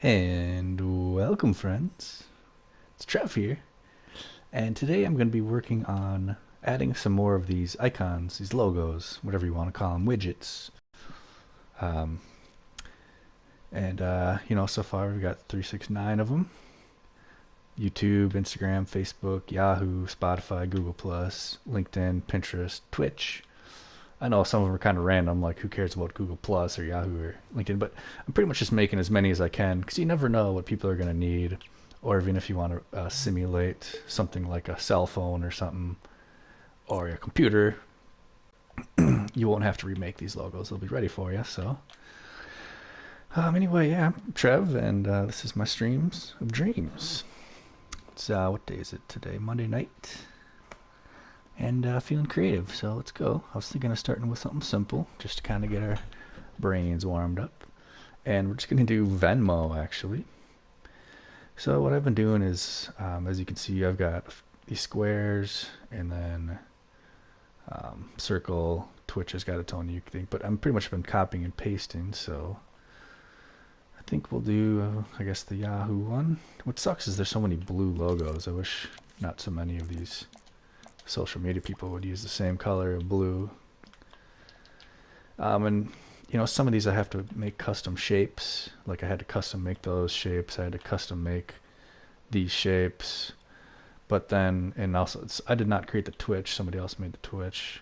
And welcome, friends. It's Trev here, and today I'm going to be working on adding some more of these icons, these logos, whatever you want to call them, widgets. Um, and so far we've got 369 of them: YouTube, Instagram, Facebook, Yahoo, Spotify, Google LinkedIn, Pinterest, Twitch. I know some of them are kind of random, like who cares about Google Plus or Yahoo or LinkedIn, but I'm pretty much just making as many as I can because you never know what people are going to need, or even if you want to simulate something like a cell phone or something, or a computer, you won't have to remake these logos. They'll be ready for you. So, anyway, yeah, I'm Trev, and this is my streams of dreams. It's what day is it today? Monday night, and feeling creative. So let's go. I was thinking of starting with something simple, just to kind of get our brains warmed up, and we're just gonna do Venmo actually. So what I've been doing is, as you can see, I've got these squares, and then circle. Twitch has got its own unique thing, but I'm pretty much been copying and pasting. So I think we'll do, I guess, the Yahoo one. What sucks is there's so many blue logos. I wish not so many of these social media people would use the same color of blue. And some of these I have to make custom shapes. Like I had to custom make those shapes. I had to custom make these shapes. But then, and also, I did not create the Twitch. Somebody else made the Twitch.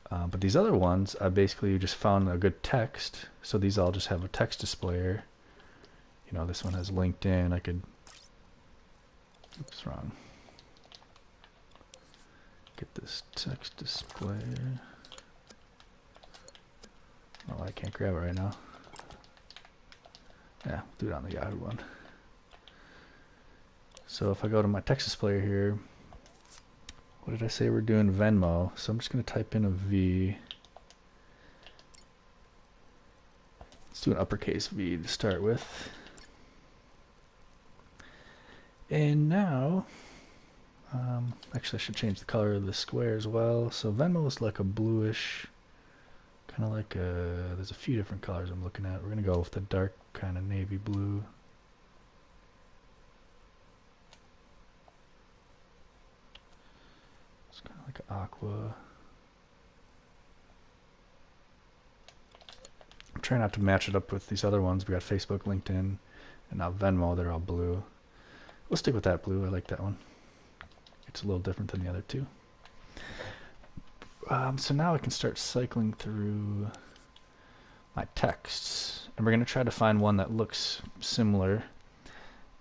But these other ones, I basically just found a good text. So these all just have a text displayer. This one has LinkedIn. I could, oops, wrong. Get this text displayer. Oh, I can't grab it right now. Yeah, we'll do it on the Yahoo one. So if I go to my text displayer here, what did I say we're doing? Venmo. So I'm just going to type in a V. Let's do an uppercase V to start with. And now, actually I should change the color of the square as well. So Venmo is like a bluish, kind of like there's a few different colors I'm looking at. We're going to go with the dark kind of navy blue. It's kind of like aqua. I'm trying not to match it up with these other ones. We got Facebook, LinkedIn, and now Venmo. They're all blue. We'll stick with that blue. I like that one. It's a little different than the other two. So now I can start cycling through my texts, and we're going to try to find one that looks similar.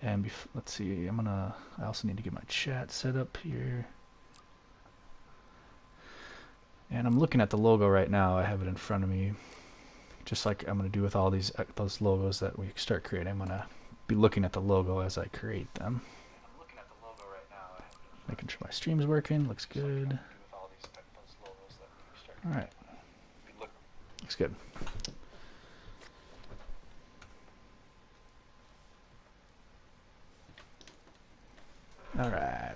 And let's see, I also need to get my chat set up here. And I'm looking at the logo right now. I have it in front of me. Just like I'm going to do with all those logos that we start creating. I'm going to be looking at the logo as I create them. Making sure my stream's working. Looks good. Alright. Looks good. Alright.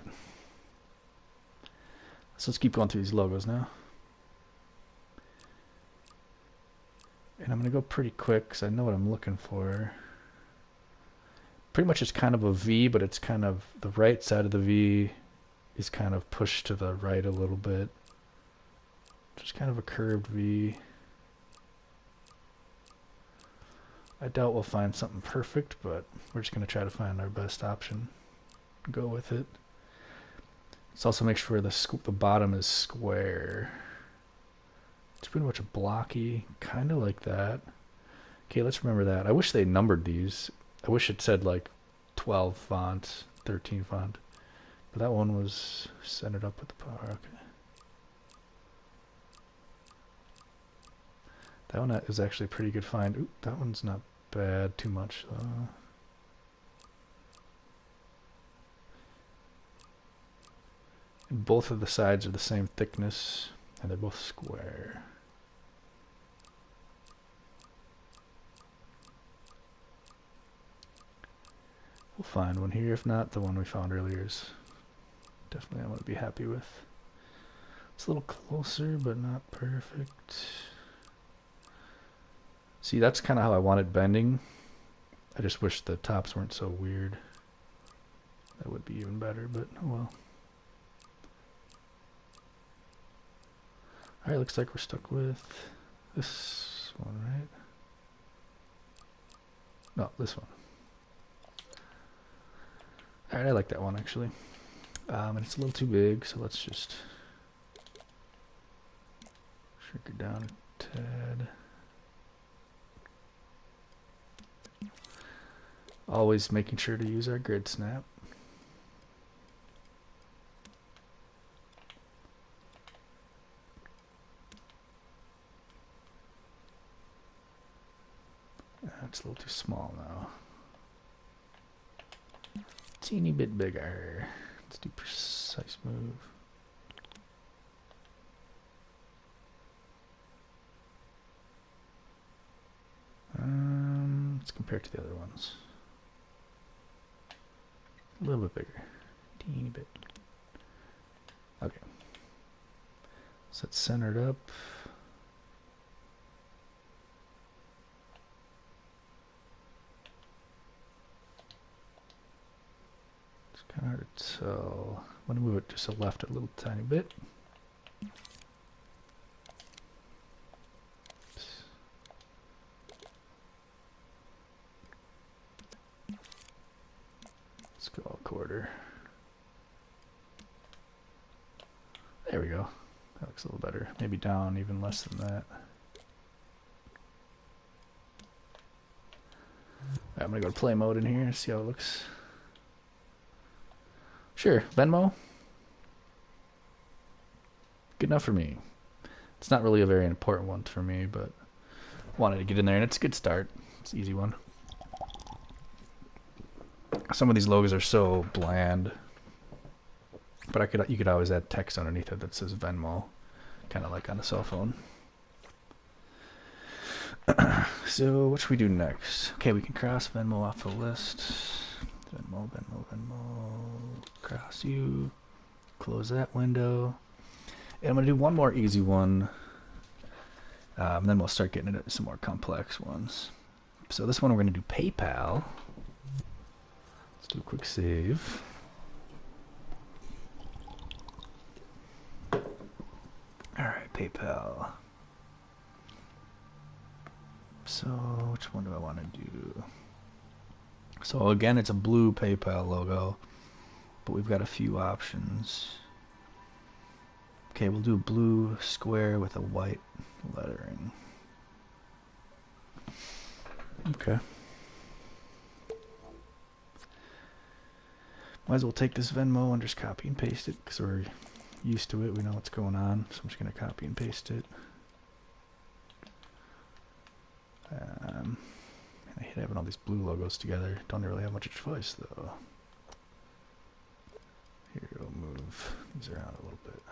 So let's keep going through these logos now. And I'm going to go pretty quick because I know what I'm looking for. Pretty much it's kind of a V, but it's kind of the right side of the V is kind of pushed to the right a little bit. Just kind of a curved V. I doubt we'll find something perfect, but we're just going to try to find our best option. Go with it. Let's also make sure the bottom is square. It's pretty much a blocky, kind of like that. Okay, let's remember that. I wish they numbered these. I wish it said like 12 fonts, 13 font. But that one was centered up with the power. Okay. That one is actually a pretty good find. Oop, that one's not bad too much though. And both of the sides are the same thickness, and they're both square. We'll find one here. If not, the one we found earlier is definitely I want to be happy with. It's a little closer, but not perfect. See, that's kind of how I want it bending. I just wish the tops weren't so weird. That would be even better, but oh well. Alright, looks like we're stuck with this one, right? No, this one. Alright, I like that one actually. And it's a little too big, so let's just shrink it down a tad. Always making sure to use our grid snap. It's a little too small now. Teeny bit bigger. Let's do precise move. Let's compare it to the other ones. A little bit bigger. Teeny bit. Okay. So it's centered up. It's kind of hard to tell. I'm going to move it just to the left a little tiny bit. Let's go a quarter. There we go. That looks a little better. Maybe down even less than that. I'm going to go to play mode in here and see how it looks. Sure, Venmo. Good enough for me. It's not really a very important one for me, but wanted to get in there, and it's a good start. It's an easy one. Some of these logos are so bland, but you could always add text underneath it that says Venmo, kind of like on a cell phone. So what should we do next? Okay, we can cross Venmo off the list. Venmo, Venmo, Venmo. Cross you. Close that window. And I'm going to do one more easy one. And then we'll start getting into some more complex ones. So this one we're going to do PayPal. Let's do a quick save. Alright, PayPal. So which one do I want to do? So again, it's a blue PayPal logo, but we've got a few options. Okay, we'll do a blue square with a white lettering. Okay. Might as well take this Venmo and just copy and paste it because we're used to it. We know what's going on, so I'm just going to copy and paste it. I hate having all these blue logos together. Don't really have much choice though. Here, we'll move these around a little bit.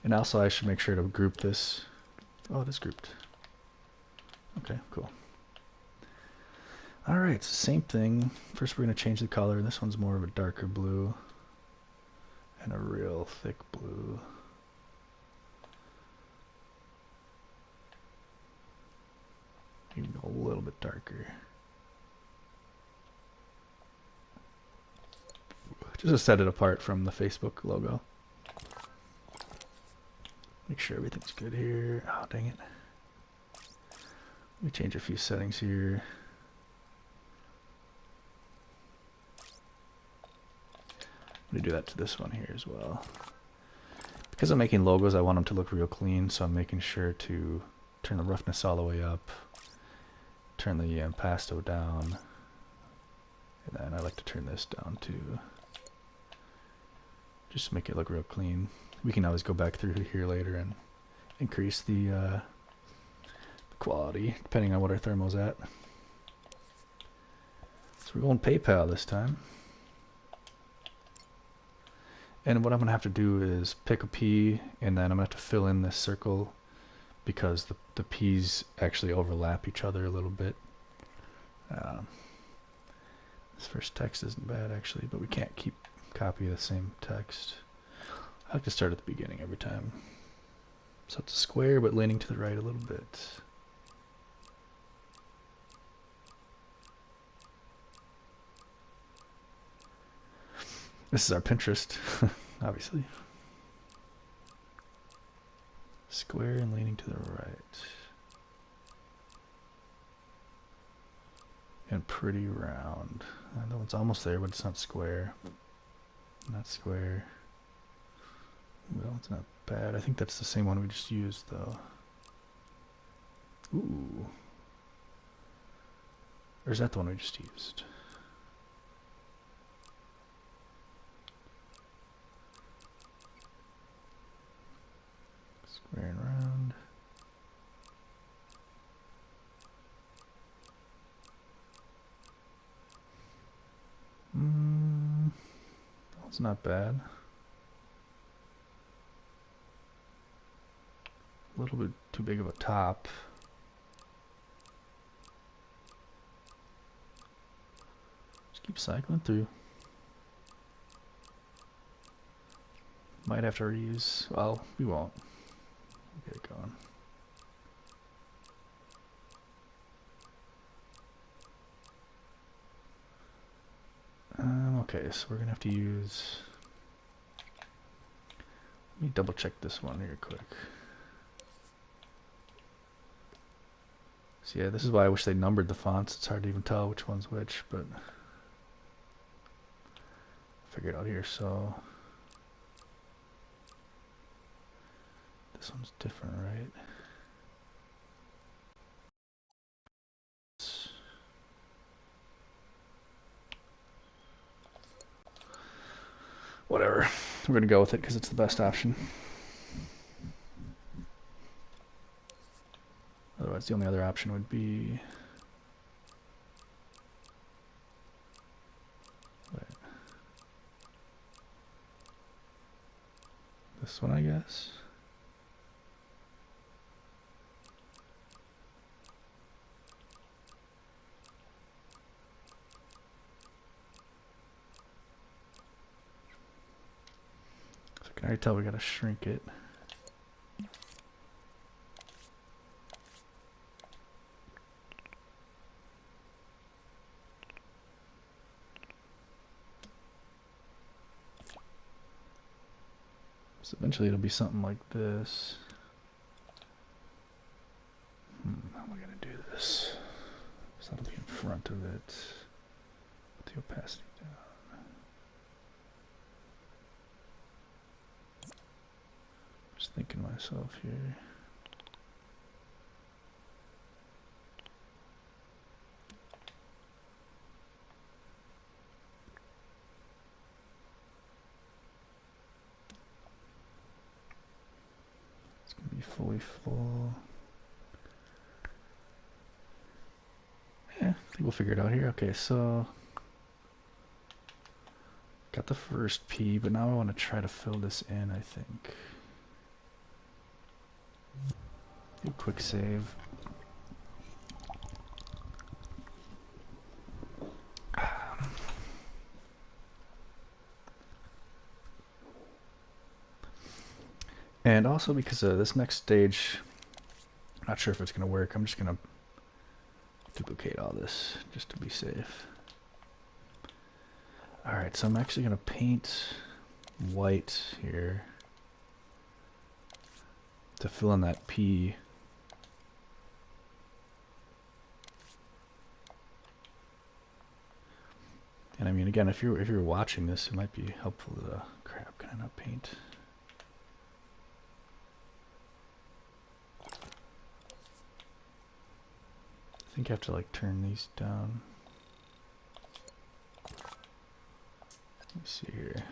And also I should make sure to group this. Oh, it is grouped. Okay, cool. Alright, it's the same thing. First we're going to change the color. This one's more of a darker blue and a real thick blue. You can go a little bit darker. Just to set it apart from the Facebook logo. Make sure everything's good here. Oh, dang it. Let me change a few settings here. I'm going to do that to this one here as well. Because I'm making logos, I want them to look real clean, so I'm making sure to turn the roughness all the way up. Turn the impasto down, and then I like to turn this down too, just to make it look real clean. We can always go back through here later and increase the quality depending on what our thermal's at. So we're going PayPal this time, and what I'm gonna have to do is pick a P, and then I'm gonna have to fill in this circle because the P's actually overlap each other a little bit. This first text isn't bad actually, but we can't keep copy the same text. I like to start at the beginning every time. So it's a square, but leaning to the right a little bit. This is our Pinterest, obviously. Square and leaning to the right. And pretty round. I know it's almost there, but it's not square. Not square. Well, it's not bad. I think that's the same one we just used, though. Ooh. Or is that the one we just used? Square and round. That's not bad. A little bit too big of a top. Just keep cycling through. Might have to reuse. Well, we won't. We'll get it going. Okay, so we're gonna have to use. Let me double check this one here quick. So yeah, this is why I wish they numbered the fonts. It's hard to even tell which one's which, but figure it out here. So this one's different, right? Whatever. We're gonna go with it because it's the best option. Otherwise, the only other option would be. Wait. This one, I guess. So I can already tell we gotta shrink it. So eventually it'll be something like this. How am I gonna do this? So that'll be in front of it. Put the opacity down. Just thinking to myself here. It's gonna be fully full. Yeah, I think we'll figure it out here. Okay, so got the first P, but now I want to try to fill this in, I think. Do a quick save. And also because this next stage, I'm not sure if it's going to work. I'm just going to duplicate all this just to be safe. Alright, so I'm actually going to paint white here to fill in that P. And I mean, again, if you're watching this, it might be helpful to crap. Can I not paint? I think I have to like turn these down. Let's see here.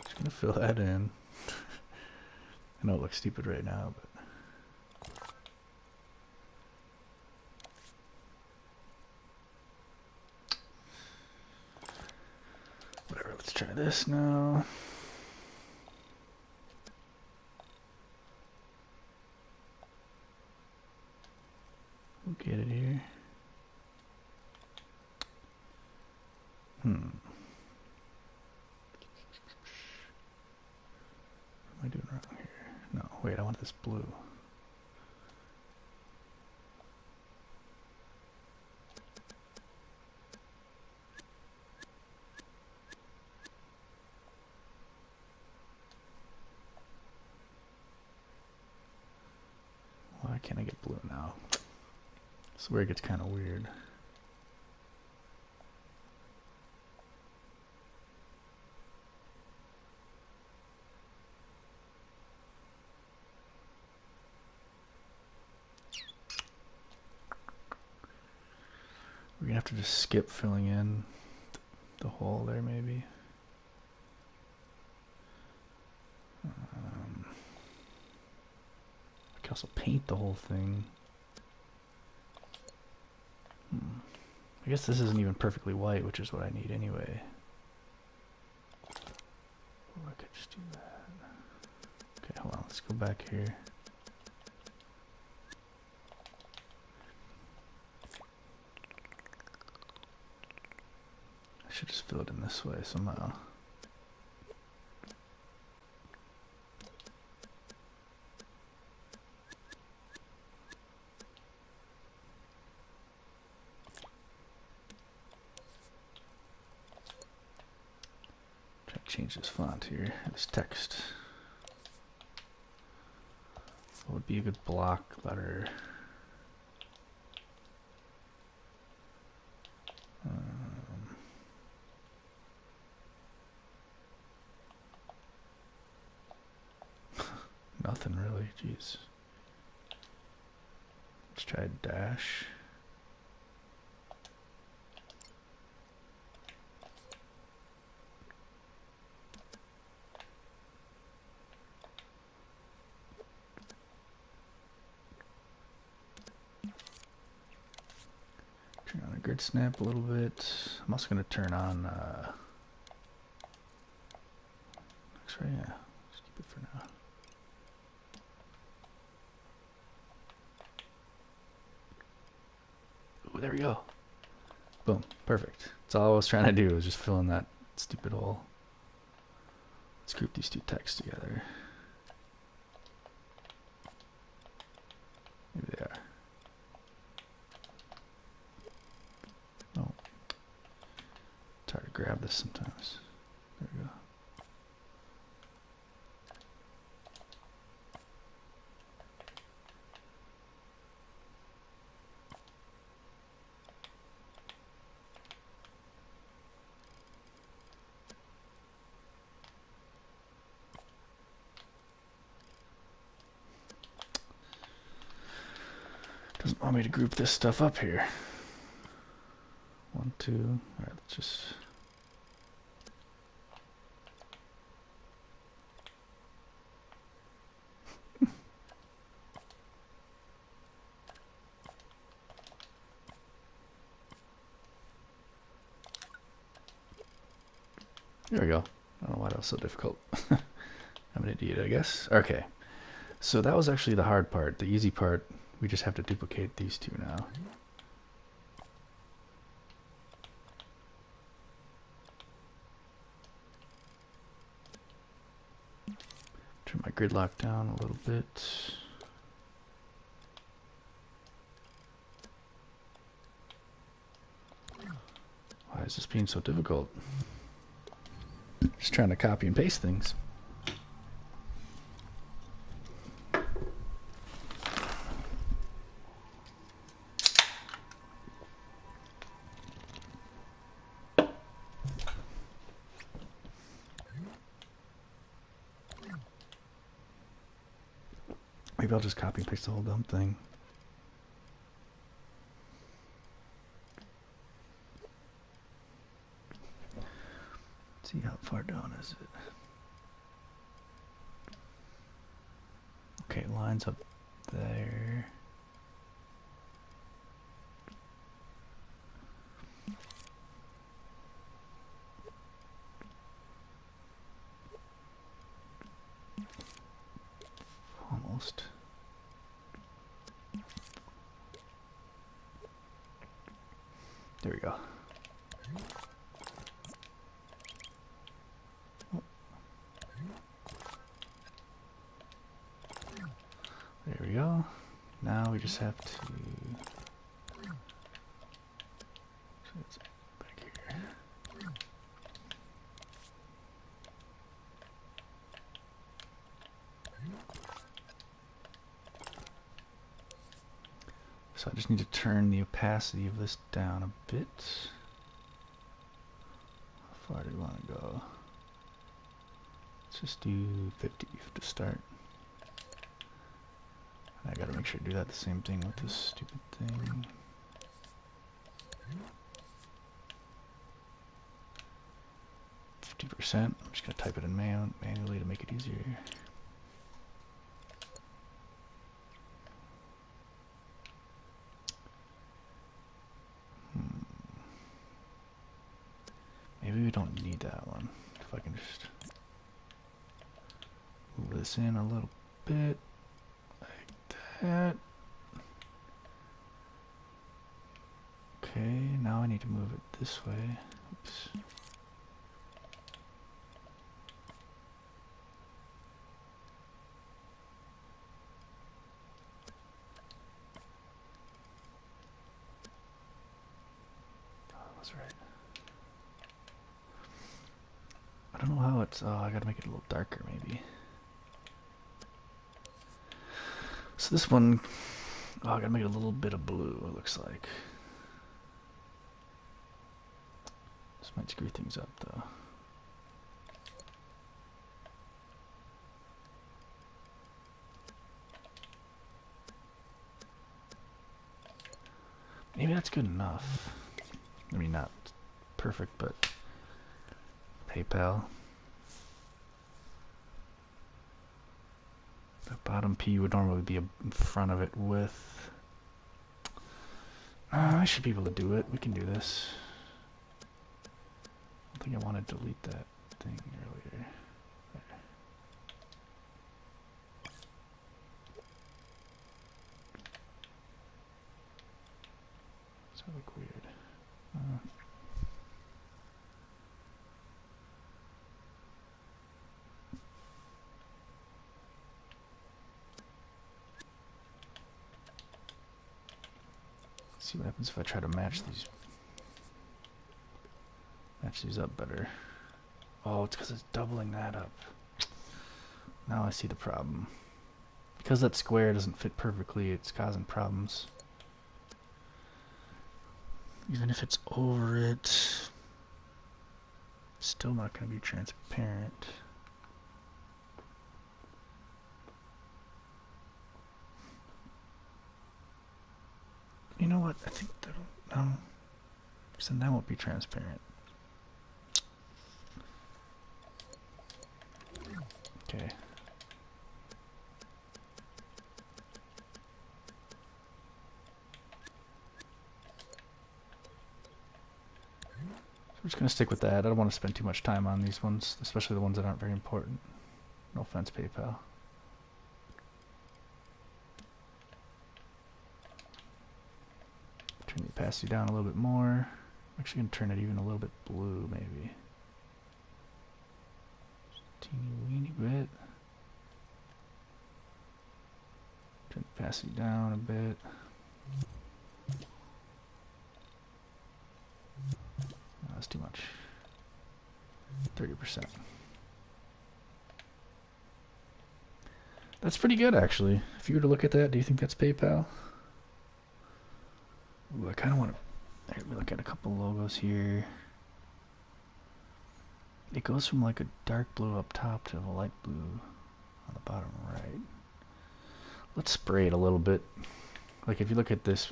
Just gonna fill that in. I know it looks stupid right now, but whatever. Let's try this now. We'll get it here. am I doing wrong here? No, wait, I want this blue. Why can't I get blue now? This is where it gets kind of weird. We're gonna have to just skip filling in the hole there, maybe. I can also paint the whole thing. I guess this isn't even perfectly white, which is what I need anyway. Or I could just do that. Okay, hold on, let's go back here. I should just fill it in this way somehow. Change this font here, this text. What would be a good block letter? Nothing really, jeez. Let's try a dash. Turn on a grid snap a little bit. I'm also going to turn on X-ray, yeah. Let's keep it for now. Ooh, there we go. Boom, perfect. That's all I was trying to do, was just fill in that stupid hole. Let's group these two texts together. Maybe they are. Oh. It's hard to grab this sometimes. There we go. Doesn't want me to group this stuff up here. 1, 2. Alright, let's just. There we go. I don't know why that was so difficult. I'm an idiot, I guess. Okay. So that was actually the hard part. The easy part, we just have to duplicate these two now. Turn my grid lock down a little bit. Why is this being so difficult? Just trying to copy and paste things. Maybe I'll just copy and paste the whole dumb thing. Let's see how far down is it. Okay, lines up there. Almost. There we go. we go. Now we just have to... So it's back here. So I just need to turn the opacity of this down a bit. How far do we want to go? Let's just do 50 to start. I gotta make sure to do that the same thing with this stupid thing. %. I'm just gonna type it in manually to make it easier. Maybe we don't need that one. If I can just move this in a little bit, like that. Okay, now I need to move it this way. Oops. Oh, that was right. I don't know how it's... Oh, I gotta make it a little darker, maybe. So this one... Oh, I gotta make it a little bit of blue, it looks like. This might screw things up, though. Maybe that's good enough. I mean, not perfect, but... PayPal. The bottom P would normally be in front of it with... I should be able to do it. We can do this. I think I want to delete that thing earlier. There. Does that look weird? See what happens if I try to match these up better. Oh, it's because it's doubling that up. Now I see the problem. Because that square doesn't fit perfectly, it's causing problems. Even if it's over it, it's still not going to be transparent. You know what? I think that'll, no, because then that won't be transparent. Okay. So we're just going to stick with that. I don't want to spend too much time on these ones, especially the ones that aren't very important. No offense, PayPal. Turn the opacity down a little bit more. I'm actually going to turn it even a little bit blue, maybe. Just a teeny weeny bit. Turn the opacity down a bit. No, that's too much. 30%. That's pretty good, actually. If you were to look at that, do you think that's PayPal? Ooh, I kind of want to... Let me look at a couple logos here. It goes from like a dark blue up top to a light blue on the bottom right. Let's spray it a little bit. Like if you look at this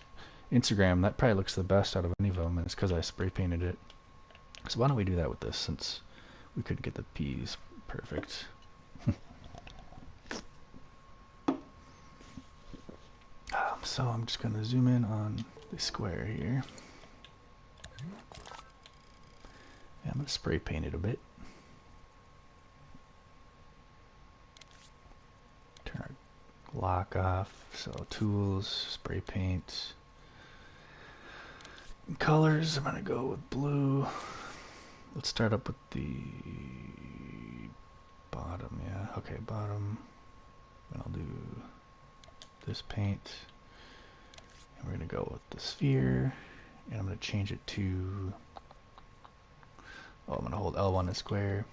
Instagram, that probably looks the best out of any of them, and it's because I spray painted it. So why don't we do that with this, since we couldn't get the P's perfect. So I'm just going to zoom in on the square here. And I'm going to spray paint it a bit. Turn our lock off. So tools, spray paint. And colors, I'm going to go with blue. Let's start up with the bottom, yeah. Okay, bottom. And I'll do this paint. And we're going to go with the sphere. And I'm going to change it to... Oh, I'm going to hold L1 and square.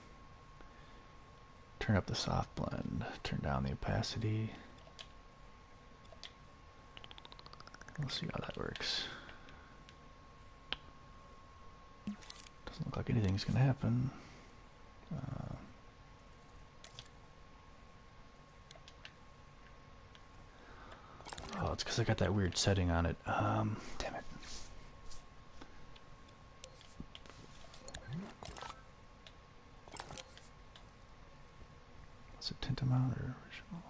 Turn up the soft blend. Turn down the opacity. We'll see how that works. Doesn't look like anything's going to happen. Oh, it's because I got that weird setting on it. Damn it. Is it tint amount or original?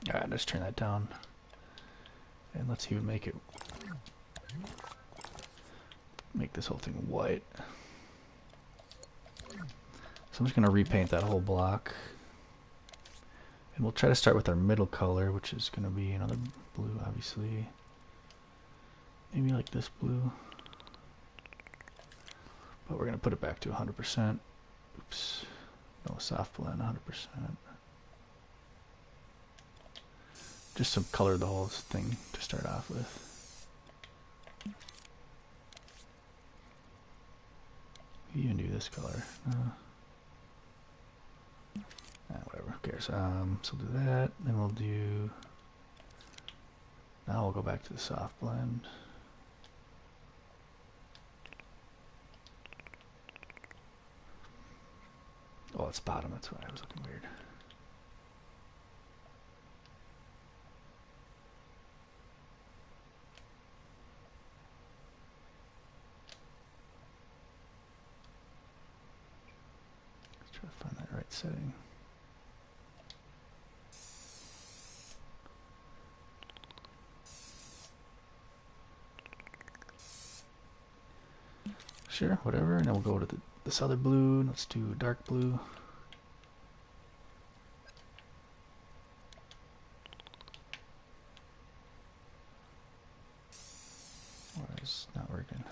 Alright, let's turn that down. And let's even make this whole thing white. So I'm just going to repaint that whole block. And we'll try to start with our middle color, which is going to be another blue, obviously. Maybe like this blue. But we're going to put it back to 100%. Oops. No, soft blend, 100%. Just to color the whole thing to start off with. You even do this color. Whatever, who cares? So we'll do that, then we'll do... Now we'll go back to the soft blend. Oh, it's bottom, that's why I was looking weird. Let's try to find that right setting. Sure, whatever, and then we'll go to this other blue. Let's do dark blue. Why is it not working?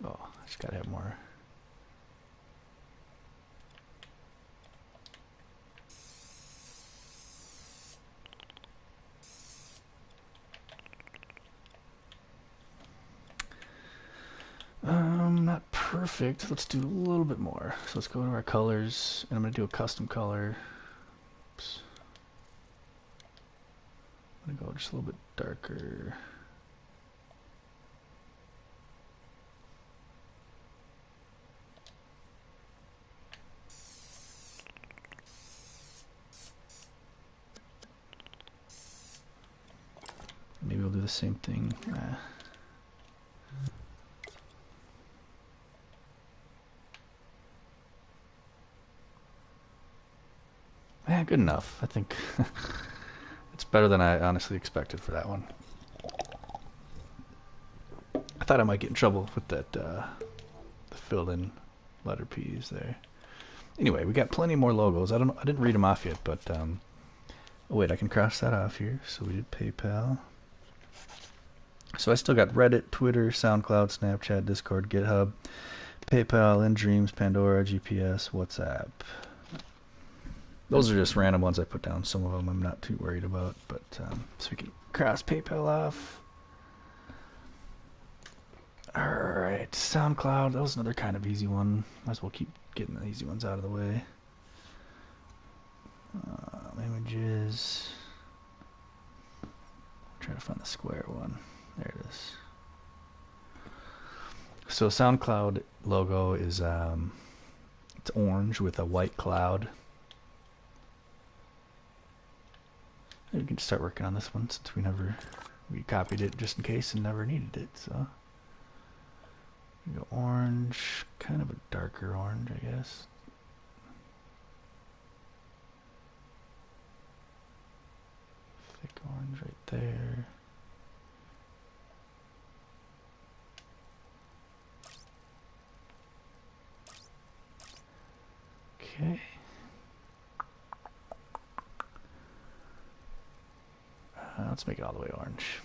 Oh, I just gotta have more. Not perfect. Let's do a little bit more. So let's go to our colors, and I'm gonna do a custom color. Oops. I'm gonna go just a little bit darker. Maybe we'll do the same thing. Good enough. I think it's better than I honestly expected for that one. I thought I might get in trouble with that the filled-in letter P's there. Anyway, we got plenty more logos. I didn't read them off yet, but oh wait, I can cross that off here. So we did PayPal. So I still got Reddit, Twitter, SoundCloud, Snapchat, Discord, GitHub, PayPal, InDreams, Pandora, GPS, WhatsApp. Those are just random ones I put down. Some of them I'm not too worried about, but so we can cross PayPal off. Alright, SoundCloud, that was another kind of easy one. Might as well keep getting the easy ones out of the way. Images. Try to find the square one. There it is. So SoundCloud logo is it's orange with a white cloud. We can start working on this one since we copied it just in case and never needed it. So we go orange, kind of a darker orange, I guess. Thick orange right there. Okay. Let's make it all the way orange.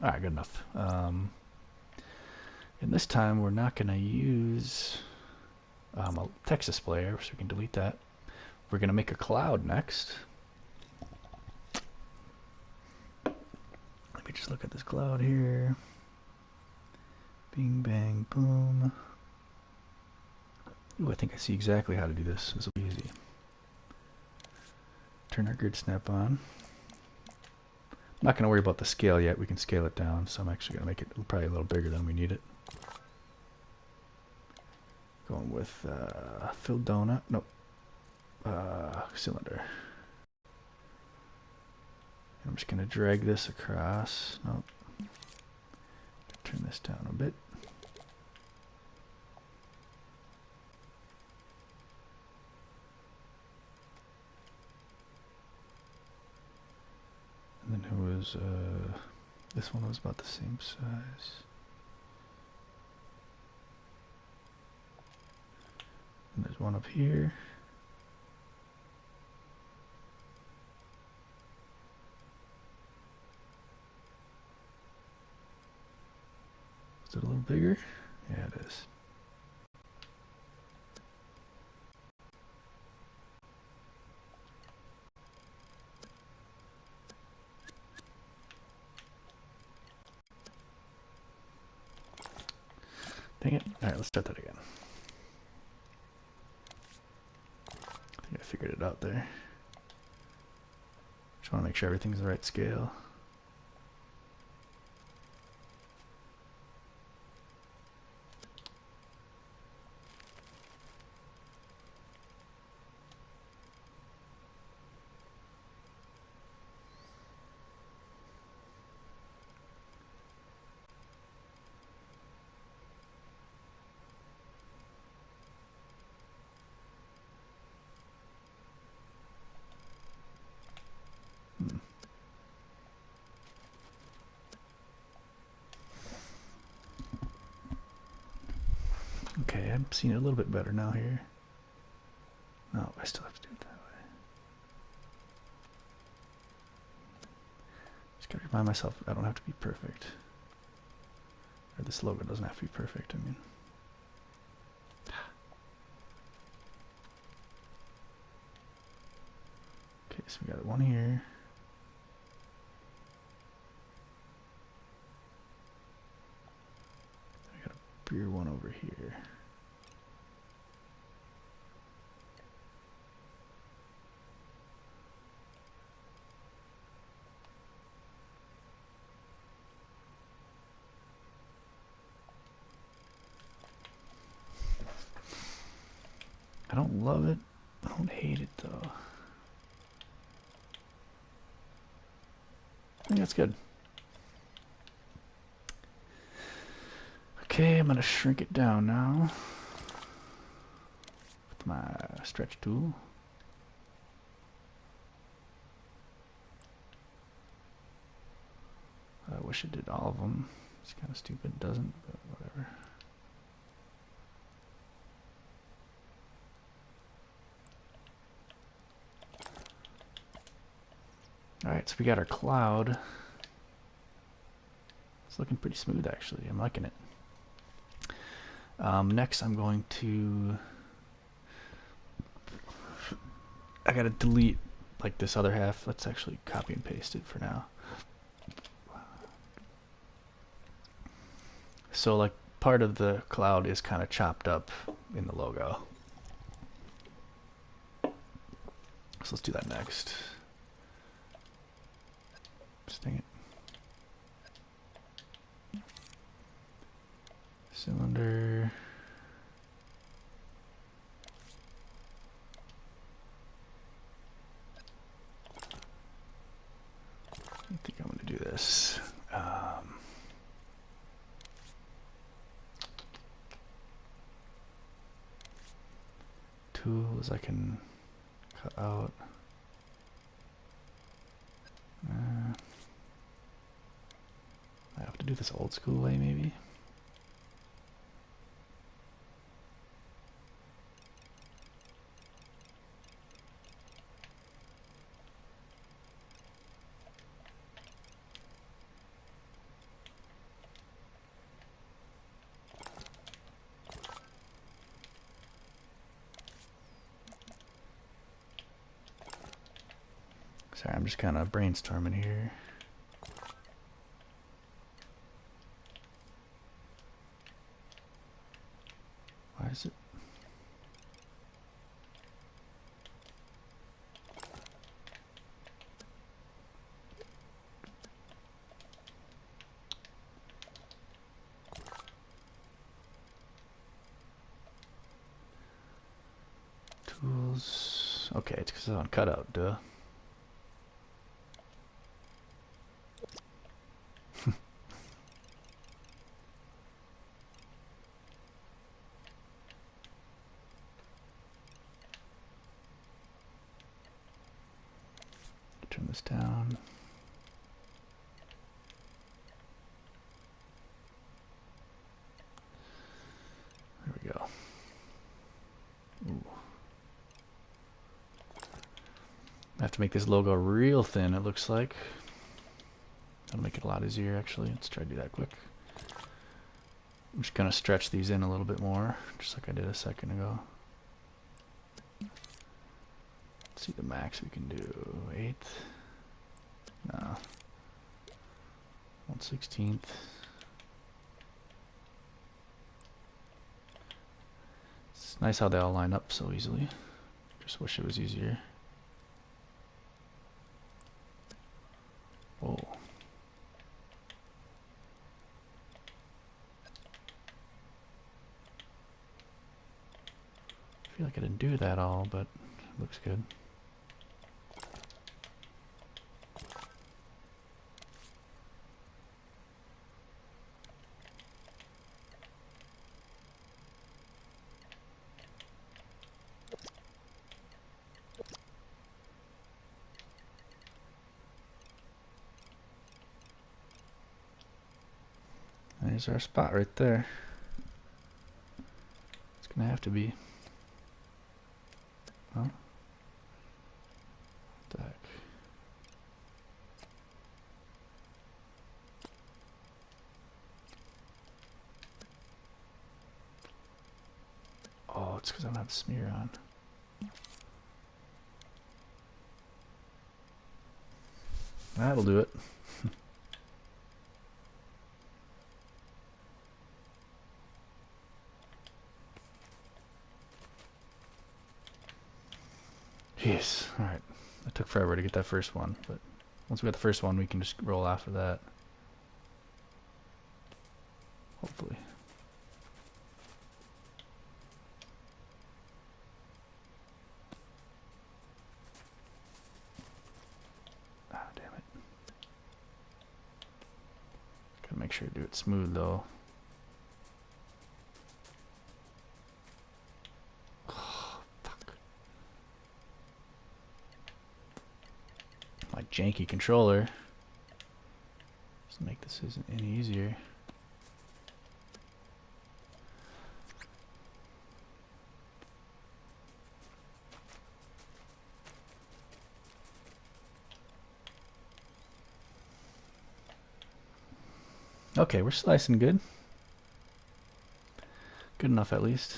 All right, good enough. And this time we're not going to use a text displayer, so we can delete that. We're going to make a cloud next. Let me just look at this cloud here. Bing, bang, boom. Ooh, I think I see exactly how to do this. This will be easy. Turn our grid snap on. I'm not going to worry about the scale yet. We can scale it down, so I'm actually going to make it probably a little bigger than we need it. Going with filled donut. Nope. Cylinder. I'm just going to drag this across. Nope. Turn this down a bit. And then who was, this one was about the same size. And there's one up here. Is it a little bigger? Yeah, it is. Dang it. Alright, let's start that again. I think I figured it out there. Just want to make sure everything's the right scale. Okay, I'm seeing it a little bit better now here. No, I still have to do it that way. Just gotta remind myself I don't have to be perfect. Or this logo doesn't have to be perfect, I mean. Okay, so we got one here. I got a bigger one over here. I don't love it. I don't hate it though. I think that's good. Okay, I'm gonna shrink it down now with my stretch tool. I wish it did all of them. It's kind of stupid, it doesn't, but whatever. Alright, so we got our cloud. It's looking pretty smooth actually, I'm liking it. Next I'm going to, I gotta delete like this other half. Let's actually copy and paste it for now. So like part of the cloud is kind of chopped up in the logo. So let's do that next. Dang it. Cylinder. I think I'm going to do this. Tools I can cut out. I have to Could do this old school way, maybe. Sorry, I'm just kind of brainstorming here. Why is it? Tools. Okay, it's because it's on cutout, duh. Turn this down. There we go. Ooh. I have to make this logo real thin, it looks like. That'll make it a lot easier, actually. Let's try to do that quick. I'm just going to stretch these in a little bit more, just like I did a second ago. Let's see the max we can do. 1/8. No. 1/16. It's nice how they all line up so easily. Just wish it was easier. Whoa. I feel like I didn't do that all, but it looks good. There's our spot right there. It's gonna have to be. Huh? What the heck? Oh, it's because I don't have the smear on. That'll do it. Jeez, alright. It took forever to get that first one, but once we got the first one, we can just roll after that. Hopefully. Ah, damn it. Gotta make sure to do it smooth, though. My janky controller. Doesn't make this isn't any easier. Okay, we're slicing good. Good enough at least.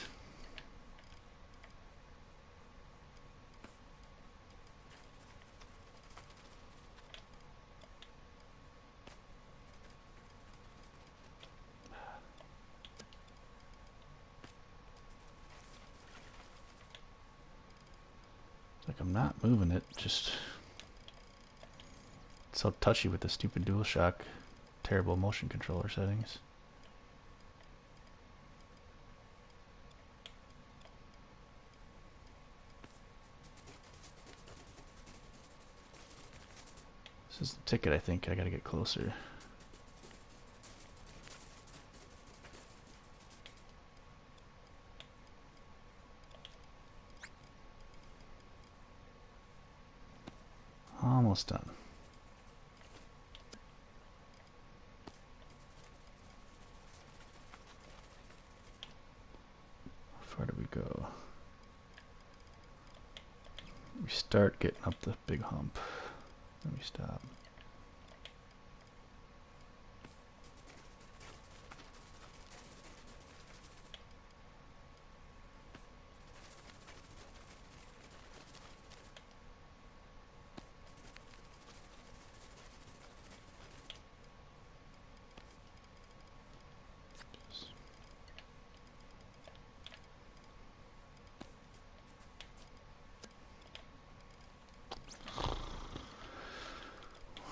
Like I'm not moving it, just it's so touchy with the stupid DualShock terrible motion controller settings. This is the ticket, I think. I gotta get closer. Almost done. We start getting up the big hump. Let me stop.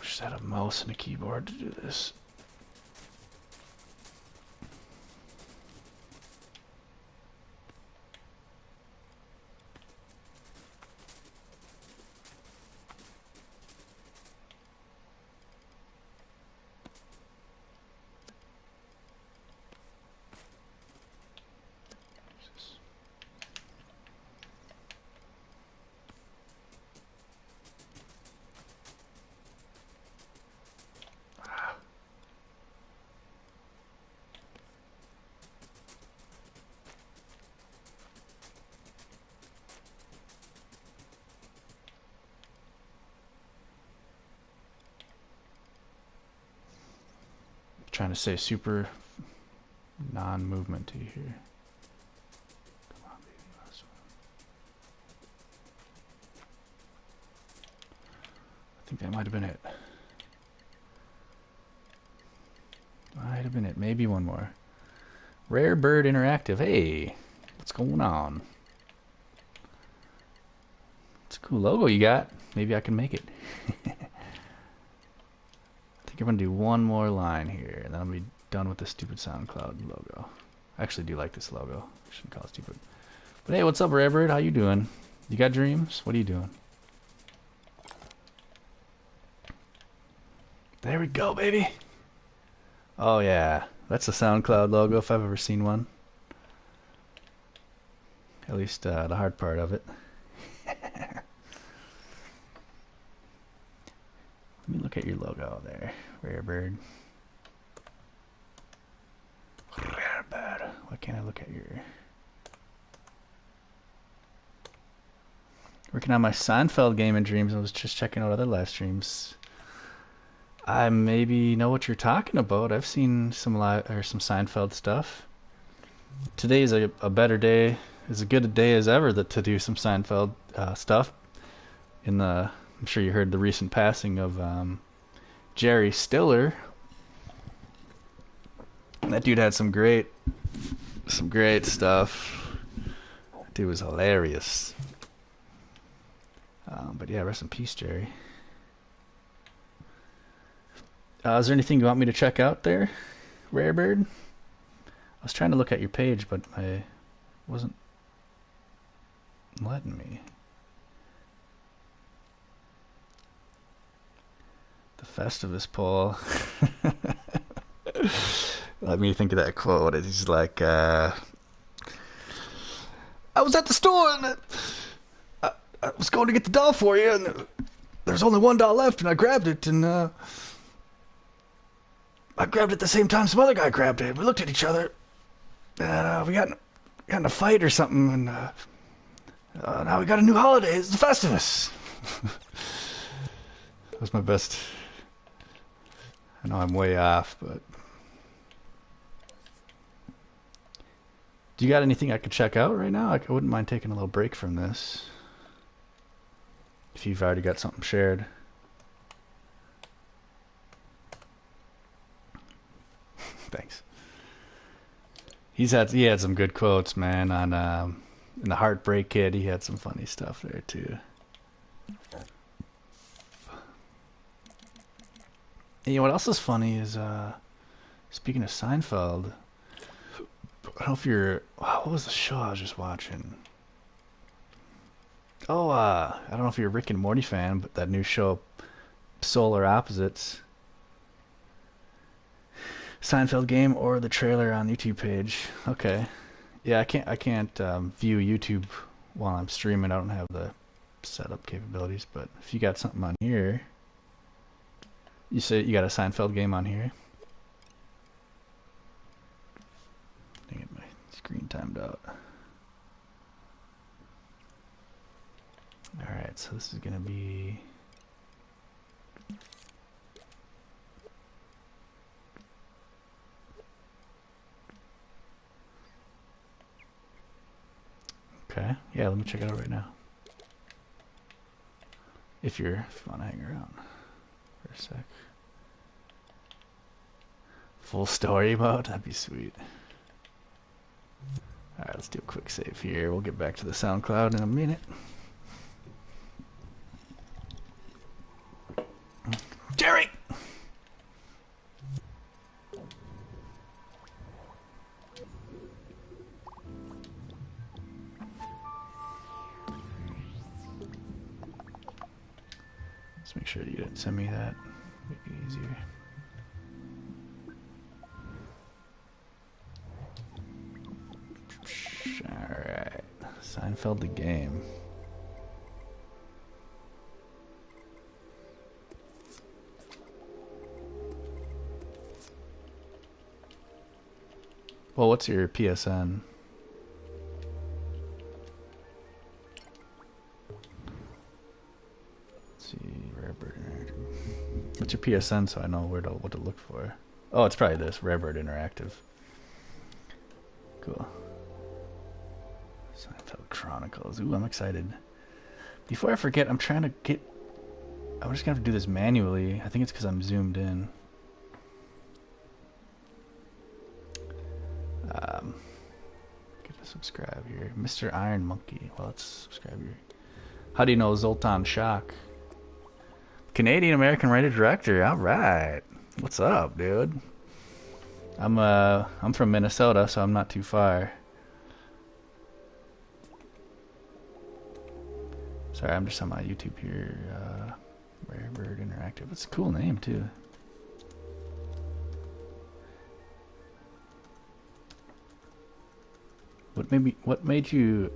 Just had a mouse and a keyboard to do this. Trying to say super non-movementy here. Come on, baby, last one. I think that might have been it. Might have been it. Maybe one more. Rare Bird Interactive. Hey, what's going on? It's a cool logo you got. Maybe I can make it. I think I'm going to do one more line here, and then I'll be done with the stupid SoundCloud logo. I actually do like this logo. I shouldn't call it stupid. But hey, what's up, Rarebird? How you doing? You got dreams? What are you doing? There we go, baby. Oh, yeah. That's the SoundCloud logo if I've ever seen one. At least the hard part of it. Let me look at your logo there, Rarebird. Rarebird. Why can't I look at your... Working on my Seinfeld game in dreams. I was just checking out other live streams. I maybe know what you're talking about. I've seen some some Seinfeld stuff. Today is a better day. Is a good day as ever to do some Seinfeld stuff. I'm sure you heard the recent passing of Jerry Stiller. That dude had some great stuff. That dude was hilarious. But yeah, rest in peace, Jerry. Is there anything you want me to check out there, Rarebird? I was trying to look at your page, but I wasn't letting me. The Festivus poll. Let me think of that quote. He's like, I was at the store and I was going to get the doll for you, and there's only one doll left, and I grabbed it, and I grabbed it at the same time some other guy grabbed it. We looked at each other, and we got in a fight or something, and now we got a new holiday. It's the Festivus. That was my best. I know I'm way off, but... Do you got anything I could check out right now? I wouldn't mind taking a little break from this. If you've already got something shared. Thanks. He had some good quotes, man. On in the Heartbreak Kid, he had some funny stuff there too. And you know what else is funny is speaking of Seinfeld. I don't know if you're... What was the show I was just watching? Oh, I don't know if you're a Rick and Morty fan, but that new show, Solar Opposites. Seinfeld game or the trailer on YouTube page. Okay. Yeah, I can't view YouTube while I'm streaming. I don't have the setup capabilities, but if you got something on here... You say you got a Seinfeld game on here? I get my screen timed out. Alright. Alright, so this is gonna be... Okay, yeah, let me check it out right now. If you want to hang around for a sec. Full story mode? That'd be sweet. Alright, let's do a quick save here. We'll get back to the SoundCloud in a minute. Jerry! Let's make sure you didn't send me that. Make it easier. Alright. Seinfeld the game. Well, what's your PSN? Let's see, Rarebird Interactive. What's your PSN so I know what to look for? Oh, it's probably this, Rarebird Interactive. Cool. Seinfeld Chronicles. Ooh, I'm excited. Before I forget, I'm just gonna have to do this manually. I think it's because I'm zoomed in. Get a subscribe here. Mr. Iron Monkey. Well, let's subscribe here. How do you know Zoltan Shock? Canadian American writer director. All right. What's up, dude? I'm from Minnesota, so I'm not too far. Sorry, I'm just on my YouTube here. Rarebird Interactive. It's a cool name too. What made you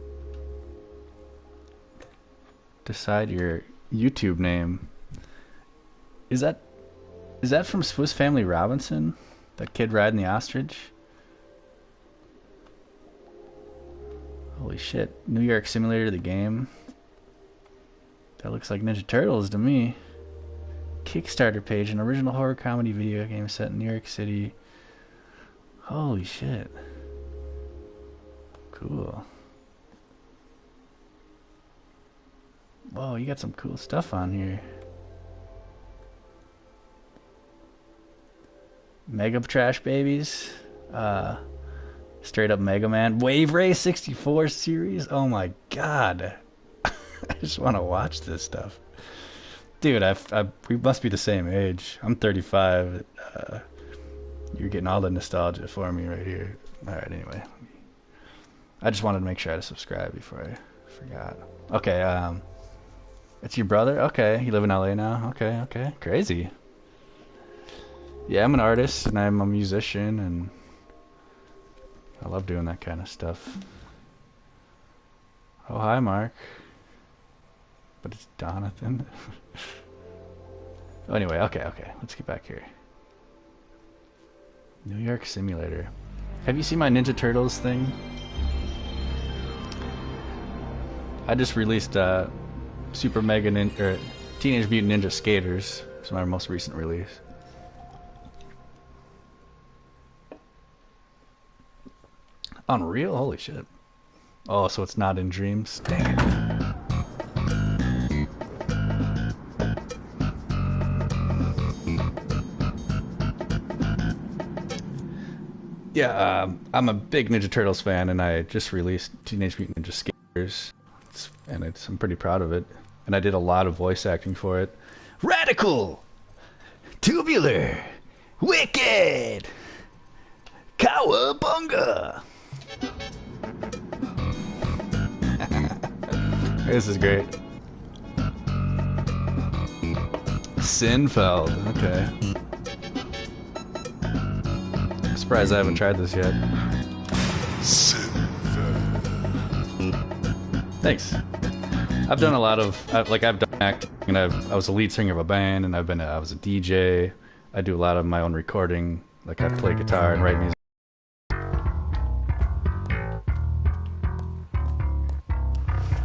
decide your YouTube name? Is that from Swiss Family Robinson? That kid riding the ostrich? Holy shit. New York Simulator the game. That looks like Ninja Turtles to me. Kickstarter page, an original horror comedy video game set in New York City. Holy shit. Cool. Whoa, you got some cool stuff on here. Mega Trash Babies. Straight up Mega Man. Wave Race 64 series. Oh my god. I just want to watch this stuff. Dude, we must be the same age. I'm 35. You're getting all the nostalgia for me right here. Alright, anyway. I just wanted to make sure I had to subscribe before I forgot. Okay, it's your brother? Okay, you live in LA now? Okay. Crazy. Yeah, I'm an artist and I'm a musician and I love doing that kind of stuff. Oh, hi, Mark. But it's Donathan. Oh, anyway, okay. Let's get back here. New York Simulator. Have you seen my Ninja Turtles thing? I just released Super Mega Teenage Mutant Ninja Skaters. It's my most recent release. Unreal? Holy shit. Oh, so it's not in Dreams? Dang it. Yeah, I'm a big Ninja Turtles fan, and I just released Teenage Mutant Ninja Skaters, and I'm pretty proud of it. And I did a lot of voice acting for it. Radical! Tubular! Wicked! Cowabunga! This is great. Sinfeld, okay. I'm surprised I haven't tried this yet. Thanks. I've done a lot of, I've done acting, and I was a lead singer of a band, and I was a DJ. I do a lot of my own recording, like I play guitar and write music.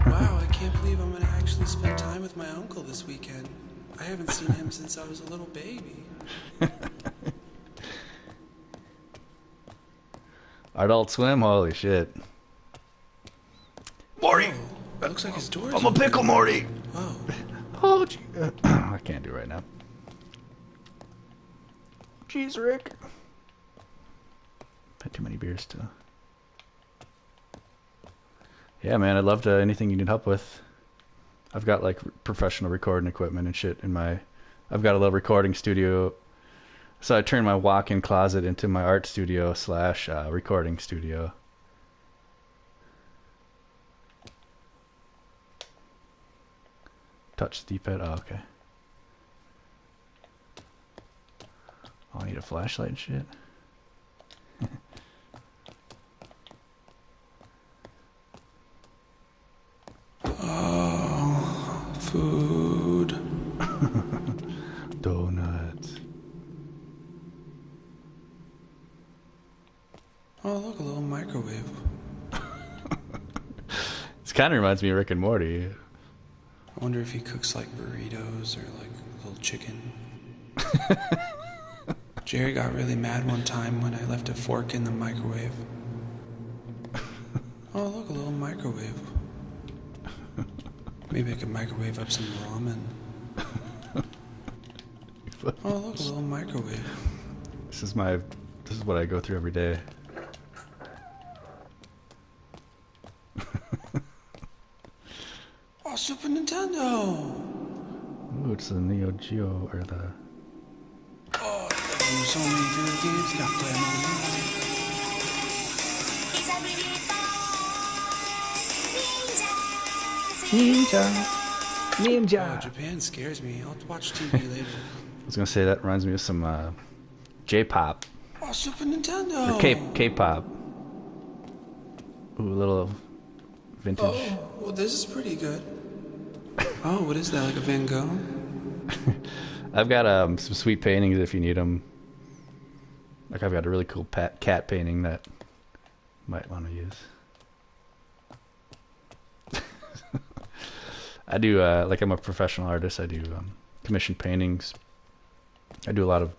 Wow, I can't believe I'm gonna actually spend time with my uncle this weekend. I haven't seen him since I was a little baby. Adult Swim? Holy shit. Morty! Oh, looks like his door's I'm a pickle, open. Morty! Oh. Oh, I can't do it right now. Jeez, Rick. Had too many beers, too. Yeah, man, I'd love to anything you need help with. I've got like professional recording equipment and shit in my. I've got a little recording studio. So I turned my walk-in closet into my art studio / recording studio. Touch the D-pad. Oh, okay. Oh, I need a flashlight and shit. Oh, food. Donuts. Oh, look, a little microwave. This kind of reminds me of Rick and Morty. I wonder if he cooks like burritos or like a little chicken. Jerry got really mad one time when I left a fork in the microwave. Oh, look, a little microwave. Maybe I could microwave up some ramen. Oh, look, a little microwave. This is what I go through every day. Oh, Super Nintendo! Ooh, it's the Neo Geo or the. Oh, there's so many video games. You gotta play them all night. Ninja. Oh, Japan scares me. I'll watch TV later. I was gonna say that reminds me of some J-pop Oh, Super Nintendo! or K-pop. Ooh, a little vintage. Oh, well, this is pretty good. Oh, what is that? Like a Van Gogh? I've got some sweet paintings if you need them. Like I've got a really cool cat painting that you might want to use. I do like I'm a professional artist. I do commission paintings. I do a lot of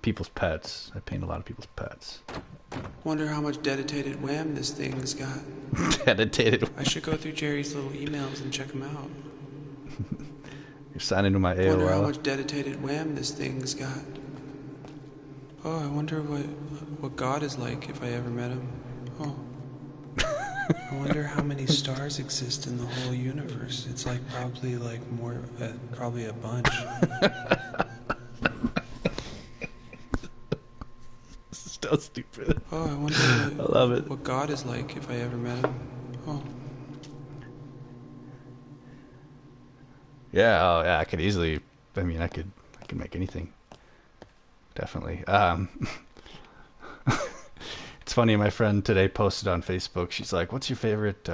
people's pets. I paint a lot of people's pets. Wonder how much dedicated wham this thing's got. Dedicated. I should go through Jerry's little emails and check them out. You're signing to my AOL. Wonder how much dedicated wham this thing's got. Oh, I wonder what God is like if I ever met him. Oh. I wonder how many stars exist in the whole universe. It's like probably a bunch. So stupid. Oh, I wonder I love it. What God is like if I ever met him. Oh. Yeah, oh yeah, I could easily I could make anything. Definitely. It's funny, my friend today posted on Facebook, she's like, what's your favorite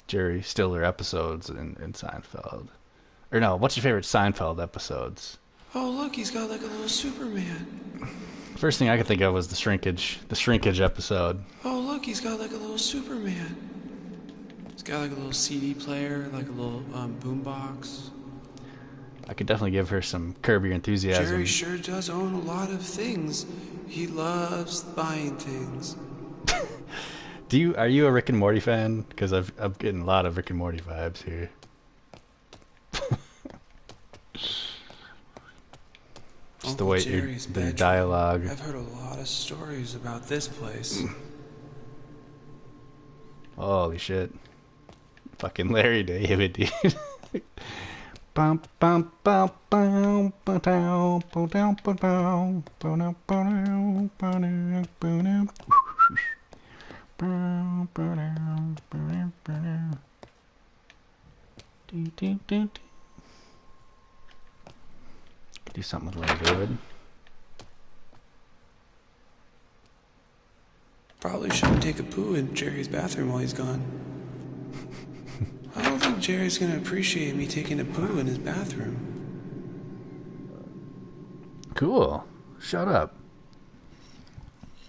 Jerry Stiller episodes in Seinfeld? Or no, what's your favorite Seinfeld episodes? Oh, look, he's got like a little Superman. First thing I could think of was the shrinkage episode. Oh, look, he's got like a little Superman. He's got like a little CD player, like a little boombox. I could definitely give her some Curb Your Enthusiasm. Jerry sure does own a lot of things. He loves buying things. Are you a Rick and Morty fan? Because I'm getting a lot of Rick and Morty vibes here. Just the way the dialogue. I've heard a lot of stories about this place. Holy shit. Fucking Larry David, dude. Bum, bum, bum, bum, ba, down, ba, down, ba, down, ba, down, ba, down, ba, down, ba, down. Ba, ba, down, ba, down, ba, down. Dee, dee, dee, dee. Could do something with Larry David. Probably shouldn't take a poo in Jerry's bathroom while he's gone. I don't think Jerry's gonna appreciate me taking a poo in his bathroom. Cool. Shut up.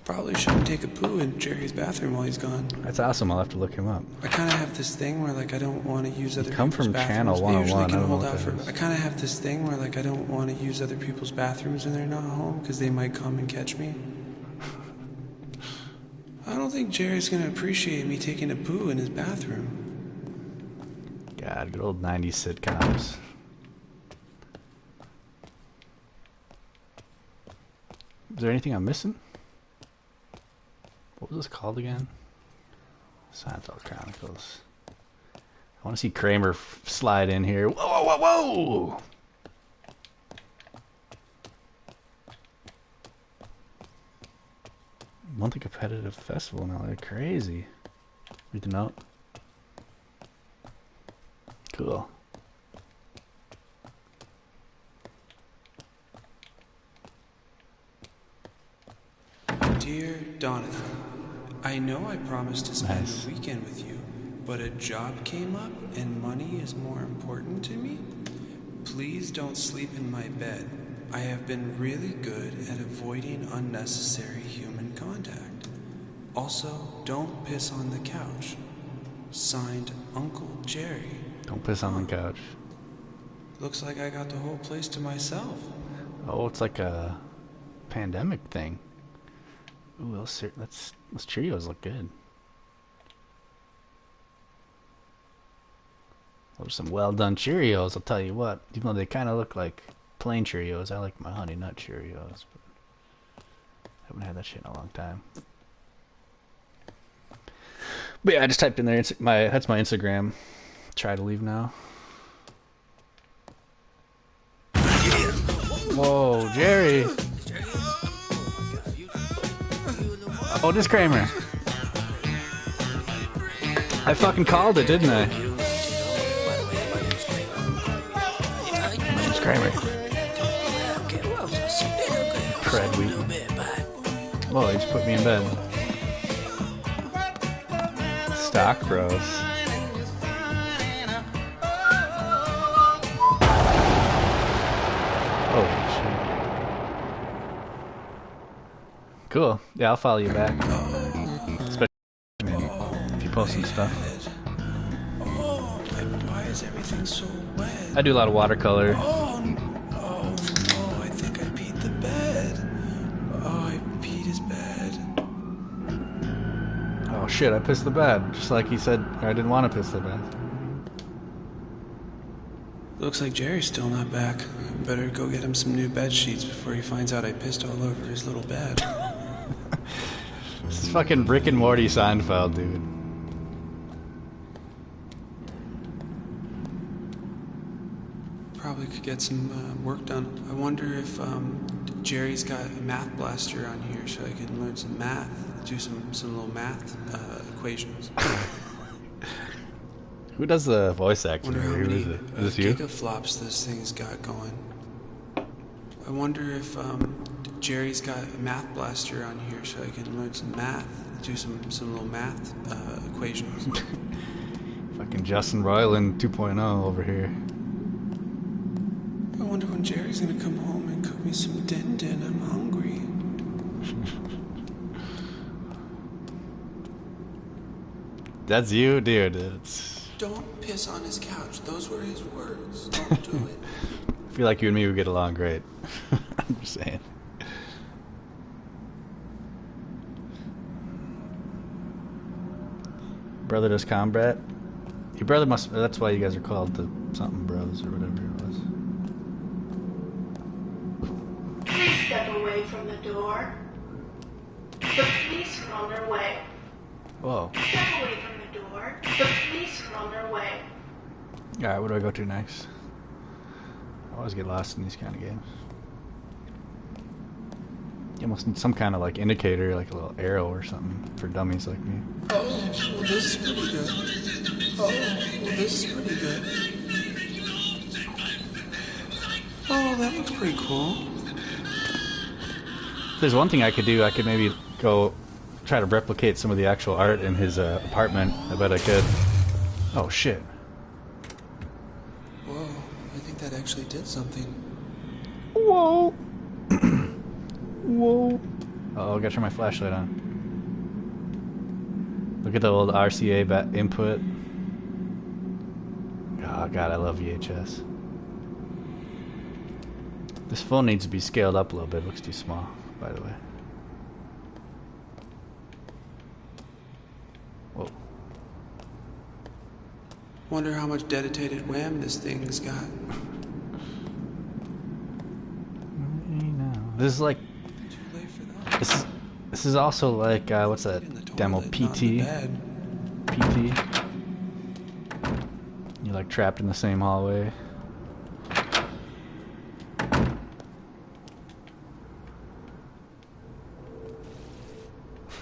Probably shouldn't take a poo in Jerry's bathroom while he's gone. That's awesome. I'll have to look him up. I kind of have this thing where, like, I don't want to use other people's from bathrooms. Channel 101. I don't know what that is. I kind of have this thing where, like, I don't want to use other people's bathrooms when they're not home because they might come and catch me. I don't think Jerry's gonna appreciate me taking a poo in his bathroom. God, good old 90s sitcoms. Is there anything I'm missing? What was this called again? Seinfeld Chronicles. I want to see Kramer slide in here. Whoa, whoa, whoa, whoa! Monthly competitive festival now. They're crazy. Read the note. Cool. Dear Donathan, I know I promised to spend the weekend with you, but a job came up and money is more important to me. Please don't sleep in my bed. I have been really good at avoiding unnecessary human contact. Also, don't piss on the couch. Signed, Uncle Jerry. Don't piss on the couch. Looks like I got the whole place to myself. Oh, it's like a pandemic thing. Ooh, those Cheerios look good. Those are some well done Cheerios, I'll tell you what. Even though they kind of look like plain Cheerios, I like my Honey Nut Cheerios. But I haven't had that shit in a long time. But yeah, I just typed in there. That's my Instagram. Try to leave now. Whoa, Jerry. Oh, this Kramer. I fucking called it, didn't I? It's Kramer. Fred Wheaton. Whoa, he just put me in bed. Stock Bros. Oh, shit. Cool. Yeah, I'll follow you back. Especially if you post some stuff. Why is everything so wet? I do a lot of watercolor. Oh no, I think I peed the bed. Oh, I peed his bed. Oh shit, I pissed the bed. Just like he said I didn't want to piss the bed. Looks like Jerry's still not back. Better go get him some new bed sheets before he finds out I pissed all over his little bed. This is fucking Rick and Morty Seinfeld, dude. Probably could get some work done. I wonder if Jerry's got a math blaster on here so I can learn some math, do some little math equations. Who does the voice acting? Wonder how many Is this you? gigaflops this thing's got going. I wonder if Jerry's got a math blaster on here so I can learn some math, do some little math equations. Fucking Justin Roiland 2.0 over here. I wonder when Jerry's gonna come home and cook me some din-din. I'm hungry. That's you, dude. It's... Don't piss on his couch. Those were his words. Don't do it. I feel like you and me would get along great. I'm just saying. Brother does combat. Your brother must... That's why you guys are called the something bros or whatever it was. Please step away from the door. The police are on their way. Whoa. Step away from the door. The police are on their way. Alright, what do I go to next? I always get lost in these kind of games. You almost need some kind of like indicator, like a little arrow or something for dummies like me. Oh, well, this is pretty good. Oh, well, this is pretty good. Oh, that looks pretty cool. If there's one thing I could do, I could maybe go try to replicate some of the actual art in his apartment. I bet I could. Oh, shit. Whoa, I think that actually did something. Whoa. Whoa. Oh, I gotta turn my flashlight on. Look at the old RCA input. Oh god, I love VHS. This phone needs to be scaled up a little bit. It looks too small, by the way. Whoa. Wonder how much dedicated wham this thing's got. This is like... Too late for that. This is also like, what's that demo? PT? PT? You're like trapped in the same hallway.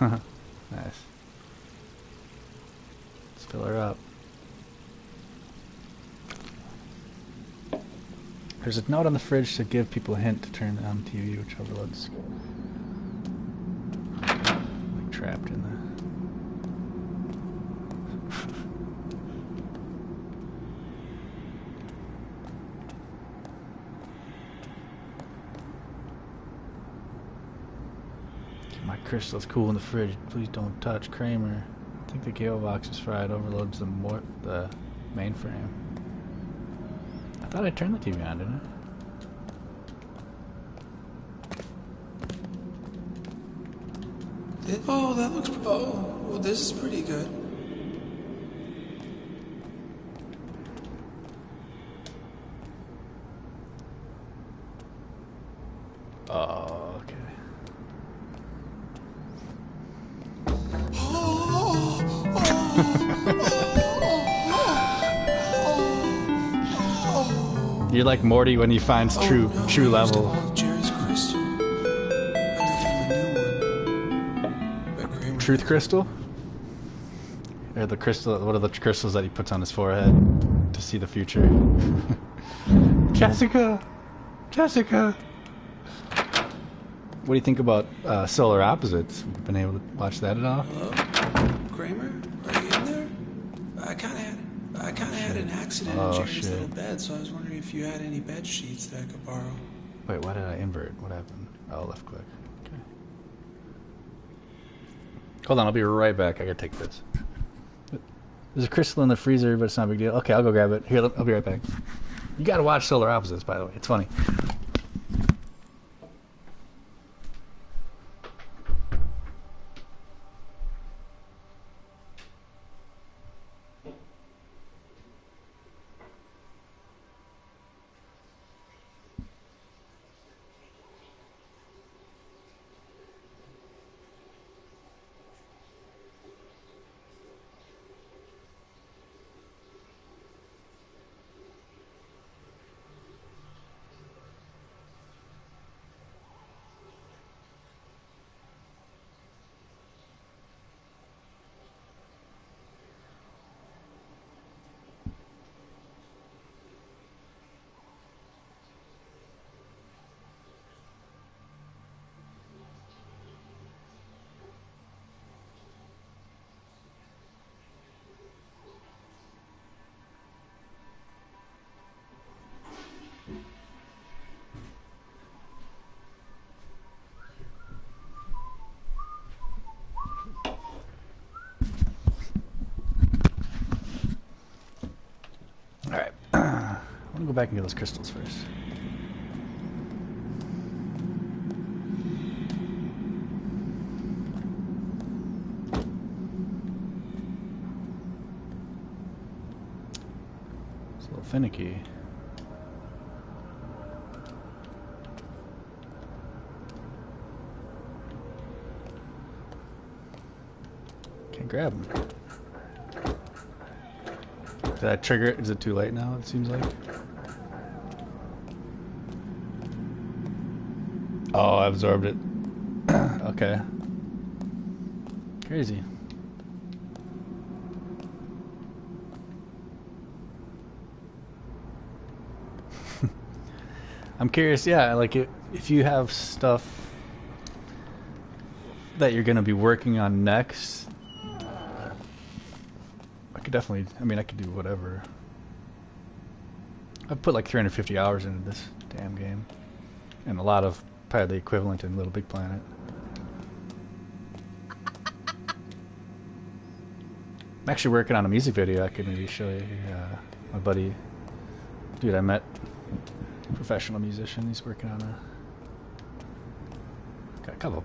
Nice. Let's fill her up. There's a note on the fridge to give people a hint to turn on TV, which overloads. Like trapped in the... My crystal's cool in the fridge. Please don't touch Kramer. I think the cable box is fried. Overloads the mainframe. I thought I turned the TV on, didn't I? Oh, that looks... Oh, well, this is pretty good. Oh, okay. You're like Morty when he finds true level. Jerry's crystal. I give him a new one. But Kramer... Truth crystal? Or the crystal? What are the crystals that he puts on his forehead to see the future? Jessica, Jessica. What do you think about Solar Opposites? Been able to watch that at all? Hello? Kramer? Are you in there? I kinda had an accident in Jerry's little bed, so I was wondering if you had any bed sheets that I could borrow. Wait, why did I invert? What happened? Oh, left click. Okay. Hold on, I'll be right back. I gotta take this. There's a crystal in the freezer, but it's not a big deal. Okay, I'll go grab it. Here, I'll be right back. You gotta watch Solar Opposites, by the way. It's funny. Alright. I want to go back and get those crystals first. It's a little finicky. Can't grab them. Did I trigger it? Is it too late now, it seems like? Oh, I absorbed it. Okay. Crazy. I'm curious, yeah, like if you have stuff that you're going to be working on next, I could definitely, I mean, I could do whatever. I've put like 350 hours into this damn game. And a lot of probably the equivalent in Little Big Planet. I'm actually working on a music video. I could maybe show you. My buddy, dude, I met, professional musician. He's working on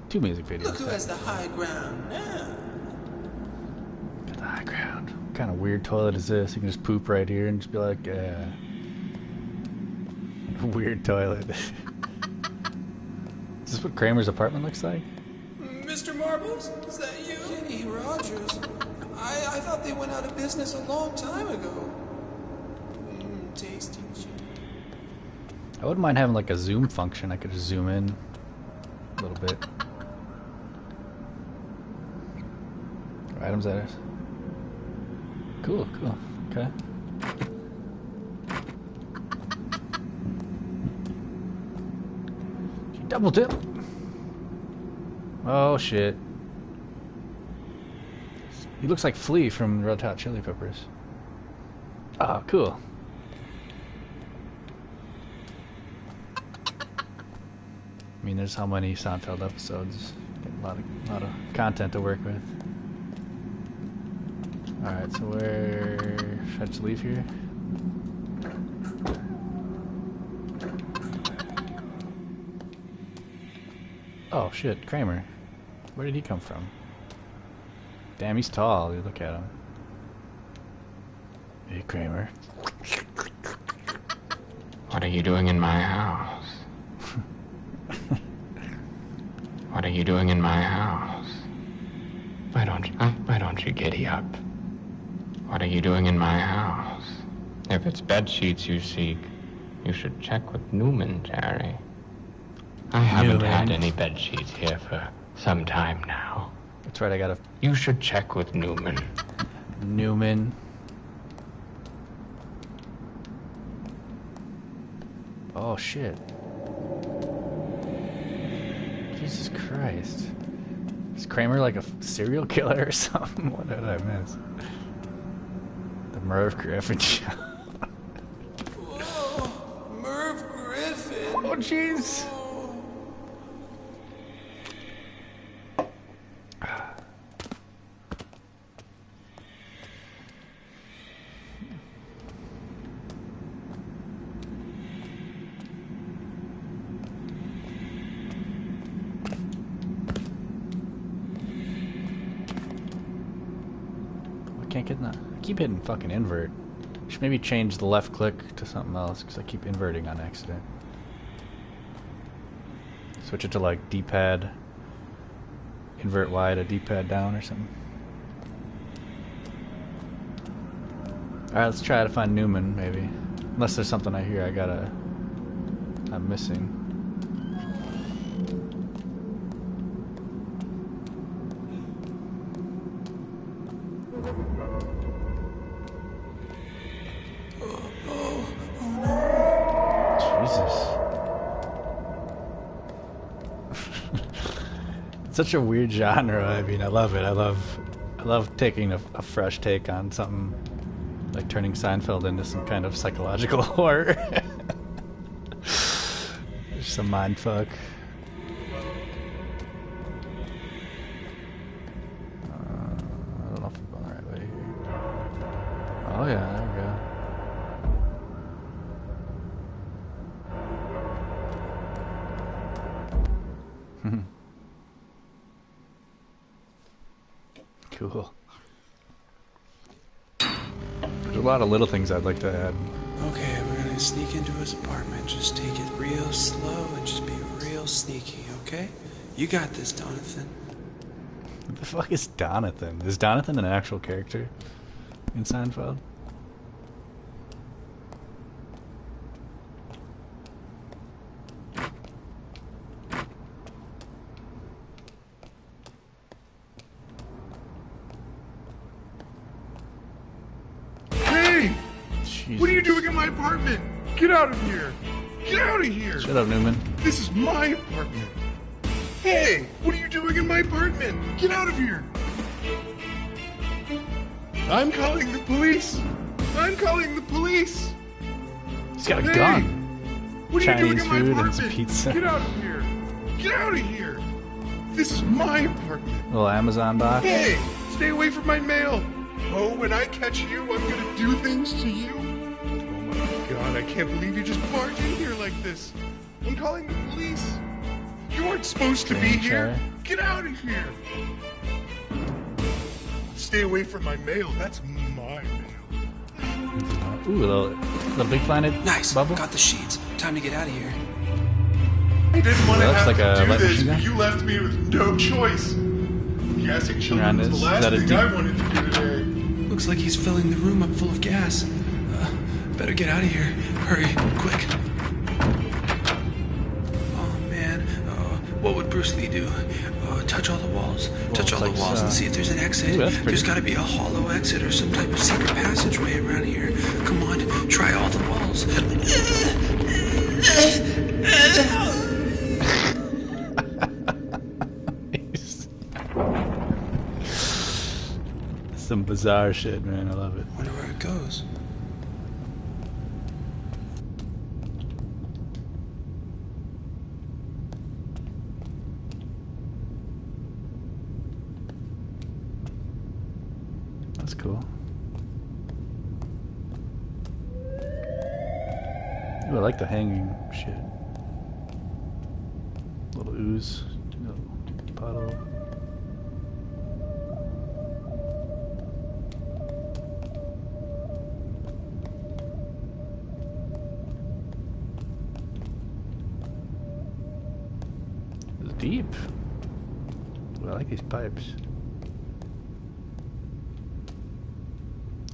two music videos. Look who has the high ground now. Got the high ground. What kind of weird toilet is this? You can just poop right here and just be like, weird toilet. Is this what Kramer's apartment looks like? Mr. Marbles, is that you? Kenny Rogers. I thought they went out of business a long time ago. Tasty. I wouldn't mind having like a zoom function. I could just zoom in a little bit. What items that is? Cool. Okay. Double dip. Oh shit. He looks like Flea from Red Hot Chili Peppers. Oh, cool. I mean, there's how many SoundCloud episodes. Getting a lot of content to work with. Alright, so where should I just leave here? Oh shit, Kramer. Where did he come from? Damn, he's tall. Dude, look at him. Hey, Kramer. What are you doing in my house? What are you doing in my house? Why don't you giddy up? What are you doing in my house? If it's bed sheets you seek, you should check with Newman, Jerry. I haven't had any bed sheets here for some time now. That's right, I gotta... You should check with Newman. Newman. Oh, shit. Jesus Christ. Is Kramer like a serial killer or something? What did I miss? The Merv Griffin show. Whoa, Merv Griffin. Oh, jeez. Can't get that. I keep hitting fucking invert. Should maybe change the left click to something else because I keep inverting on accident. Switch it to like D-pad, invert Y to D-pad down or something. Alright, let's try to find Newman maybe. Unless there's something I hear I'm missing. Such a weird genre. I mean, I love it. I love taking a fresh take on something, like turning Seinfeld into some kind of psychological horror. Just a mind fuck. I don't know if I'm going the right way here. Oh yeah, there we go. Cool. There's a lot of little things I'd like to add. Okay, we're gonna sneak into his apartment. Just take it real slow and just be real sneaky, okay? You got this, Donathan. What the fuck is Donathan? Is Donathan an actual character in Seinfeld? What are you doing in my apartment? Get out of here! Get out of here! Shut up, Newman. This is my apartment. Hey, what are you doing in my apartment? Get out of here! I'm calling the police! I'm calling the police! He's got a gun. What are you doing Chinese in my food apartment? and some pizza. Get out of here! Get out of here! This is my apartment. Little Amazon box. Hey, stay away from my mail! Oh, when I catch you, I'm gonna do things to you. Oh my god, I can't believe you just barged in here like this. I'm calling the police. You aren't supposed to be here. Get out of here. Stay away from my mail. That's my mail. Ooh, little Big Planet Nice. bubble. Got the sheets. Time to get out of here. I didn't want to Well, that's have like a to do light this, machine but gun? you left me with no choice. Gassing children Around was the this. Is last that a thing deep- I wanted to do today. Looks like he's filling the room up full of gas. Better get out of here. Hurry, quick. Oh, man. What would Bruce Lee do? Touch all the walls. Touch all it's the like, walls and see if there's an exit. Ooh, that's pretty. There's got to be a hollow exit or some type of secret passageway around here. Come on, try all the walls. Some bizarre shit, man. I love it. Wonder where it goes. That's cool. Ooh, I like the hanging shit. Little ooze, little puddle. It's deep. Ooh, I like these pipes.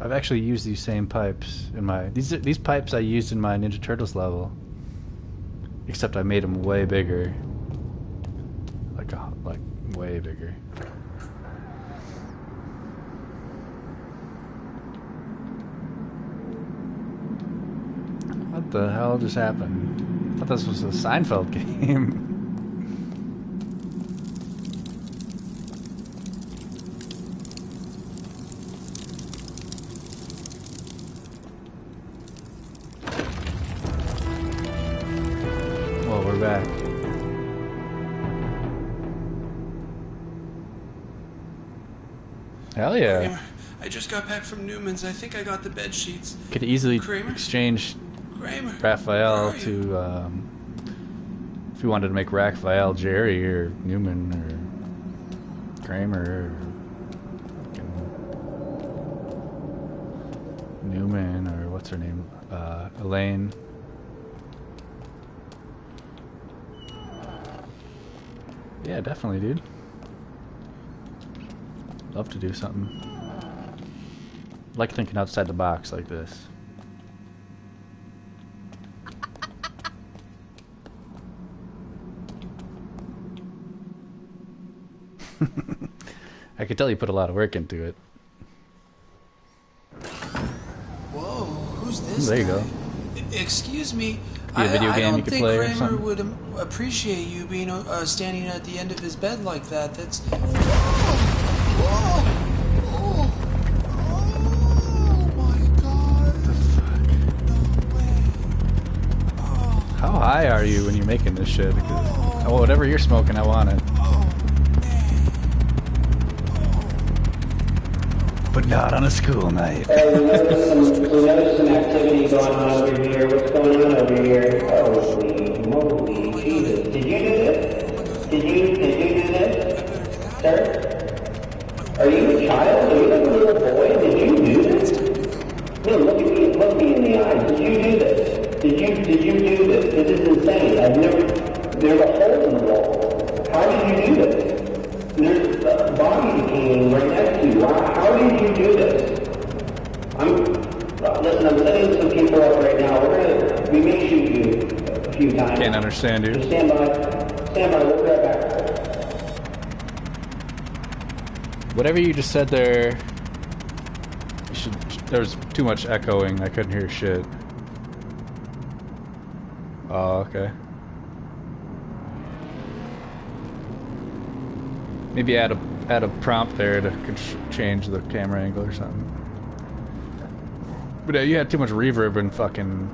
I've actually used these same pipes in my these pipes I used in my Ninja Turtles level, except I made them way bigger, like way bigger. What the hell just happened? I thought this was a Seinfeld game. We're back. Hell yeah. Kramer, I just got back from Newman's. I think I got the bed sheets. Could easily Kramer? exchange Kramer, where Raphael are you? to, if you wanted to make Raphael Jerry or Newman or Kramer or Newman or what's her name? Elaine. Yeah, definitely, dude. Love to do something. Like thinking outside the box like this. I could tell you put a lot of work into it. Whoa, who's this There you guy? go. Excuse me. Be a video I game don't you could think play or Kramer something? would appreciate you being standing at the end of his bed like that. That's. Oh my God! No way! Oh, How high are you when you're making this shit? Because, well, whatever you're smoking, I want it. But not on a school night. Hey, we noticed some activity going on over here. What's going on over here? Holy moly, Jesus. Did you do this? Did you do this? Sir? Are you a child? Are you a little boy? Did you do this? No, look me in the eyes. Did you do this? Did you do this? This is insane. There's a hole in the wall. How did you do this? There's a body decaying right next to you. How did you do this? Listen, I'm setting some people up right now. We may shoot you a few times. Can't understand you. Just stand by. We'll be right back. Whatever you just said there, there was too much echoing. I couldn't hear shit. Oh, okay. Maybe add a prompt there to change the camera angle or something. But you had too much reverb and fucking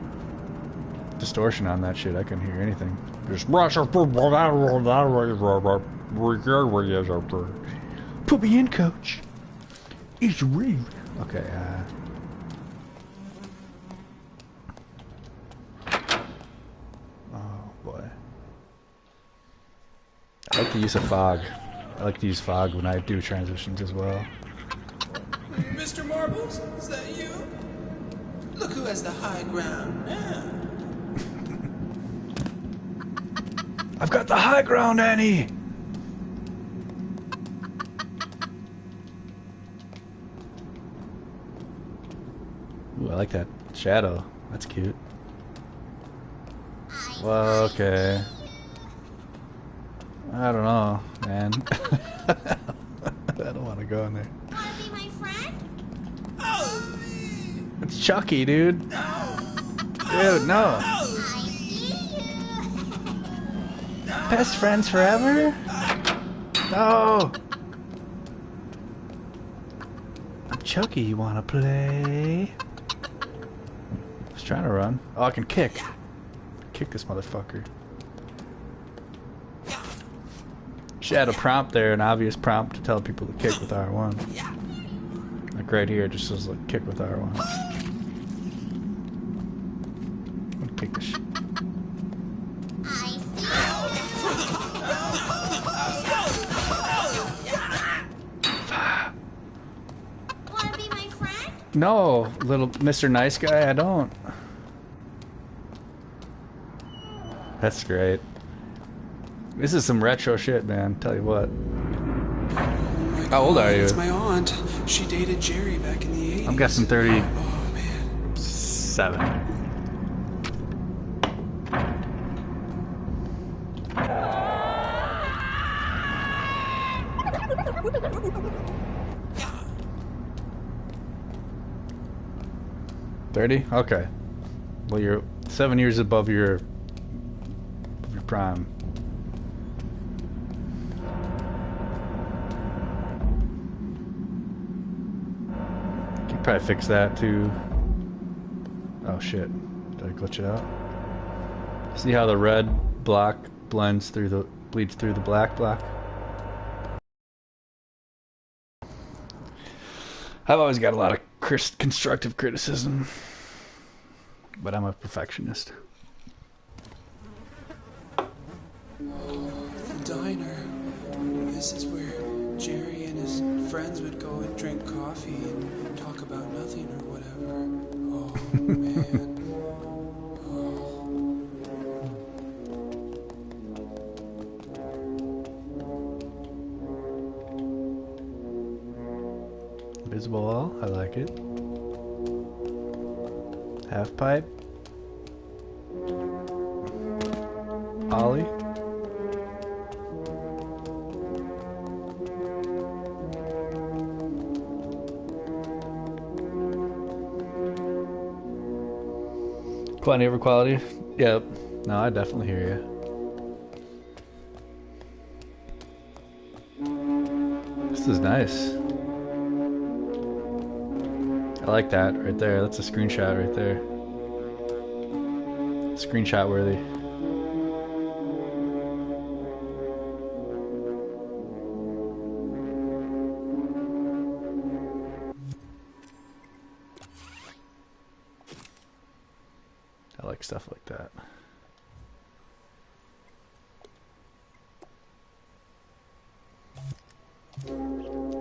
distortion on that shit. I couldn't hear anything. Just put me in, coach. It's real. Okay, oh boy. I like to use a fog. I like to use fog when I do transitions as well. Mr. Marbles, is that you? Look who has the high ground now. I've got the high ground, Annie! Ooh, I like that shadow. That's cute. Well, okay. I don't know, man. I don't want to go in there. Wanna be my friend? It's Chucky, dude. No. Dude, no. I see you. Best friends forever? No. I'm Chucky. You wanna play? I was trying to run. Oh, I can kick. Kick this motherfucker. Shadow prompt there, an obvious prompt to tell people to kick with R1. Like right here, it just says like kick with R1. I'm gonna kick this shit. I see. Wanna be my friend? No, little Mr. Nice Guy, I don't. That's great. This is some retro shit, man. Tell you what. How old are you? It's my aunt. She dated Jerry back in the 80s. I'm guessing 37. Oh, man. $30? Okay. Well, you're 7 years above your prime. You could probably fix that too. Oh shit. Did I glitch it out? See how the red block bleeds through the black block? I've always got a lot of constructive criticism, but I'm a perfectionist. The diner. This is where Jerry and his friends would go and drink coffee and talk about nothing or whatever. Oh, man. Invisible wall, I like it. Half pipe. Ollie. Quantity over quality? Yep. No, I definitely hear you. This is nice. I like that right there. That's a screenshot right there. Screenshot worthy. I like stuff like that.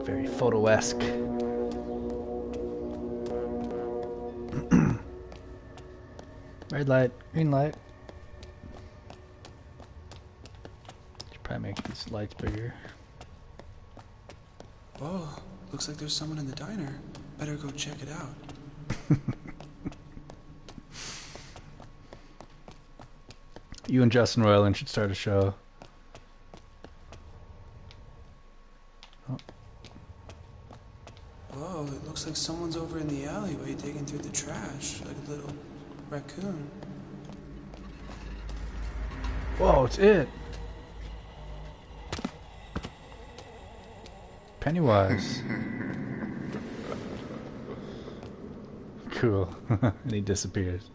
Very photo-esque. Red light, green light. Should probably make these lights bigger. Whoa, looks like there's someone in the diner. Better go check it out. You and Justin Roiland should start a show. Oh. Whoa, it looks like someone's over in the alleyway digging through the trash, like a little raccoon. Whoa, it's it. Pennywise. Cool. And he disappears.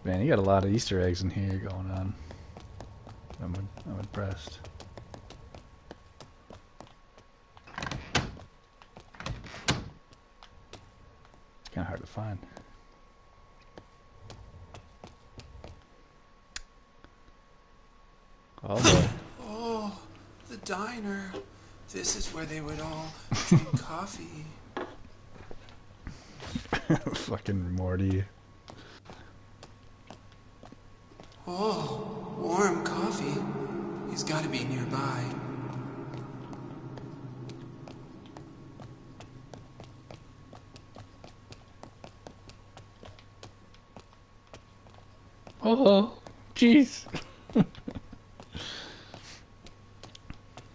Man, you got a lot of Easter eggs in here going on. I'm impressed. kind of hard to find. Oh boy. Oh, the diner. This is where they would all drink coffee. Fucking Morty. Oh, warm coffee. He's got to be nearby. Oh, jeez.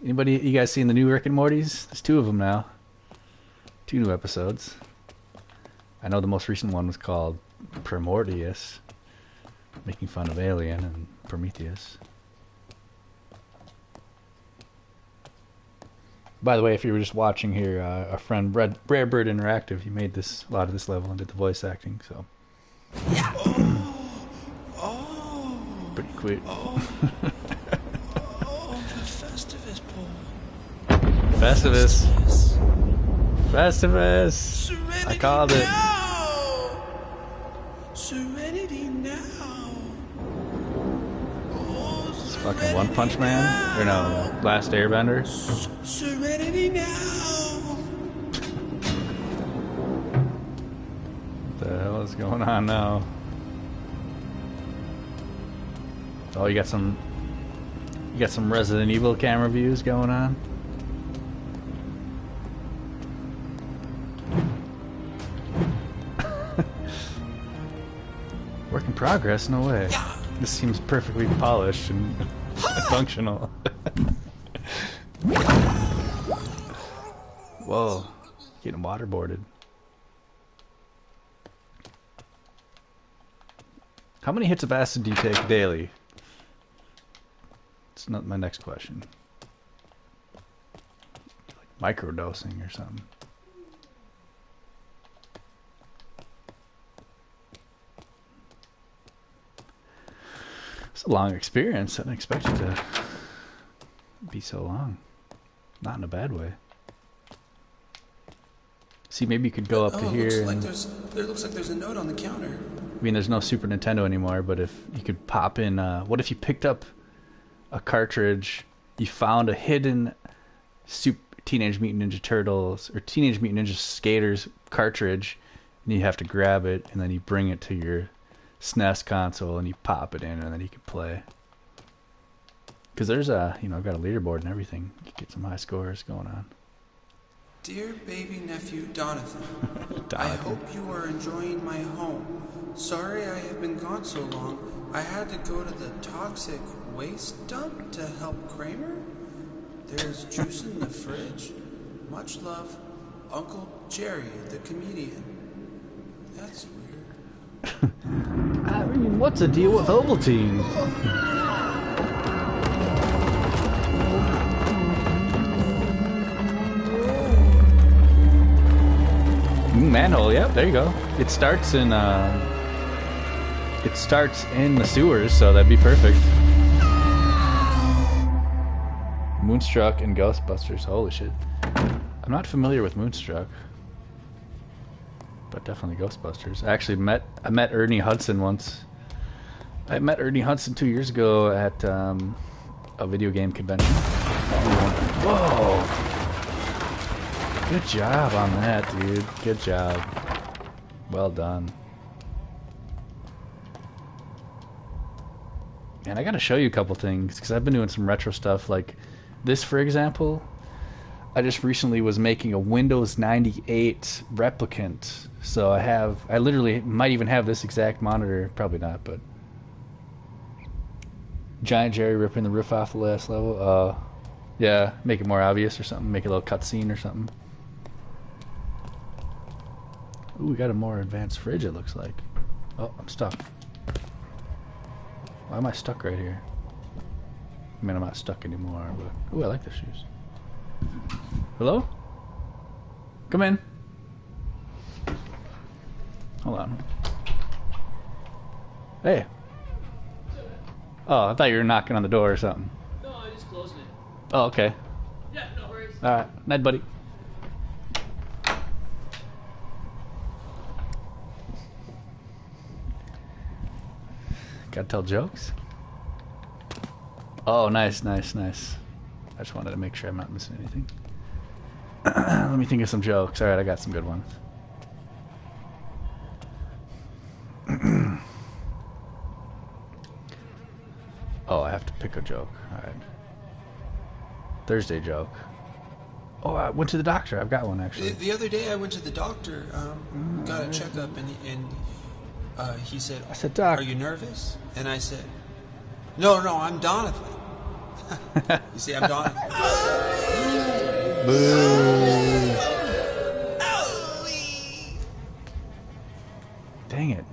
Anybody, you guys seen the new Rick and Morty's? There's 2 of them now. 2 new episodes. I know the most recent one was called Primordius, making fun of Alien and Prometheus. By the way, if you were just watching here, our friend Rare Bird Interactive, he made a lot of this level and did the voice acting, so. Yeah. Pretty quick. Oh, the Festivus pole. Festivus. Festivus. Serenity I called it. now. Serenity now. Oh, It's fucking One Punch Man? Or no, Last Airbender? Serenity now. What the hell is going on now? Oh, you got some Resident Evil camera views going on. Work in progress? No way. This seems perfectly polished and functional. Whoa, getting waterboarded. How many hits of acid do you take daily? It's not my next question. Like microdosing or something. It's a long experience. I didn't expect it to be so long. Not in a bad way. See, maybe you could go up to here. There looks like there's a note on the counter. I mean, there's no Super Nintendo anymore, but if you could pop in, what if you picked up a cartridge, you found a hidden Teenage Mutant Ninja Turtles or Teenage Mutant Ninja Skaters cartridge, and you have to grab it, and then you bring it to your SNES console, and you pop it in, and then you can play. Because there's I've got a leaderboard and everything. You can get some high scores going on. Dear baby nephew Donathan, Donathan. I hope you are enjoying my home. Sorry I have been gone so long. I had to go to the toxic waste dump to help Kramer. There's juice in the fridge. Much love, Uncle Jerry, the comedian. That's weird. I mean, what's the deal with Ovaltine? Manhole, yep, there you go. It starts in the sewers, so that'd be perfect. Moonstruck and Ghostbusters, holy shit. I'm not familiar with Moonstruck, but definitely Ghostbusters. I actually met Ernie Hudson once. I met Ernie Hudson 2 years ago at a video game convention. Whoa! Good job on that, dude. Good job. Well done. And I gotta show you a couple things, because I've been doing some retro stuff, like this, for example. I just recently was making a Windows 98 replicant. So I literally might even have this exact monitor. Probably not, but Giant Jerry ripping the roof off the last level. Yeah, make it more obvious or something. Make a little cutscene or something. Ooh, we got a more advanced fridge, it looks like. Oh, I'm stuck. Why am I stuck right here? I mean, I'm not stuck anymore, but... Ooh, I like the shoes. Hello? Come in. Hold on. Hey. Oh, I thought you were knocking on the door or something. No, I just closed it. Oh, okay. Yeah, no worries. Alright. Night, buddy. Gotta tell jokes? Oh, nice, nice, nice. I just wanted to make sure I'm not missing anything. Let me think of some jokes. Alright, I got some good ones. Oh, I have to pick a joke. Alright. Thursday joke. Oh, I went to the doctor. I've got one, actually. The other day I went to the doctor, got a checkup, and he said, I said, Doc. Are you nervous? And I said, No, I'm Donathan. You see, I'm Donathan. Boo. Dang it.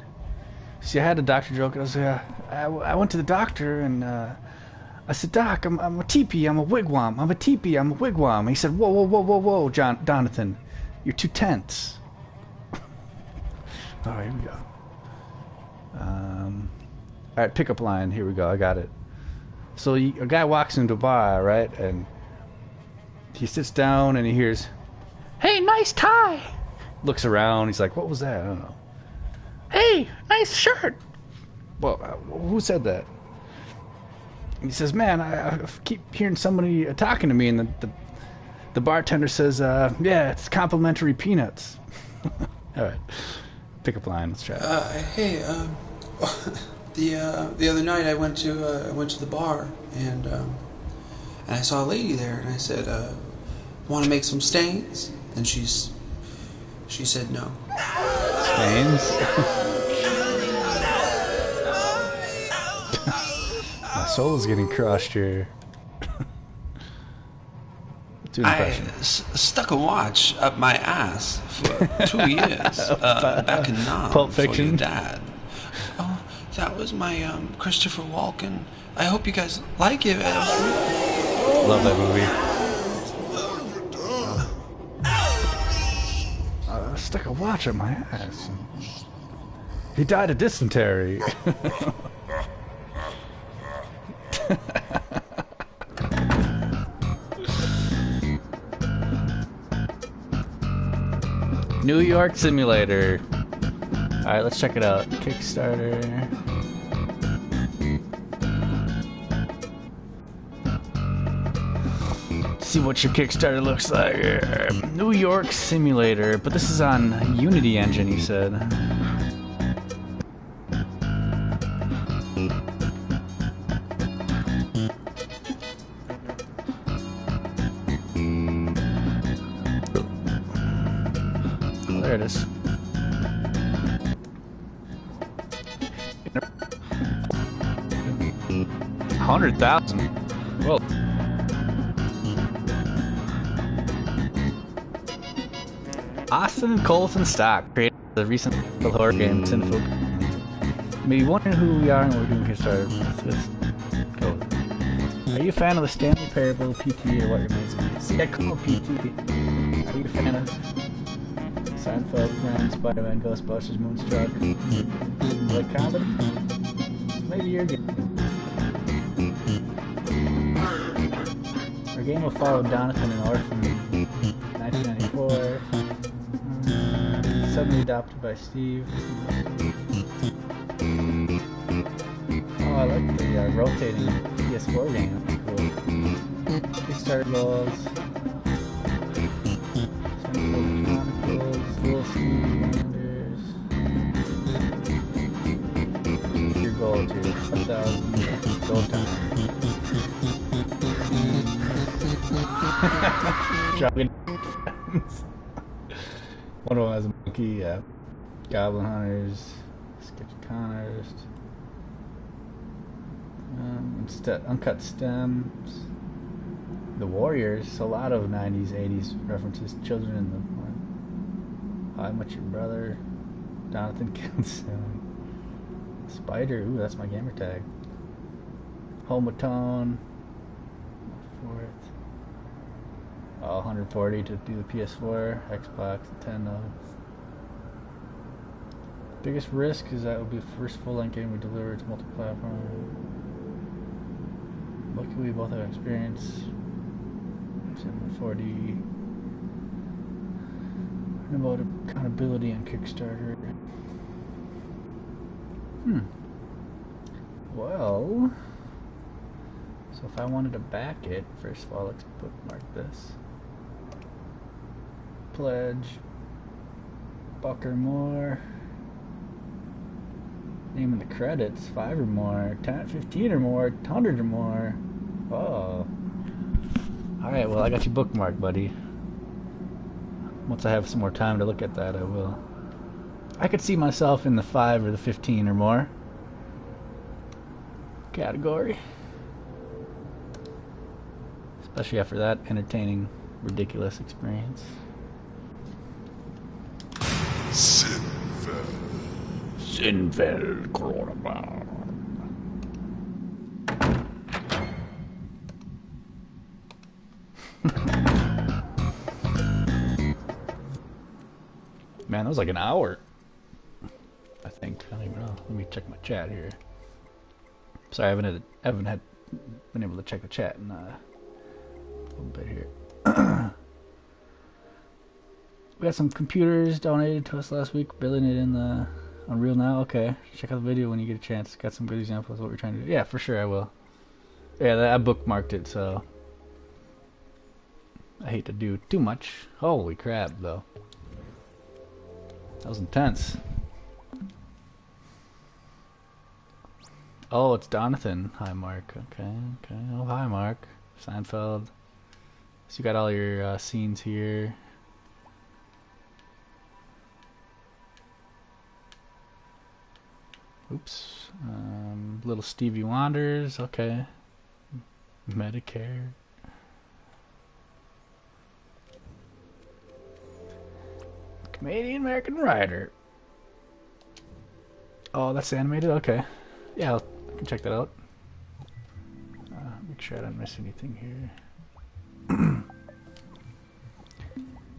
See, I had a doctor joke. I was I went to the doctor and I said, Doc, I'm a teepee, I'm a wigwam. I'm a teepee, I'm a wigwam. And he said, whoa, Jonathan, you're too tense. All right, here we go. All right, pickup line. Here we go. I got it. So a guy walks into a bar, right, and he sits down and he hears, "Hey, nice tie." Looks around. He's like, "What was that?" I don't know. "Hey, nice shirt." Well, who said that? He says, "Man, I keep hearing somebody talking to me," and the bartender says, "Yeah, it's complimentary peanuts." All right, pickup line. Let's try it. Hey, the other night I went to the bar and I saw a lady there, and I said, "Want to make some stains?" And she said no. Stains. My soul is getting crushed here. I stuck a watch up my ass for 2 years back in Nam Pulp for Fiction. your dad. Oh, that was my Christopher Walken. I hope you guys like it. Love that movie. I stuck a watch up my ass. He died of dysentery. New York Simulator. Alright, let's check it out. Kickstarter. See what your Kickstarter looks like. New York Simulator, but this is on Unity Engine, he said. Oh, there it is. $100,000. Whoa. Austin and Colton Stock created the recent horror game Sinful. Maybe wondering who we are and what we're doing Kickstarter. Let's go. Are you a fan of the Stanley Parable, PT, or what remains of me? See, I call PT. Are you a fan of Seinfeld, Friends, Spider-Man, Ghostbusters, Moonstruck? You like comedy? Maybe you're good. Our game will follow Donathan and Orphan in 1994. Suddenly adopted by Steve. Oh, I like the rotating PS4 game. That's cool. Kickstarter goals. Chronicles. Little Steve Wonders. Your goal to 1,000 gold time. Dragon. One of them has a monkey, Goblin Hunters, Sketch Connors, Uncut Stems, The Warriors, a lot of 90s, 80s references, Children in the How I Met Your Brother, Jonathan Kilson, Spider, ooh, that's my gamer tag, Homatone, for it. 140 to do the PS4, Xbox, Nintendo. Biggest risk is that it will be the first full-length game we deliver to multi-platform. Luckily, we both have experience. 740. And about accountability on Kickstarter. Well, so if I wanted to back it, first of all, let's bookmark this. Pledge, buck or more. Name in the credits, 5 or more, 10, 15 or more, 100 or more. Oh. Alright, well, I got you bookmarked, buddy. Once I have some more time to look at that, I will. I could see myself in the 5 or the 15 or more category. Especially after that entertaining, ridiculous experience. Sinfeld Coronavirus. Man, that was like an hour. I think. I don't even know. Let me check my chat here. Sorry, I haven't been able to check the chat in a little bit here. We got some computers donated to us last week, billing it in the Unreal Now. Okay, check out the video when you get a chance. Got some good examples of what we're trying to do. Yeah, for sure I will. Yeah, I bookmarked it, so I hate to do too much. Holy crap, though. That was intense. Oh, it's Donathan. Hi, Mark. Okay. Oh, hi, Mark. Seinfeld. So you got all your scenes here. Oops. Little Stevie Wonders. Okay. Medicare. Canadian American Writer. Oh, that's animated? Okay. Yeah, I can check that out. Make sure I don't miss anything here.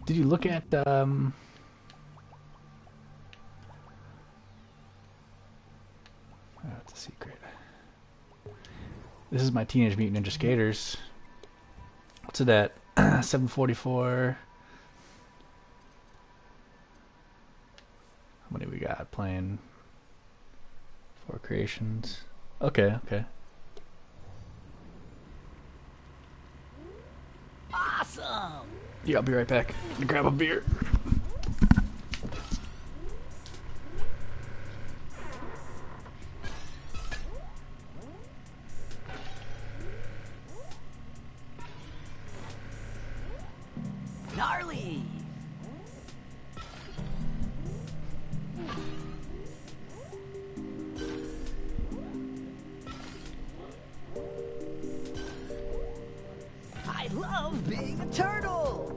Did you look at oh, it's a secret. This is my Teenage Mutant Ninja Skaters. What's it at? 744. How many we got playing? 4 creations. Okay. Awesome! Yeah, I'll be right back. I'm gonna grab a beer. Gnarly! I love being a turtle!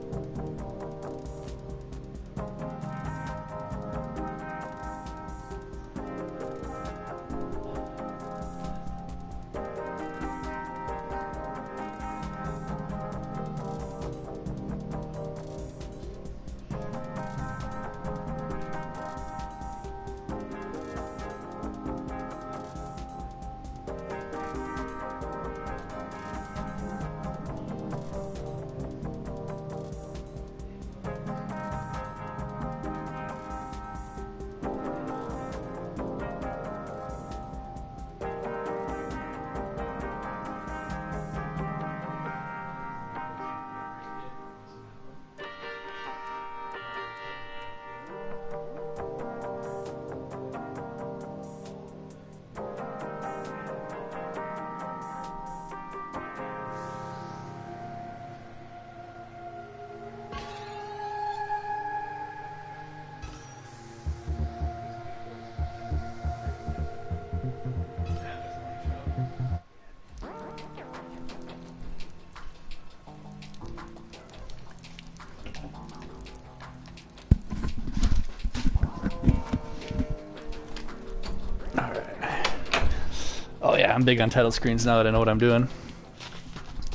Oh yeah, I'm big on title screens now that I know what I'm doing.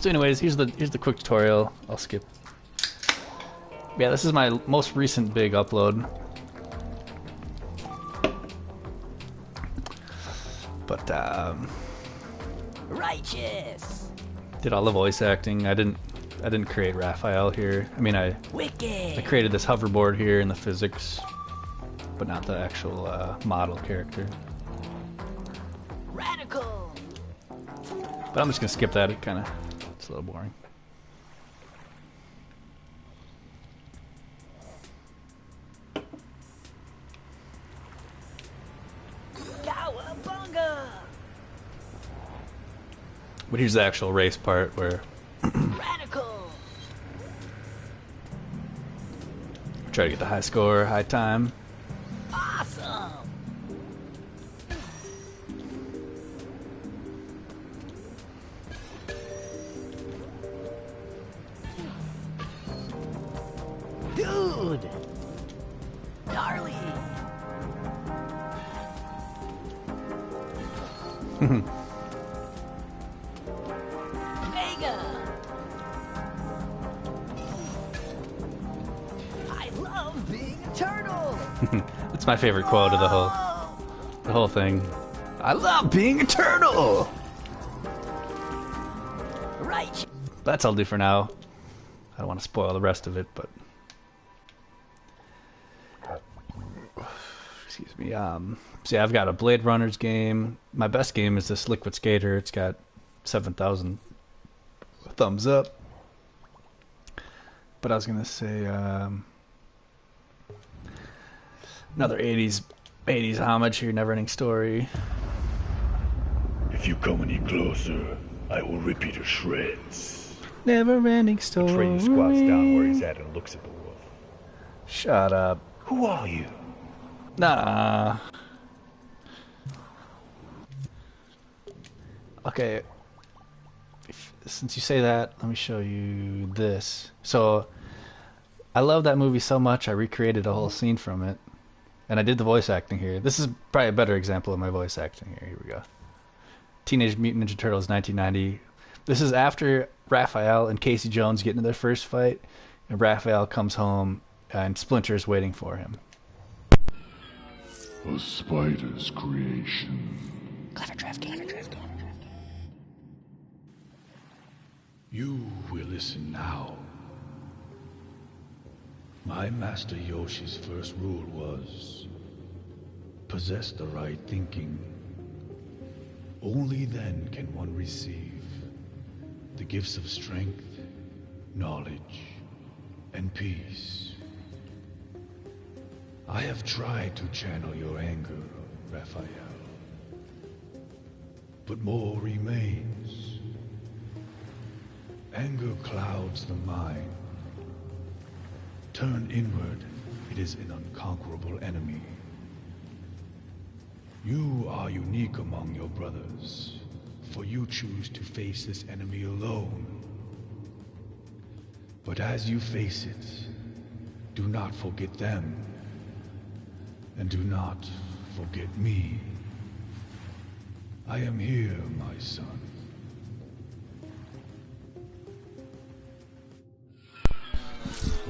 So anyways, here's the quick tutorial. I'll skip. Yeah, this is my most recent big upload. But Righteous! did all the voice acting. I didn't create Raphael here. I mean, I created this hoverboard here and the physics, but not the actual model character. Radical. But I'm just gonna skip that. It's a little boring. Cowabunga. But here's the actual race part where Radical. try to get the high score, high time. Awesome. Dude. Gnarly. Mega. I love being a turtle. That's my favorite quote of the whole thing. I love being a turtle. Right. That's all I'll do for now. I don't want to spoil the rest of it, but excuse me. So yeah, I've got a Blade Runners game. My best game is this Liquid Skater. It's got 7,000 thumbs up. But I was gonna say another 80s homage here, Never Ending Story. If you come any closer, I will rip you to shreds. Never Ending Story. Atreyu squats down where he's at and looks at the wolf. Shut up. Who are you? Nah. Okay. Since you say that, let me show you this. So, I love that movie so much, I recreated a whole scene from it. And I did the voice acting here. This is probably a better example of my voice acting here. Here we go. Teenage Mutant Ninja Turtles 1990. This is after Raphael and Casey Jones get into their first fight. And Raphael comes home and Splinter's waiting for him. A spider's creation. Clever draft game. You will listen now. My master Yoshi's first rule was, possess the right thinking. Only then can one receive the gifts of strength, knowledge, and peace. I have tried to channel your anger, Raphael, but more remains. Anger clouds the mind. Turn inward, it is an unconquerable enemy. You are unique among your brothers, for you choose to face this enemy alone. But as you face it, do not forget them, and do not forget me. I am here, my son.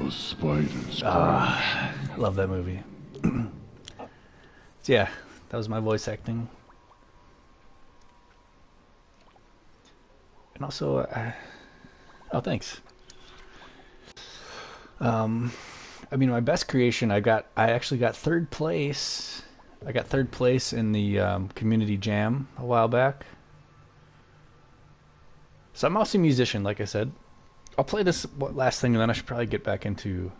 A spider's I love that movie. So yeah, that was my voice acting. And also, oh, thanks. I mean, my best creation, I actually got third place. I got third place in the community jam a while back. So I'm also a musician, like I said. I'll play this last thing, and then I should probably get back into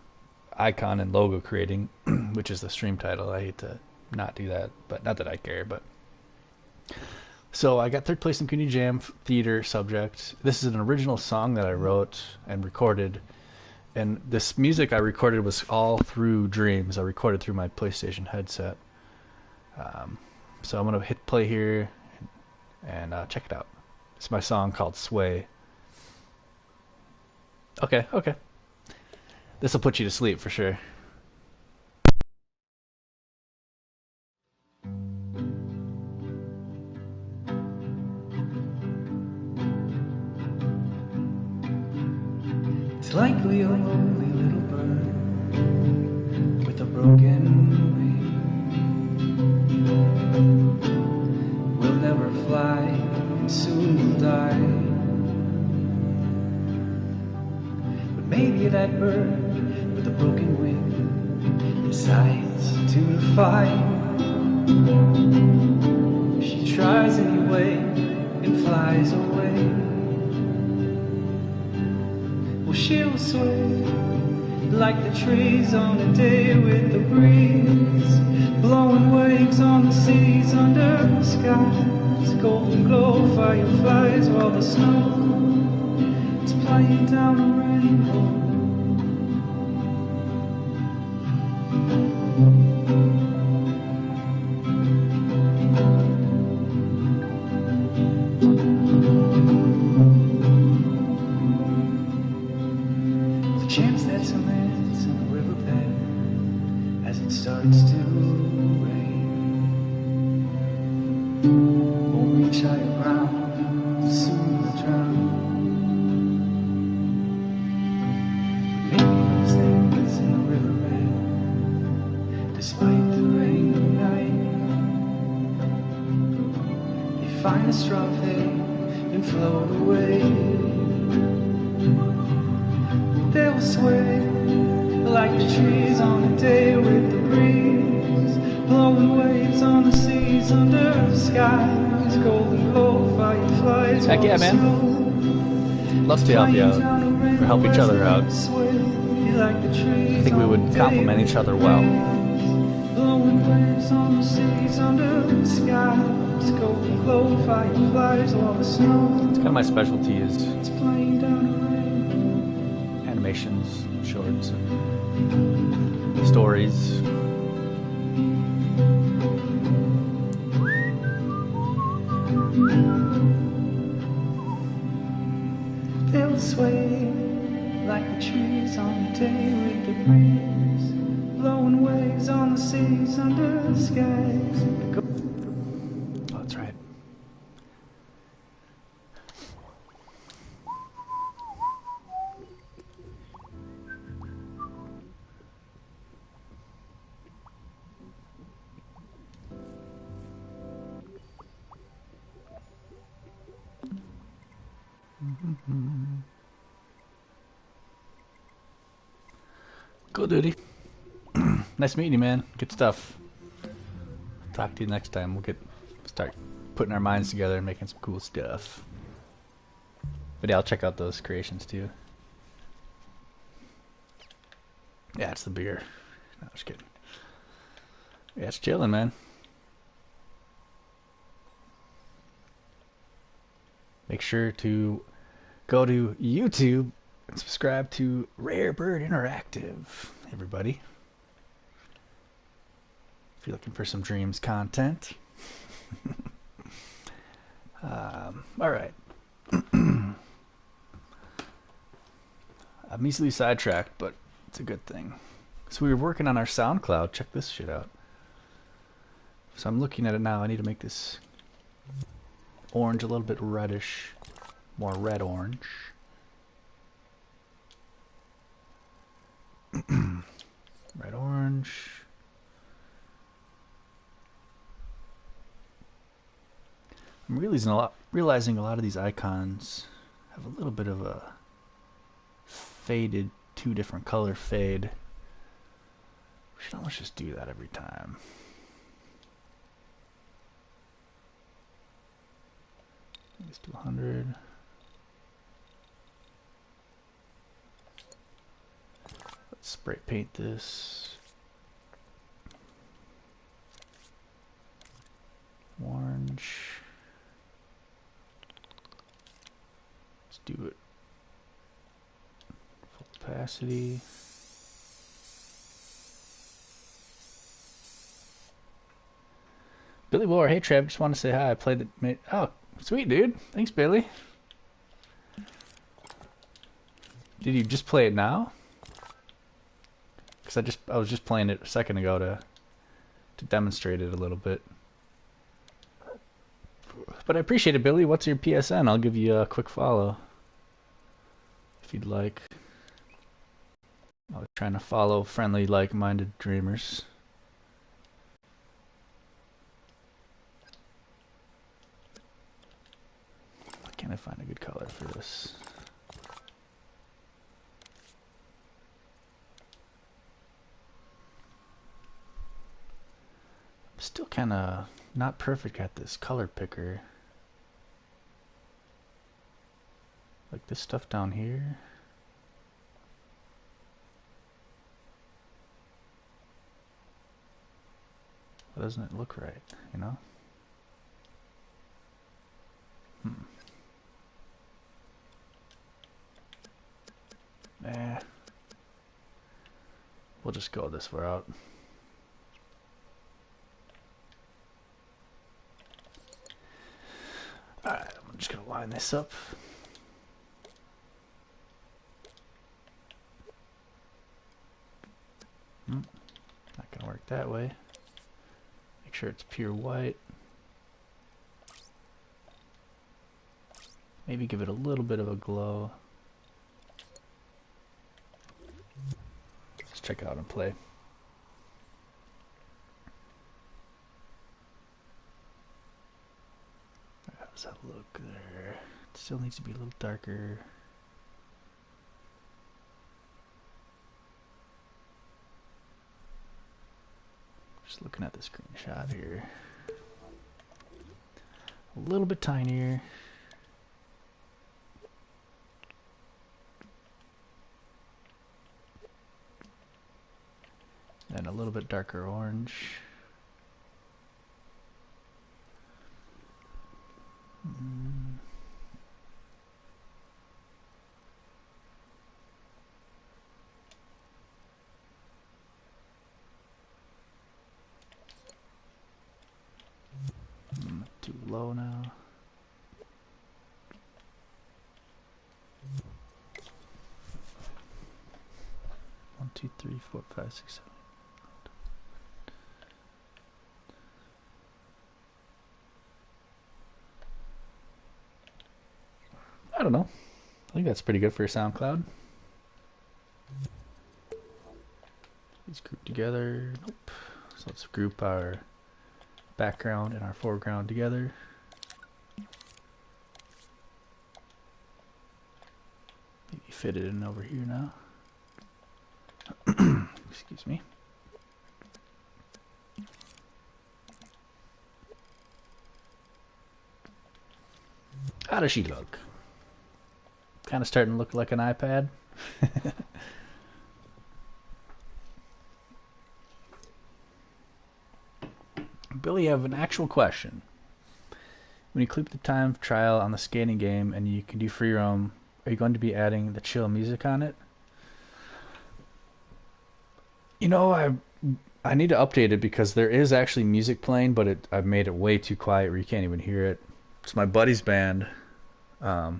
icon and logo creating, which is the stream title. I hate to not do that, but not that I care. But so I got third place in community jam theater subject. This is an original song that I wrote and recorded, and this music I recorded was all through Dreams. I recorded through my PlayStation headset. So I'm gonna hit play here and check it out. It's my song called Sway. Okay. This will put you to sleep for sure. It's likely a lonely little bird with a broken wing. Will never fly and soon will die. Maybe that bird with a broken wing decides to fly. She tries anyway and flies away. Well, she'll sway like the trees on a day with the breeze, blowing waves on the seas under the skies. Golden glow fireflies while the snow is playing down a rainbow. There's a chance that some ants in the riverbed as it starts to rain won't reach higher ground, soon will drown. Maybe those ants in the riverbed, despite the rain of night, they find a straw thing and float away. They'll sway like the trees on a day with the breeze, blowing waves on the seas under the skies. Golden glow fireflies. Heck yeah, man. Love to help you out, or help each other out. I think we would complement each other well. Blowing waves on the seas under the skies. Golden glow fireflies while the snow. It's kind of my specialty is It's playing down the rain. animations, shorts, and stories. They'll sway like the trees on the day with the breeze, blowing waves on the seas under the skies. Oh, that's right. Cool, duty. Nice meeting you, man. Good stuff. Talk to you next time. We'll start putting our minds together and making some cool stuff. But yeah, I'll check out those creations too. Yeah, it's the beer. No, just kidding. Yeah, it's chilling, man. Make sure to go to YouTube and subscribe to Rare Bird Interactive, everybody. If you're looking for some Dreams content. Alright. I'm easily sidetracked, but it's a good thing. So we were working on our SoundCloud. Check this shit out. So I'm looking at it now. I need to make this orange a little bit reddish. More red orange. Red orange. I'm realizing a lot of these icons have a little bit of a faded, two different color fade. We should almost just do that every time. Let's do 100. Let's spray paint this. Orange. Let's do it full opacity. Billy War, hey Trev, just want to say hi. I played it. Oh, sweet dude. Thanks, Billy. Did you just play it now? Because I was just playing it a second ago to demonstrate it a little bit. But I appreciate it, Billy. What's your PSN? I'll give you a quick follow if you'd like. I was trying to follow friendly, like-minded dreamers. Why can't I find a good color for this? I'm still kind of not perfect at this color picker. Like this stuff down here. Why doesn't it look right, you know? We'll just go this route. Alright, I'm just gonna line this up. Not gonna work that way. Make sure it's pure white. Maybe give it a little bit of a glow. Let's check it out and play. How does that look there? It still needs to be a little darker. Just looking at the screenshot here. A little bit tinier. And a little bit darker orange. Too low now. One, two, three, four, five, six, seven. I don't know. I think that's pretty good for your SoundCloud. These group together. Nope. So let's group our background and our foreground together. Maybe fit it in over here now. Excuse me. How does she look? Kind of starting to look like an iPad. Billy, I have an actual question. When you click the time trial on the skating game and you can do free roam, are you going to be adding the chill music on it? You know, I need to update it because there is actually music playing, but I've made it way too quiet where you can't even hear it. It's my buddy's band. But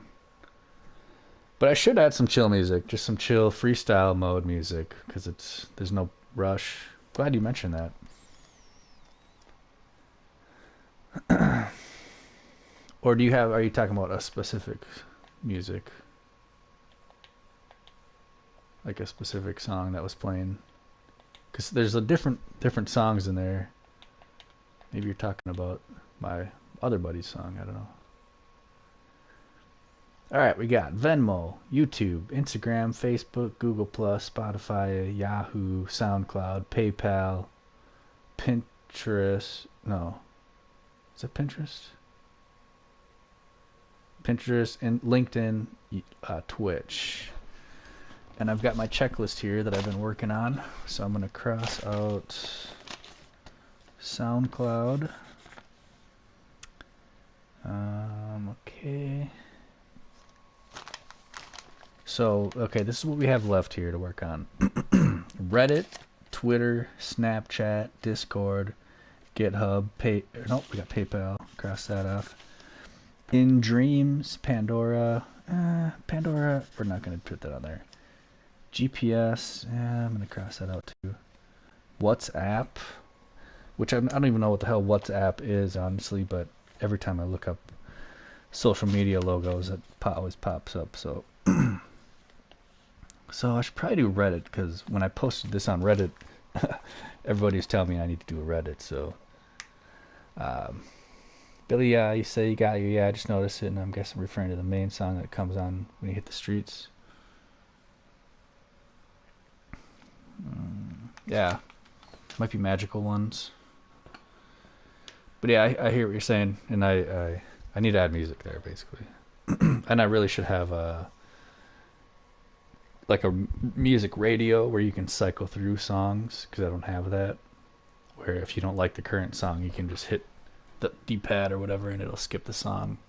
I should add some chill music, just some chill freestyle mode music, because there's no rush. Glad you mentioned that. Or are you talking about a specific music? Like a specific song that was playing? Because there's a different songs in there. Maybe you're talking about my other buddy's song, I don't know. Alright, we got Venmo, YouTube, Instagram, Facebook, Google+, Spotify, Yahoo, SoundCloud, PayPal, Pinterest. No. Is it Pinterest? Pinterest and LinkedIn, Twitch. And I've got my checklist here that I've been working on. So I'm going to cross out SoundCloud. Okay. So, okay, this is what we have left here to work on. Reddit, Twitter, Snapchat, Discord, GitHub, we got PayPal. Cross that off. In Dreams, Pandora. Pandora, we're not going to put that on there. GPS, I'm going to cross that out too. WhatsApp, which I don't even know what the hell WhatsApp is, honestly, but every time I look up social media logos, it always pops up, so... So I should probably do Reddit, because when I posted this on Reddit, everybody was telling me I need to do a Reddit, so... Billy, you say you got your, I just noticed it, and I'm guessing referring to the main song that comes on when you hit the streets. Yeah, might be Magical Ones. But yeah, I hear what you're saying, and I need to add music there basically, and I really should have like a music radio where you can cycle through songs, because I don't have that. Where if you don't like the current song, you can just hit the D-pad or whatever, and it'll skip the song.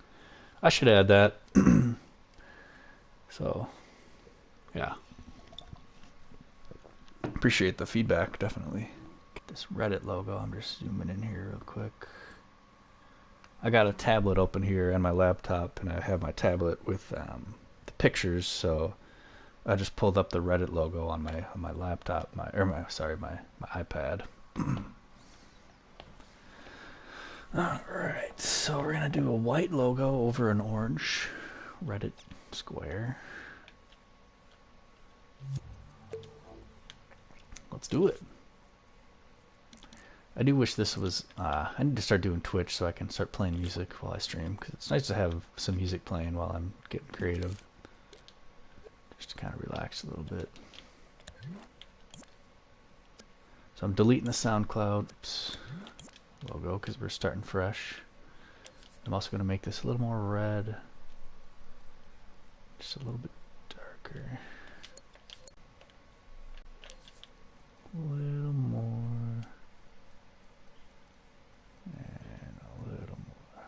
I should add that. So, yeah. Appreciate the feedback, definitely. Get this Reddit logo. I'm just zooming in here real quick. I got a tablet open here and my laptop, and I have my tablet with the pictures, so I just pulled up the Reddit logo on my laptop, my iPad. Alright, so we're gonna do a white logo over an orange Reddit square. Let's do it. I do wish this was, I need to start doing Twitch so I can start playing music while I stream, because it's nice to have some music playing while I'm getting creative. Just to kind of relax a little bit. So I'm deleting the SoundCloud logo because we're starting fresh. I'm also going to make this a little more red. Just a little bit darker. A little more. And a little more.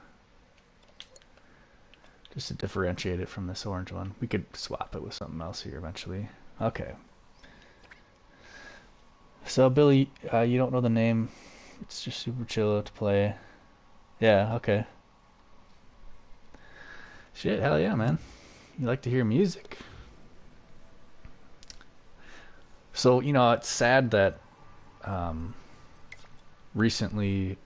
Just to differentiate it from this orange one. We could swap it with something else here eventually. Okay. So Billy, you don't know the name. It's just super chill to play. Yeah, okay. Shit, hell yeah, man. You like to hear music. So, you know, it's sad that recently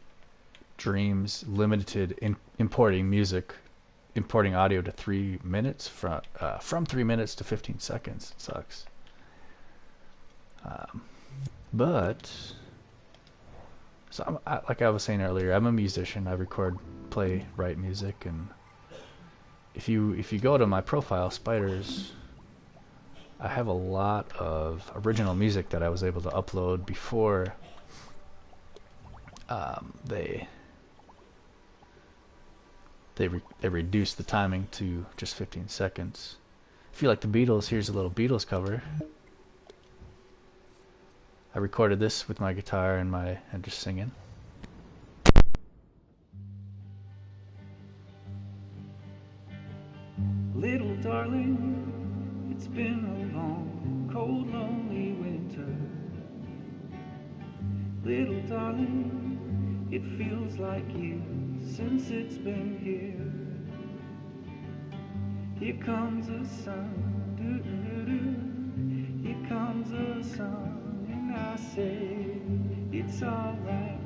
Dreams limited importing audio to 3 minutes from 3 minutes to 15 seconds. It sucks. But so like I was saying earlier, I'm a musician. I record, play, write music, and if you go to my profile, Spiders, I have a lot of original music that I was able to upload before they reduced the timing to just 15 seconds. If you like the Beatles, here's a little Beatles cover. I recorded this with my guitar and just singing. Little darling, it's been a long, cold, lonely winter. Little darling, it feels like years since it's been here. Here comes the sun, doo-doo-doo-doo. Here comes the sun. I say it's alright.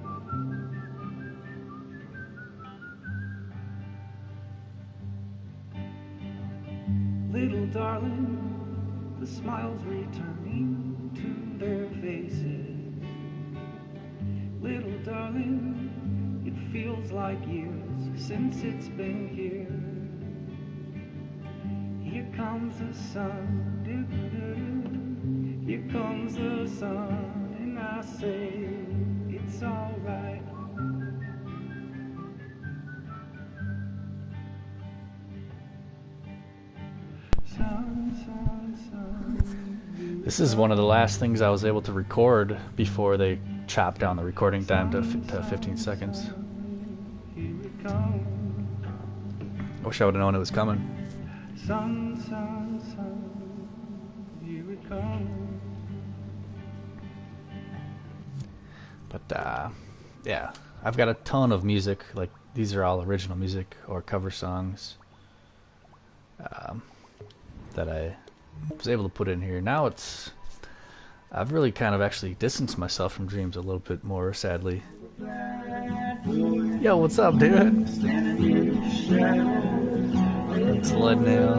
Little darling, the smiles returning to their faces. Little darling, it feels like years since it's been here. Here comes the sun, doo-doo-doo-doo. Here comes the sun, and I say it's alright. Sun, sun, sun. This is one of the last things I was able to record before they chopped down the recording time to 15 seconds. I wish I would have known it was coming. Sun, sun, sun, here it comes. But yeah, I've got a ton of music. Like, these are all original music or cover songs that I was able to put in here. Now I've really kind of actually distanced myself from Dreams a little bit more, sadly. Yo, what's up, dude? It's Leadnail.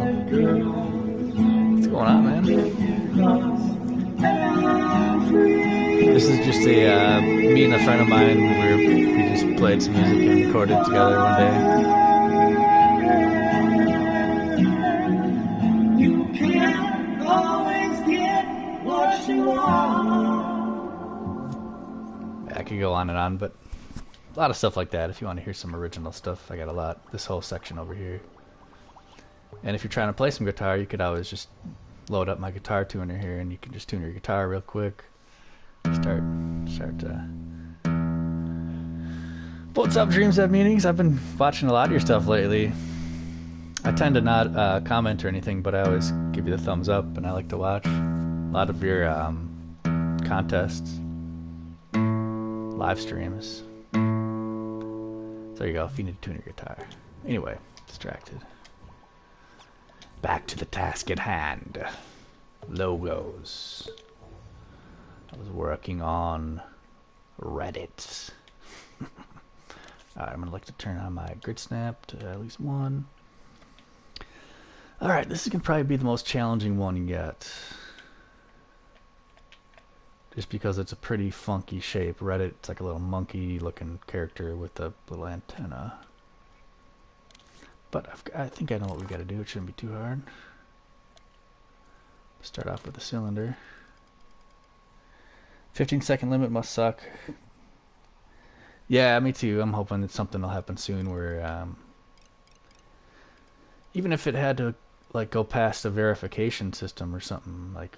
What's going on, man? This is just a me and a friend of mine. We just played some music and recorded together one day. You can't always get what you want. I could go on and on, but A lot of stuff like that. If you want to hear some original stuff, I got a lot. This whole section over here. And if you're trying to play some guitar, you could always just load up my guitar tuner here, and you can just tune your guitar real quick. Start. What's up, Dreams Have Meanings? I've been watching a lot of your stuff lately. I tend to not comment or anything, but I always give you the thumbs up, and I like to watch a lot of your contests, live streams. So there you go, if you need to tune your guitar. Anyway, distracted. Back to the task at hand. Logos. I was working on Reddit. Alright, I'm going to like to turn on my grid snap to at least 1. Alright, this is going to probably be the most challenging one yet. Just because it's a pretty funky shape. Reddit, it's like a little monkey looking character with a little antenna. But I think I know what we got to do. It shouldn't be too hard. Start off with a cylinder. 15-second limit must suck. Yeah, me too. I'm hoping that something will happen soon where even if it had to like go past a verification system or something, like,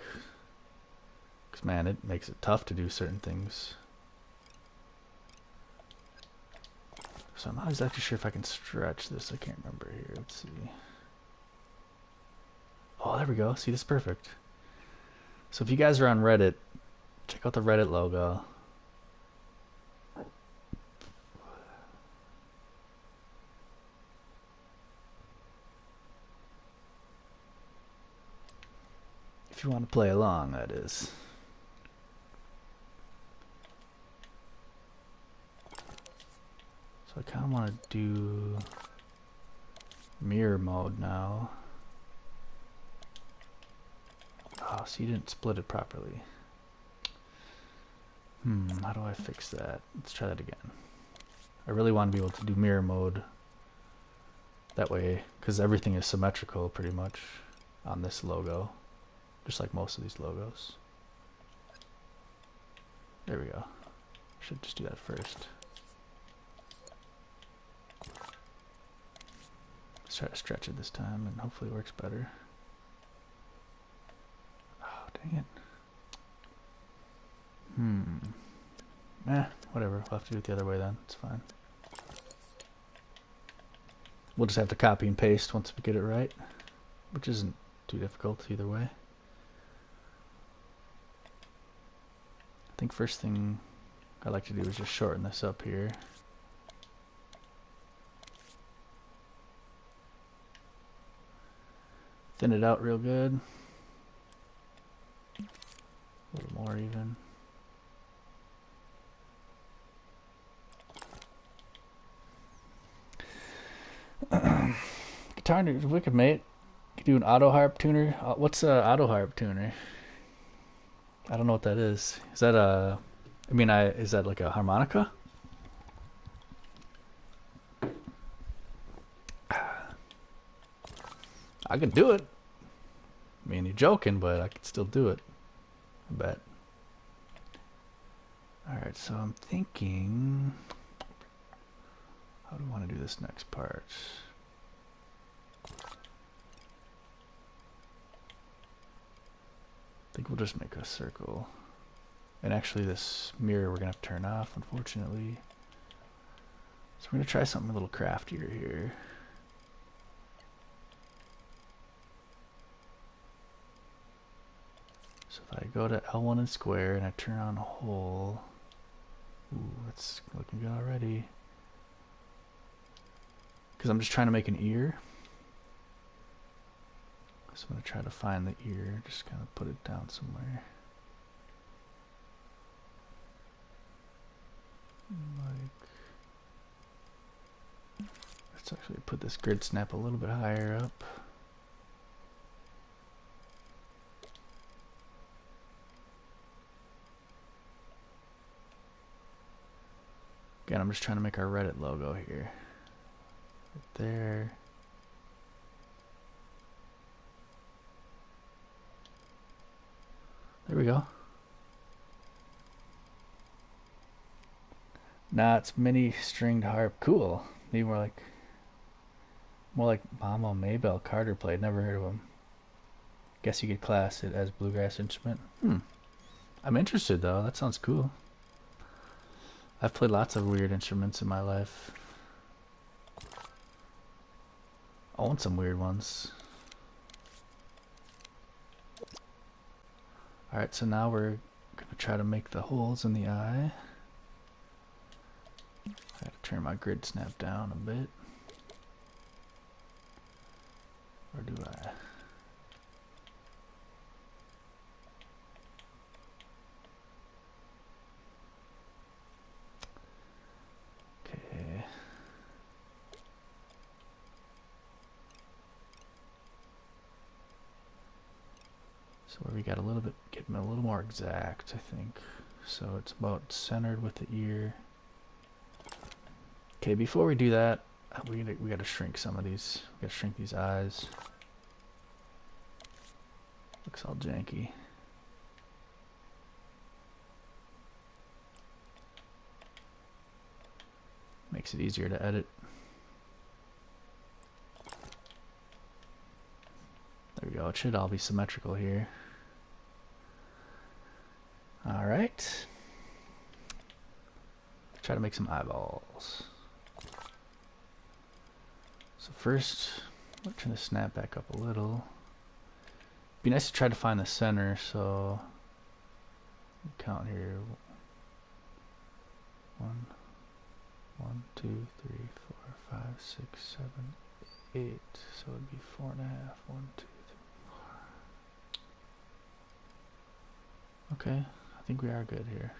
because man, it makes it tough to do certain things. So I'm not exactly sure if I can stretch this. I can't remember here. Let's see. Oh, there we go. See, this is perfect. So if you guys are on Reddit, check out the Reddit logo. If you want to play along, that is. So I kind of want to do mirror mode now. Oh, so you didn't split it properly. How do I fix that? Let's try that again. I really want to be able to do mirror mode that way, because everything is symmetrical pretty much on this logo, just like most of these logos. There we go. Should just do that first. Let's try to stretch it this time, and hopefully it works better. Oh, dang it. Whatever. We'll have to do it the other way then. It's fine. We'll just have to copy and paste once we get it right, which isn't too difficult either way. I think first thing I'd like to do is just shorten this up here. Thin it out real good. A little more even. Guitar Wicked Mate. You can do an auto harp tuner. What's a auto harp tuner? I don't know what that is. Is that a? I mean, is that like a harmonica? I could do it. I mean, you're joking, but I could still do it. I bet. Alright, so I'm thinking, how do I want to do this next part? I think we'll just make a circle. And actually this mirror we're going to have to turn off, unfortunately. So we're going to try something a little craftier here. So if I go to L1 and square and I turn on hole, ooh, that's looking good already. Because I'm just trying to make an ear. So I'm going to try to find the ear, just kind of put it down somewhere. Let's actually put this grid snap a little bit higher up. Again, I'm just trying to make our Reddit logo here. Right there. There we go. Nah, it's mini stringed harp. Cool. Maybe more like Mama Maybelle Carter played. Never heard of him. Guess you could class it as bluegrass instrument. I'm interested though. That sounds cool. I've played lots of weird instruments in my life. I own some weird ones. Alright, so now we're gonna try to make the holes in the eye. I gotta turn my grid snap down a bit. Or do I? Okay. So where we got a little bit, getting a little more exact, I think. So it's about centered with the ear. Okay, before we do that, we gotta shrink some of these. We gotta shrink these eyes. Looks all janky. Makes it easier to edit. There we go. It should all be symmetrical here. Alright. Try to make some eyeballs. So first, I'm going to turn the snap back up a little. Be nice to try to find the center, so count here. 1, 2, 3, 4, 5, 6, 7, 8. So it'd be 4.5. 1, 2, 3, 4. Okay, I think we are good here.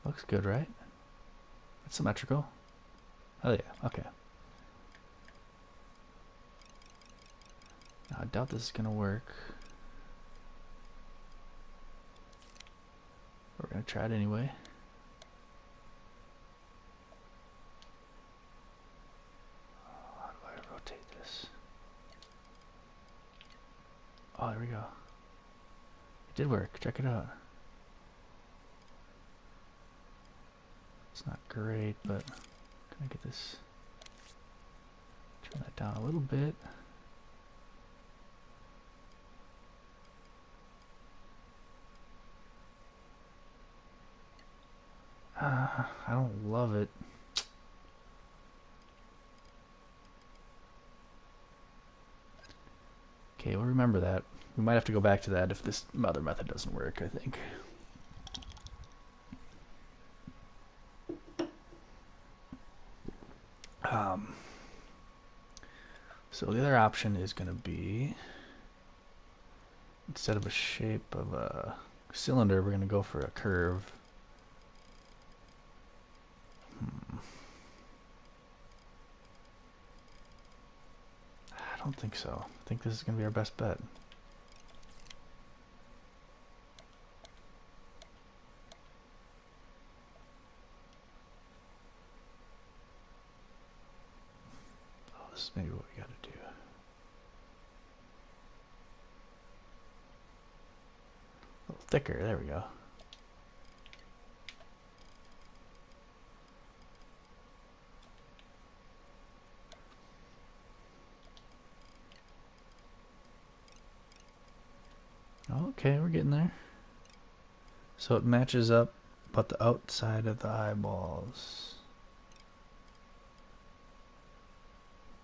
Looks good, right? It's symmetrical. Oh yeah, okay. Now, I doubt this is gonna work. We're gonna try it anyway. How do I rotate this? Oh, there we go. It did work. Check it out. It's not great, but can I get this? Turn that down a little bit. I don't love it. Okay, we'll remember that. We might have to go back to that if this other method doesn't work, I think. So the other option is going to be, instead of a shape of a cylinder, we're going to go for a curve. I don't think so. I think this is going to be our best bet. Oh, this is maybe what we got to do. A little thicker, there we go. Okay, we're getting there. So it matches up, but the outside of the eyeballs.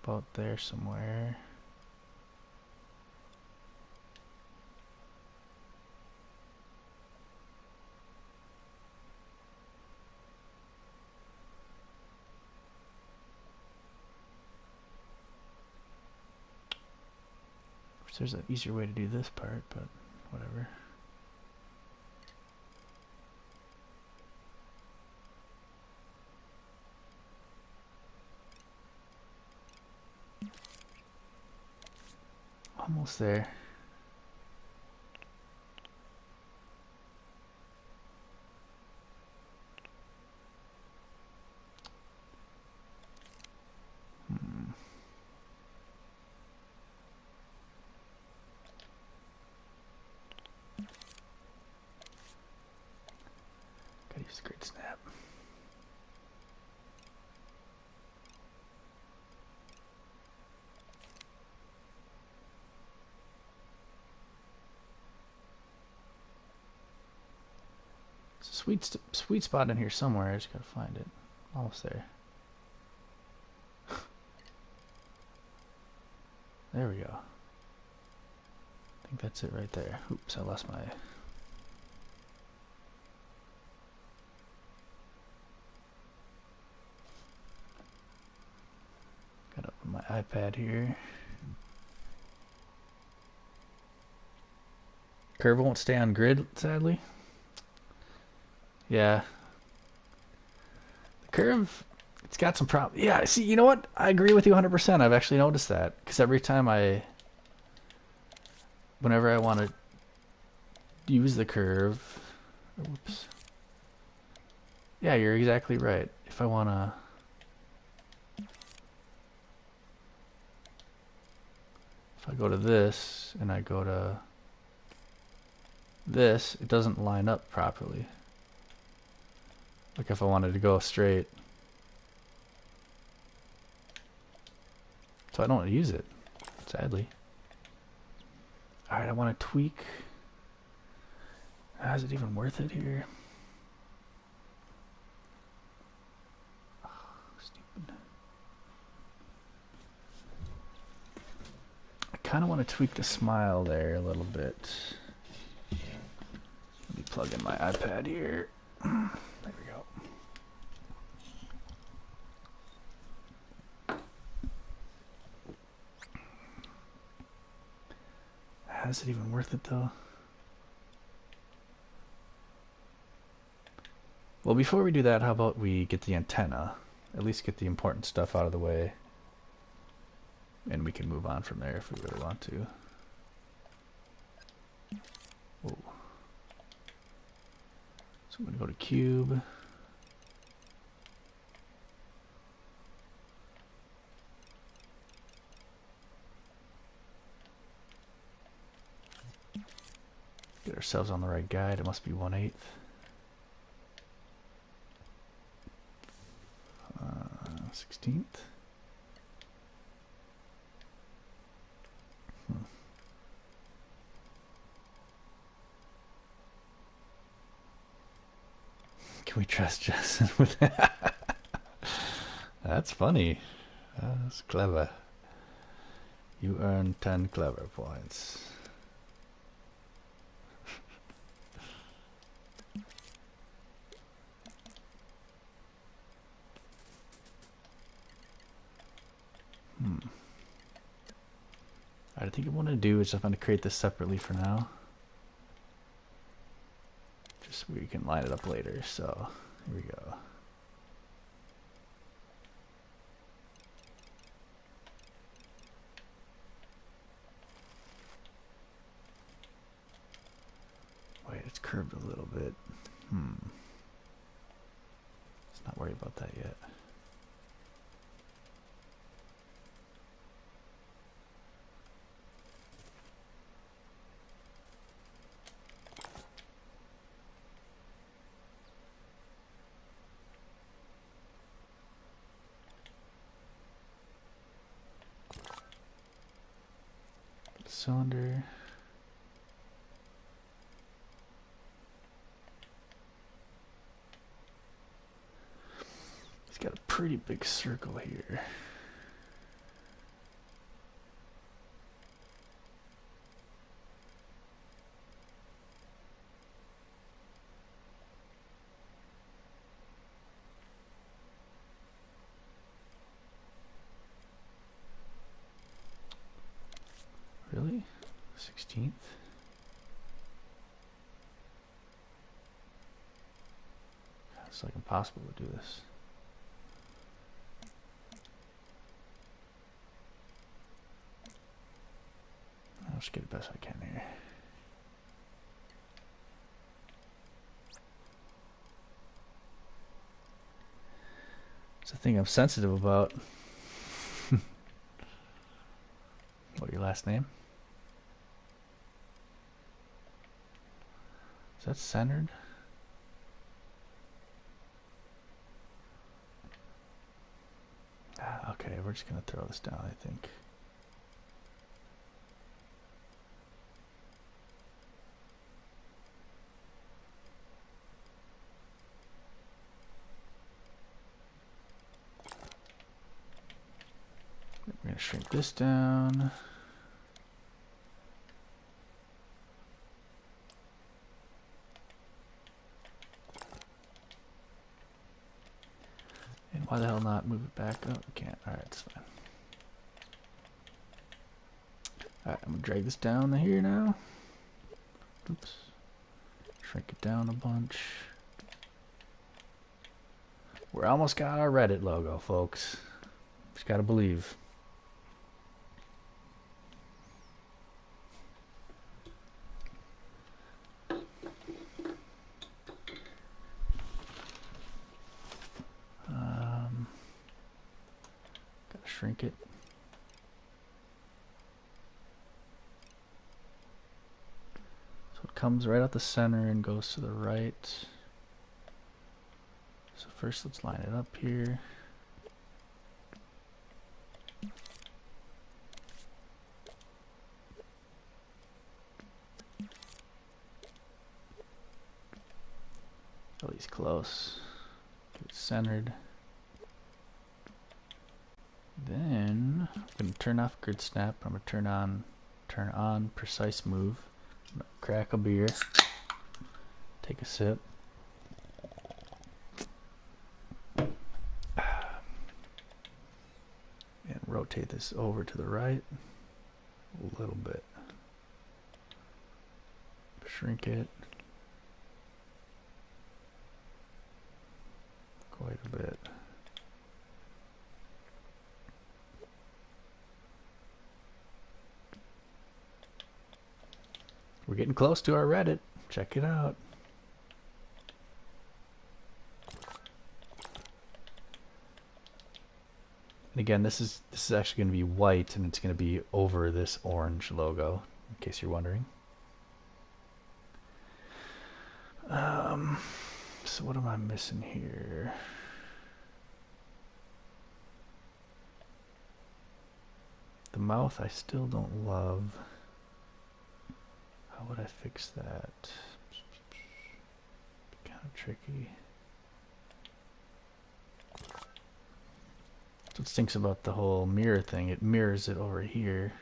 About there somewhere. There's an easier way to do this part, but whatever. Almost there. Gotta use a great snap. It's a sweet spot in here somewhere. I just gotta find it. Almost there. There we go. I think that's it right there. Oops, I lost my... Got up on my iPad here. Curve won't stay on grid, sadly. Yeah. The curve, it's got some problems. Yeah, see, you know what? I agree with you 100%. I've actually noticed that. Because every time whenever I want to use the curve... Whoops. Yeah, you're exactly right. If I want to... If I go to this, and I go to this, it doesn't line up properly. Like if I wanted to go straight. So I don't use it, sadly. Alright, I want to tweak. Is it even worth it here? Oh, stupid. I kind of want to tweak the smile there a little bit. Let me plug in my iPad here. There we go. Is it even worth it though? Well, before we do that, how about we get the antenna? At least get the important stuff out of the way. And we can move on from there if we really want to. Whoa. So I'm going to go to cube. Get ourselves on the right guide. It must be 1/8. 16th. Can we trust Justin with that? That's funny. That's clever. You earn 10 clever points. I think what I'm going to do is I'm going to create this separately for now. Just so we can line it up later. So, here we go. Wait, it's curved a little bit. Let's not worry about that yet. Cylinder. It's got a pretty big circle here. Really? 16th? It's like impossible to do this. I'll just get the best I can here. It's a thing I'm sensitive about. What, your last name? Is that centered? Okay, we're just gonna throw this down, I think. We're gonna shrink this down. And why the hell not move it back? Oh, we can't. Alright, it's fine. Alright, I'm gonna drag this down to here now. Oops. Shrink it down a bunch. We're almost got our Reddit logo, folks. Just gotta believe. Gotta shrink it. So it comes right out the center and goes to the right. So first let's line it up here. Oh, he's close. Get it centered. Then I'm gonna turn off grid snap. I'm gonna turn on precise move. I'm gonna crack a beer. Take a sip. And rotate this over to the right a little bit. Shrink it quite a bit. We're getting close to our Reddit. Check it out. And again, this is actually going to be white, and it's going to be over this orange logo, in case you're wondering. So what am I missing here? The mouth I still don't love. How would I fix that? Kind of tricky. That's what stinks about the whole mirror thing. It mirrors it over here.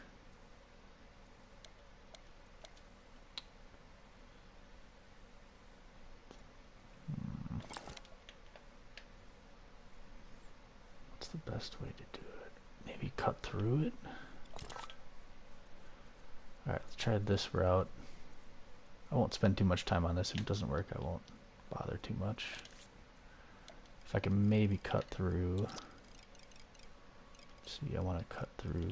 What's the best way to do it? Maybe cut through it? Alright, let's try this route. I won't spend too much time on this. If it doesn't work, I won't bother too much. If I can maybe cut through... See, I want to cut through...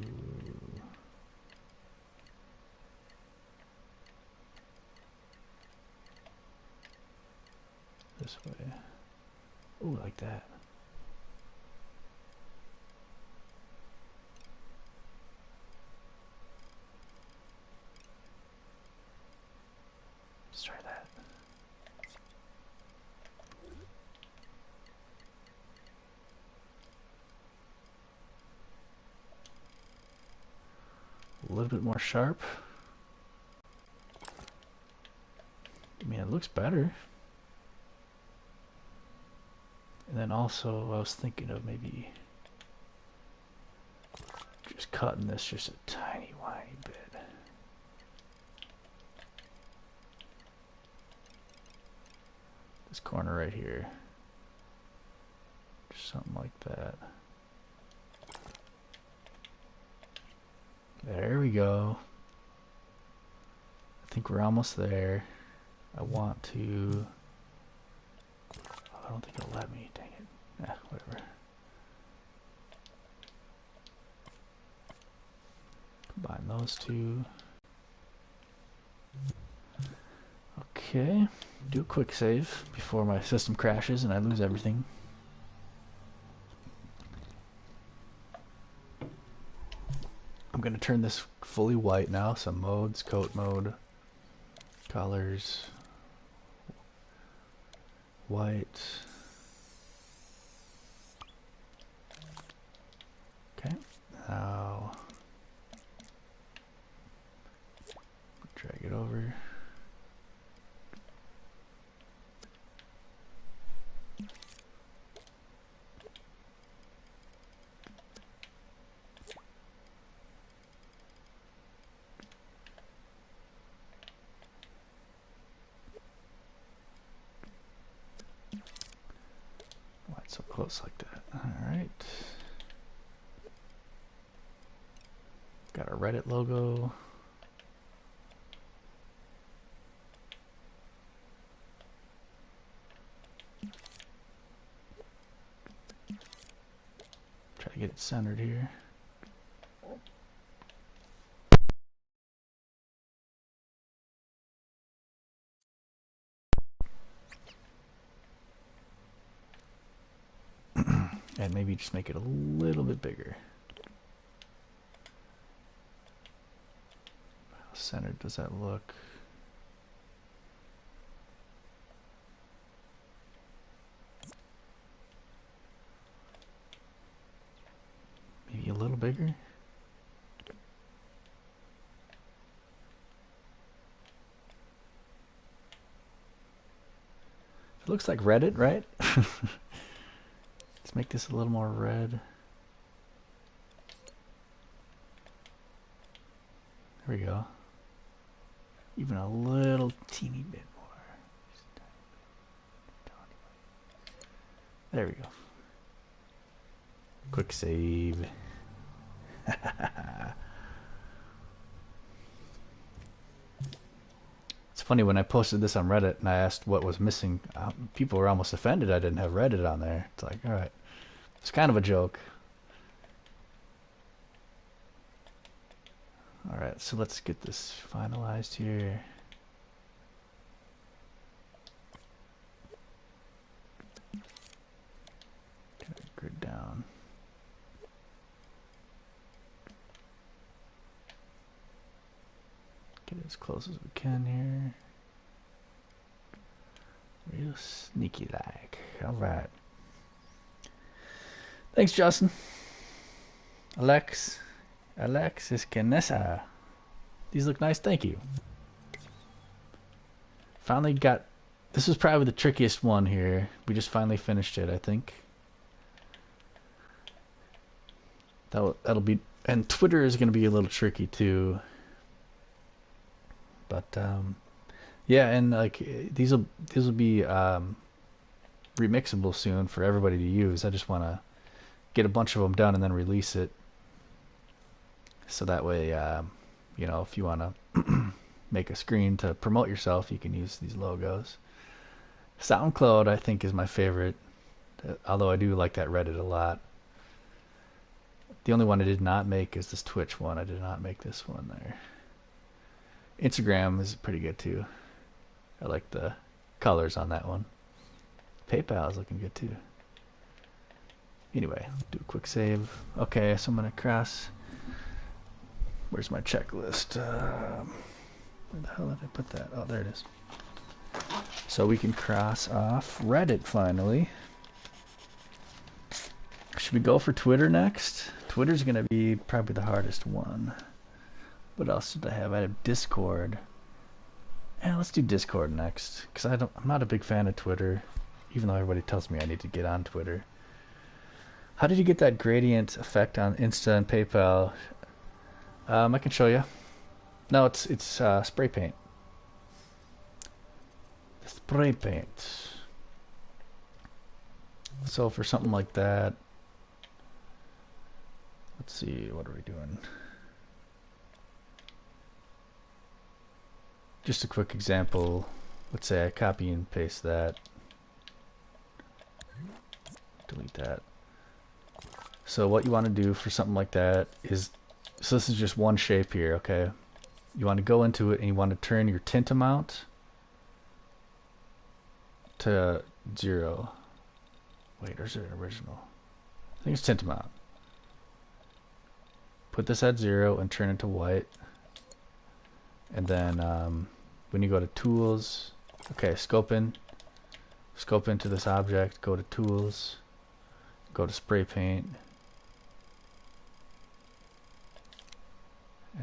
this way. Ooh, like that. Let's try that. A little bit more sharp. I mean, it looks better. And then also, I was thinking of maybe just cutting this just a tiny, whiny bit. This corner right here. Just something like that. There we go. I think we're almost there. I want to... I don't think it'll let me, dang it. Whatever. Combine those two. Okay, do a quick save before my system crashes and I lose everything. I'm going to turn this fully white now, some modes, coat mode, colors, white, close like that. Alright. Got our Reddit logo. Try to get it centered here. And maybe just make it a little bit bigger. How centered does that look? Maybe a little bigger? It looks like Reddit, right? Let's make this a little more red. There we go. Even a little teeny bit more. There we go. Quick save. It's funny, when I posted this on Reddit and I asked what was missing, people were almost offended I didn't have Reddit on there. It's like, alright. It's kind of a joke. Alright, so let's get this finalized here. Grid down. Get it as close as we can here. Real sneaky like. Alright. Thanks, Justin. Alexis Canessa. These look nice, thank you. Finally got, this was probably the trickiest one here. We just finally finished it, I think. That'll be, and Twitter is going to be a little tricky too. But yeah, and like these will be remixable soon for everybody to use. I just want to get a bunch of them done and then release it, so that way you know, if you want to make a screen to promote yourself, you can use these logos. SoundCloud, I think, is my favorite, although I do like that Reddit a lot. The only one I did not make is this Twitch one. I did not make this one there. Instagram is pretty good too. I like the colors on that one. PayPal is looking good too. Anyway, do a quick save. Okay, so I'm gonna cross. Where's my checklist? Where the hell did I put that? Oh, there it is. So we can cross off Reddit finally. Should we go for Twitter next? Twitter's gonna be probably the hardest one. What else did I have? I have Discord. Yeah, let's do Discord next, because I'm not a big fan of Twitter, even though everybody tells me I need to get on Twitter. How did you get that gradient effect on Insta and PayPal? I can show you. No, it's spray paint. Spray paint. So for something like that, let's see, what are we doing? Just a quick example. Let's say I copy and paste that. Delete that. So what you want to do for something like that is, so this is just one shape here, okay? You want to go into it and you want to turn your tint amount to 0. Wait, or is it original? I think it's tint amount. Put this at 0 and turn it to white. And then when you go to tools, okay, scope into this object, go to tools, go to spray paint,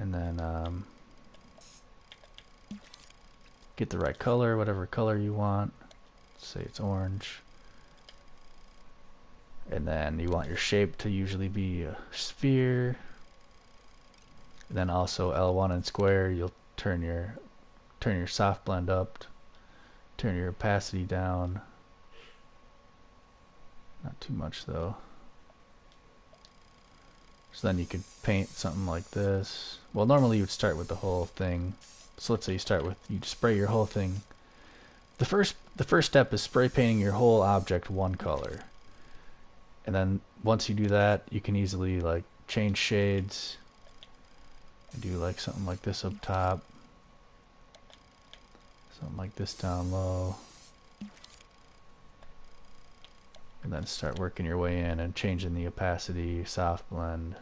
and then get the right color, whatever color you want. Let's say it's orange. And then you want your shape to usually be a sphere. And then also L1 and square, you'll turn your soft blend up, turn your opacity down, not too much though. So then you could paint something like this. Well, normally you would start with the whole thing. So let's say you start with, you spray your whole thing. The first step is spray painting your whole object one color. And then once you do that, you can easily like change shades and do like something like this up top. Something like this down low. And then start working your way in and changing the opacity, soft blend.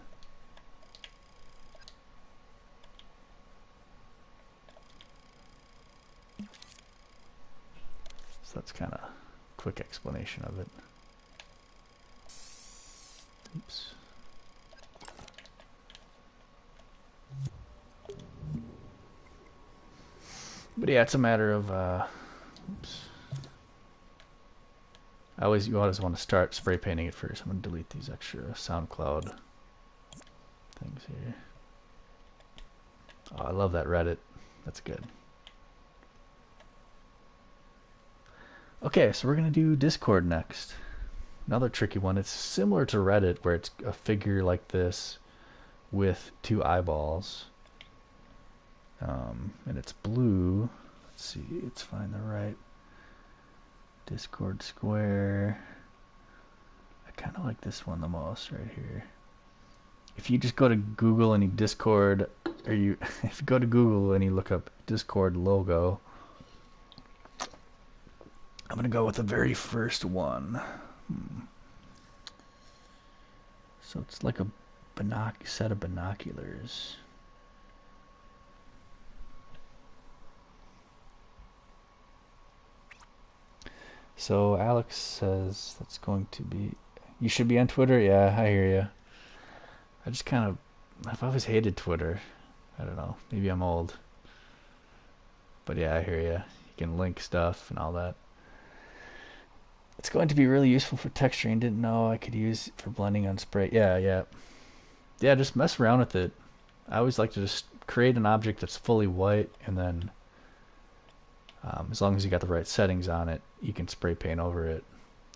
So that's kind of a quick explanation of it. Oops. But yeah, it's a matter of oops. You always want to start spray painting it first. I'm going to delete these extra SoundCloud things here. Oh, I love that Reddit. That's good. Okay, so we're going to do Discord next. Another tricky one. It's similar to Reddit, where it's a figure like this with two eyeballs. And it's blue. Let's see, let's find the right Discord square. I kind of like this one the most right here. If you just go to Google and you Discord, or you if you go to Google and you look up Discord logo, I'm gonna go with the very first one. So it's like a set of binoculars. So Alex says that's going to be... You should be on Twitter? Yeah, I hear you. I just kind of... I've always hated Twitter. I don't know. Maybe I'm old. But yeah, I hear you. You can link stuff and all that. It's going to be really useful for texturing. Didn't know I could use it for blending on spray. Yeah, just mess around with it. I always like to just create an object that's fully white, and then as long as you got the right settings on it, you can spray paint over it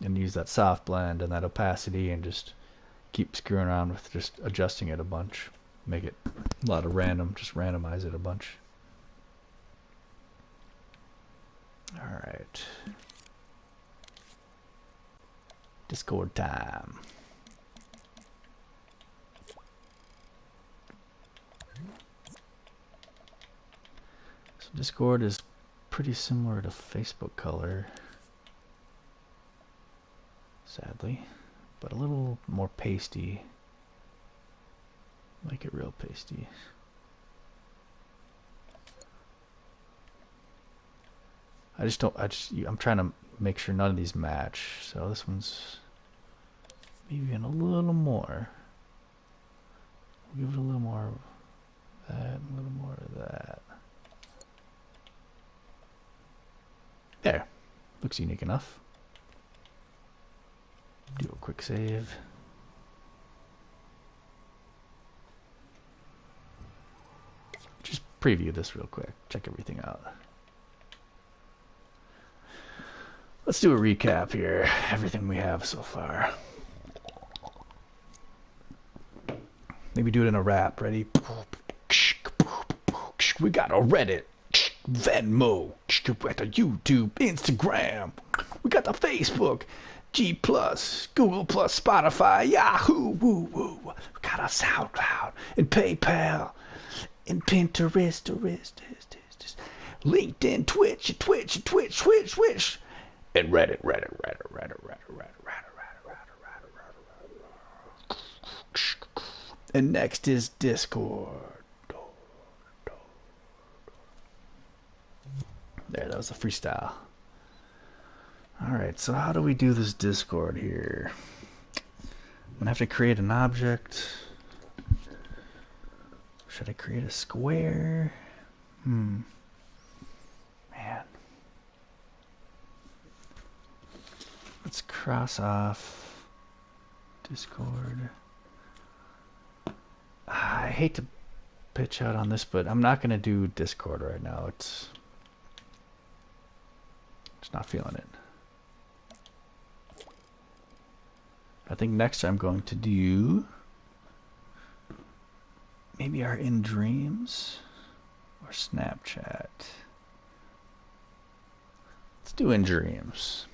and use that soft blend and that opacity and just keep screwing around with just adjusting it a bunch. Make it a lot of random, just randomize it a bunch. Alright. Discord time. So Discord is pretty similar to Facebook color, sadly, but a little more pasty. Make it real pasty. I'm trying to make sure none of these match. So this one's maybe in a little more. We'll give it a little more of that, a little more of that. There. Looks unique enough. Do a quick save. Just preview this real quick. Check everything out. Let's do a recap here. Everything we have so far. Maybe do it in a rap. Ready? We got a Reddit, Venmo, YouTube, Instagram. We got the Facebook, G+, Google+, Spotify, Yahoo, woo woo. We got a SoundCloud and PayPal and Pinterest, LinkedIn, Twitch. And Reddit. And next is Discord. There, that was a freestyle. Alright, so how do we do this Discord here? I'm gonna have to create an object. Should I create a square? Man. Let's cross off Discord. I hate to pitch out on this, but I'm not going to do Discord right now. It's just not feeling it. think next I'm going to do maybe our In Dreams or Snapchat. Let's do In Dreams.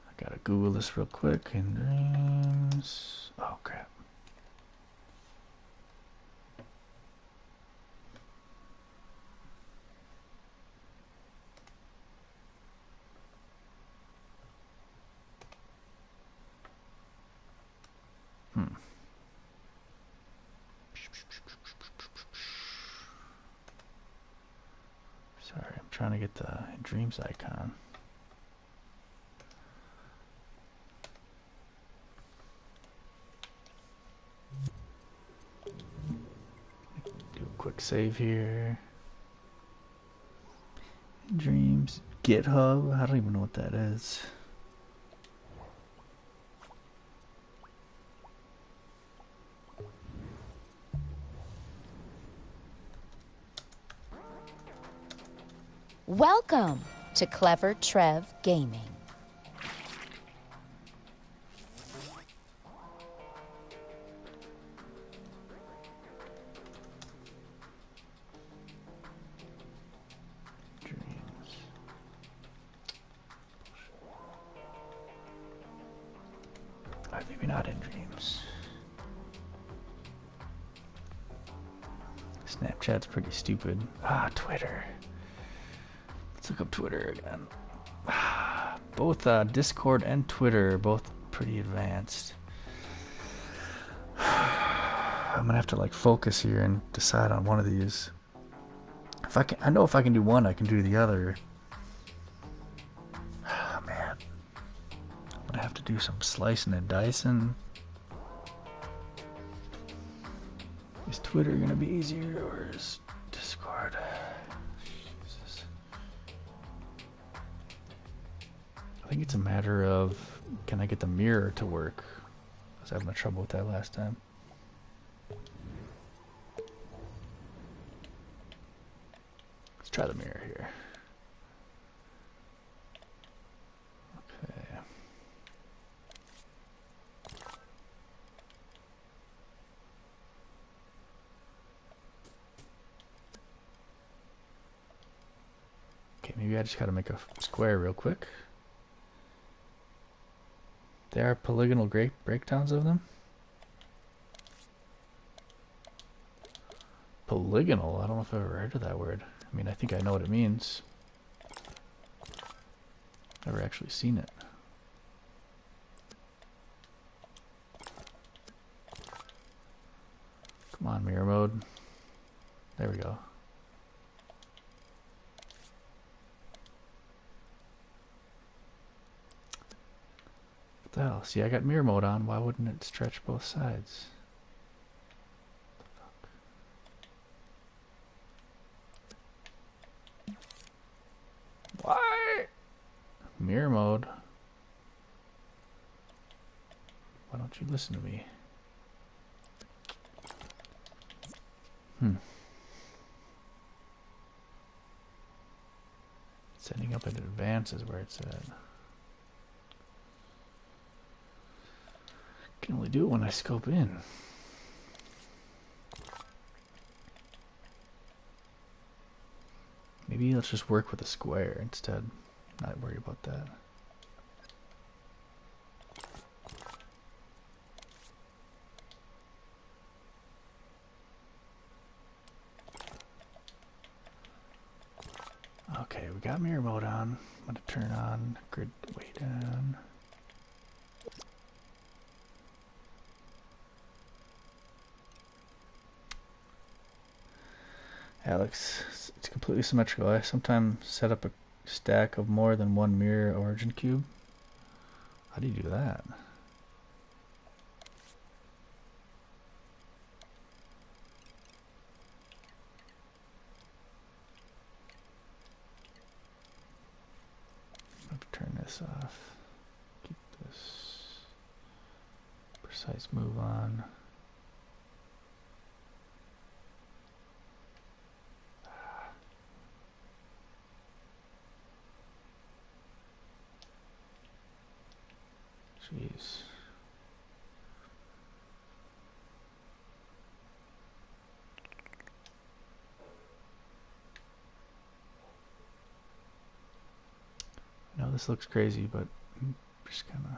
I gotta Google this real quick. In Dreams. Oh crap. Sorry, I'm trying to get the Dreams icon. Do a quick save here. Dreams, GitHub, I don't even know what that is. Welcome to Clever Trev Gaming. Maybe not In Dreams. Snapchat's pretty stupid. Ah, Twitter. Let's look up Twitter again. Both Discord and Twitter are both pretty advanced. I'm gonna have to like focus here and decide on one of these. If I can, I know if I can do one, I can do the other. Oh, man, I'm gonna have to do some slicing and dicing. Is Twitter gonna be easier or is Discord? Jesus. I think it's a matter of, can I get the mirror to work? I was having trouble with that last time. Let's try the mirror here. Okay. Okay, maybe I just gotta make a square real quick. There are polygonal breakdowns of them. Polygonal? I don't know if I've ever heard of that word. I mean, I think I know what it means. Never actually seen it. Come on, mirror mode. There we go. What the hell? See, I got mirror mode on. Why wouldn't it stretch both sides? Why? Mirror mode. Why don't you listen to me? Setting up in advance is where it's at. Can only do it when I scope in. Maybe let's just work with a square instead. Not worry about that. Okay, we got mirror mode on. I'm gonna turn on grid way down. Alex, it's completely symmetrical. I sometimes set up a stack of more than one mirror origin cube. How do you do that? I have to turn this off. Keep this Precise move on. Jeez. I know this looks crazy, but I'm just kind of...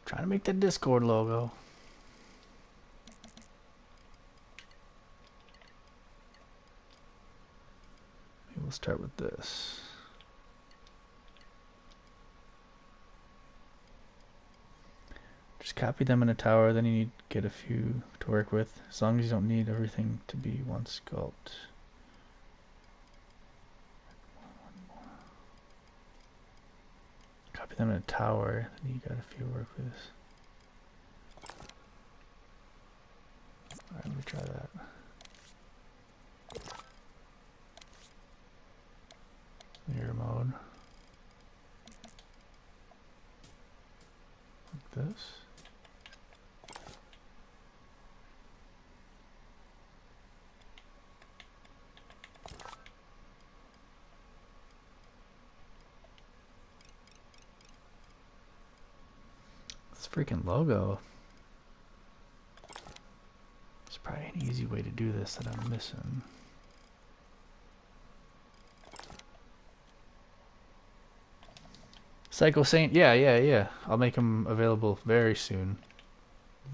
Trying to make the Discord logo. Maybe we'll start with this. Just copy them in a tower, then you need to get a few to work with, as long as you don't need everything to be one sculpt. Copy them in a tower, then you got a few to work with. Alright, let me try that. Mirror mode. Like this. This freaking logo. There's probably an easy way to do this that I'm missing. Psycho Saint, yeah. I'll make them available very soon.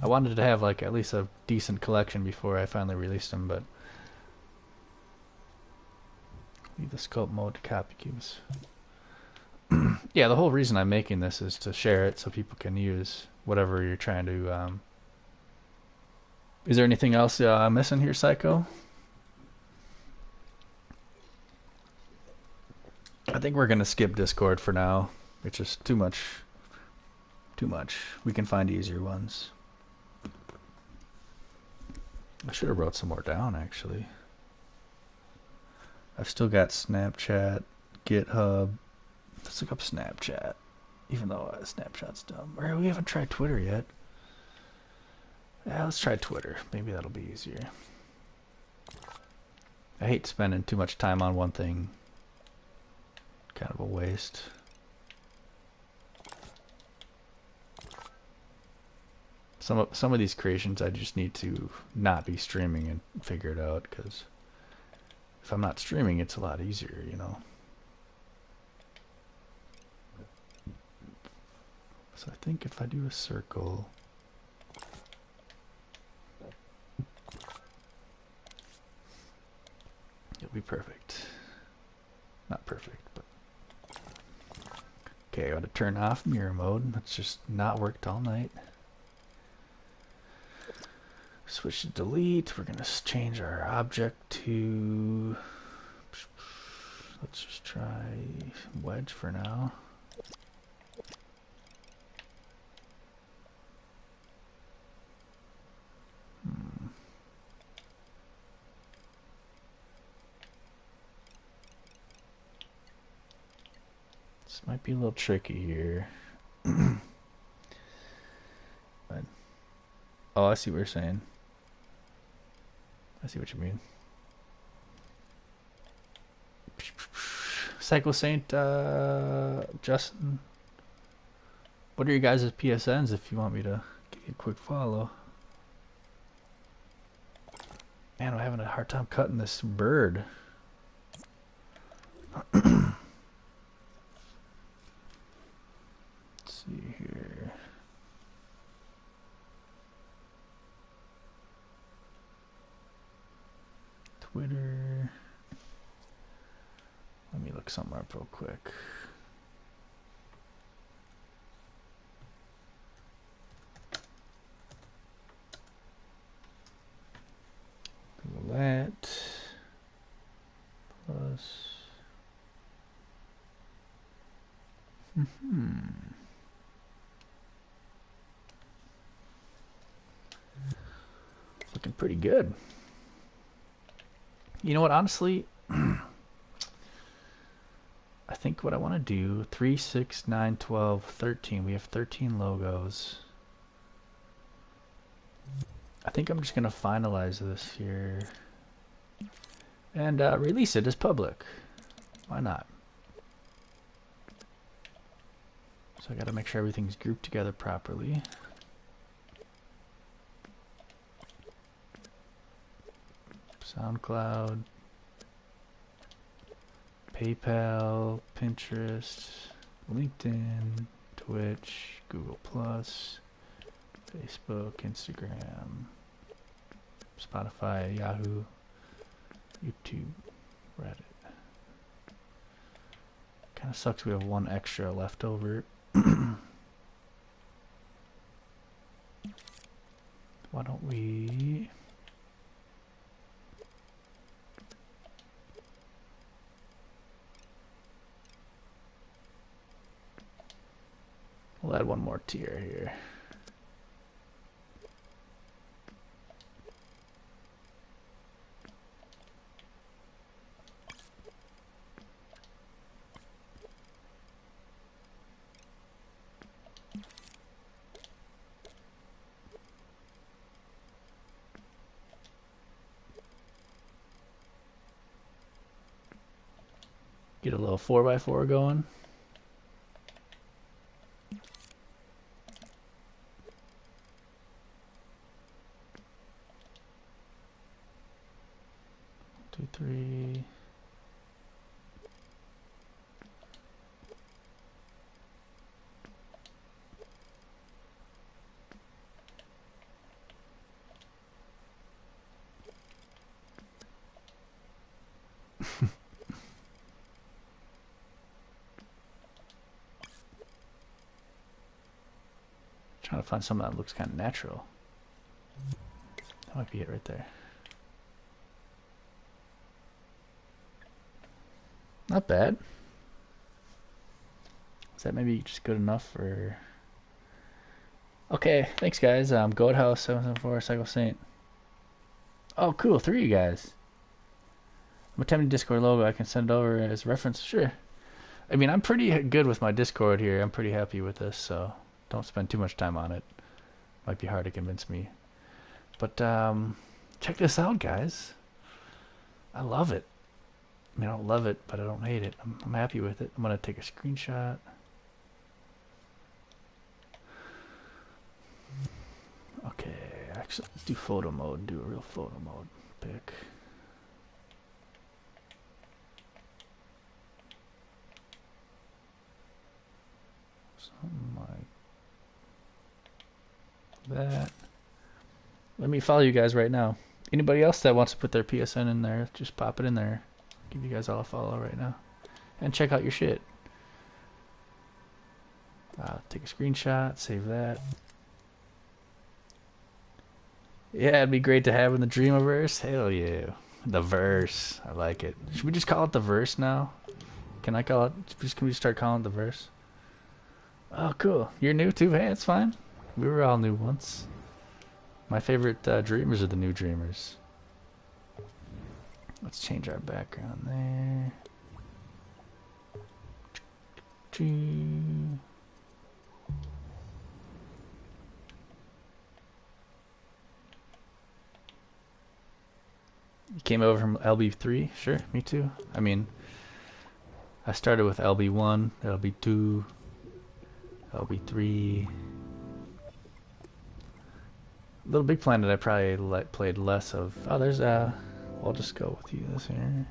I wanted to have like at least a decent collection before I finally released them, but leave the sculpt mode to copy cubes. Yeah, the whole reason I'm making this is to share it so people can use whatever you're trying to. Is there anything else I'm missing here, Psycho? I think we're gonna skip Discord for now. It's just too much. Too much. We can find easier ones. I should have wrote some more down, actually. I've still got Snapchat, GitHub. Let's look up Snapchat. Even though Snapchat's dumb. Or we haven't tried Twitter yet. Yeah, let's try Twitter. Maybe that'll be easier. I hate spending too much time on one thing. Kind of a waste. Some of these creations I just need to not be streaming and figure it out, because if I'm not streaming it's a lot easier, you know. So I think if I do a circle, it'll be perfect. Not perfect, but okay. I gotta turn off mirror mode. That's just not worked all night. Switch to delete. We're gonna change our object to, let's just try wedge for now. This might be a little tricky here. But, oh, I see what you're saying. I see what you mean. Psycho Saint, Justin. What are your guys' PSNs if you want me to give you a quick follow? Man, I'm having a hard time cutting this bird. Let's see here. Twitter. Let me look something up real quick. Google that. Plus. pretty good. You know what, honestly, I think what I want to do, 3, 6, 9, 12, 13. We have 13 logos. I think I'm just going to finalize this here and release it as public. Why not? So I got to make sure everything's grouped together properly. SoundCloud, PayPal, Pinterest, LinkedIn, Twitch, Google+, Facebook, Instagram, Spotify, Yahoo, YouTube, Reddit. Kind of sucks we have one extra left over. Why don't we... We'll add one more tier here. Get a little 4x4 going. Two, three. Trying to find something that looks kind of natural. That might be it right there. Not bad. Is that maybe just good enough for... Okay, thanks guys. Goathouse 774 Cycle Saint. Oh cool, 3 of you guys. I'm attempting Discord logo. I can send it over as reference. Sure. I mean, I'm pretty good with my Discord here. I'm pretty happy with this, so don't spend too much time on it. Might be hard to convince me. But check this out, guys. I love it. I mean, I don't love it, but I don't hate it. I'm happy with it. I'm going to take a screenshot. Okay, actually, let's do photo mode. Do a real photo mode pic. Something like that. Let me follow you guys right now. Anybody else that wants to put their PSN in there, just pop it in there. Give you guys all a follow right now. And check out your shit. Take a screenshot, save that. Yeah, it'd be great to have in the Dreamiverse. Hell yeah. The verse. I like it. Should we just call it the verse now? Can I call it? Can we just start calling it the verse? Oh, cool. You're new too? Hey, it's fine. We were all new once. My favorite dreamers are the new dreamers. Let's change our background there. You came over from LB3? Sure, me too. I mean, I started with LB1, LB2, LB3. Little Big Planet I probably played less of. Oh, there's I'll just go with you this here.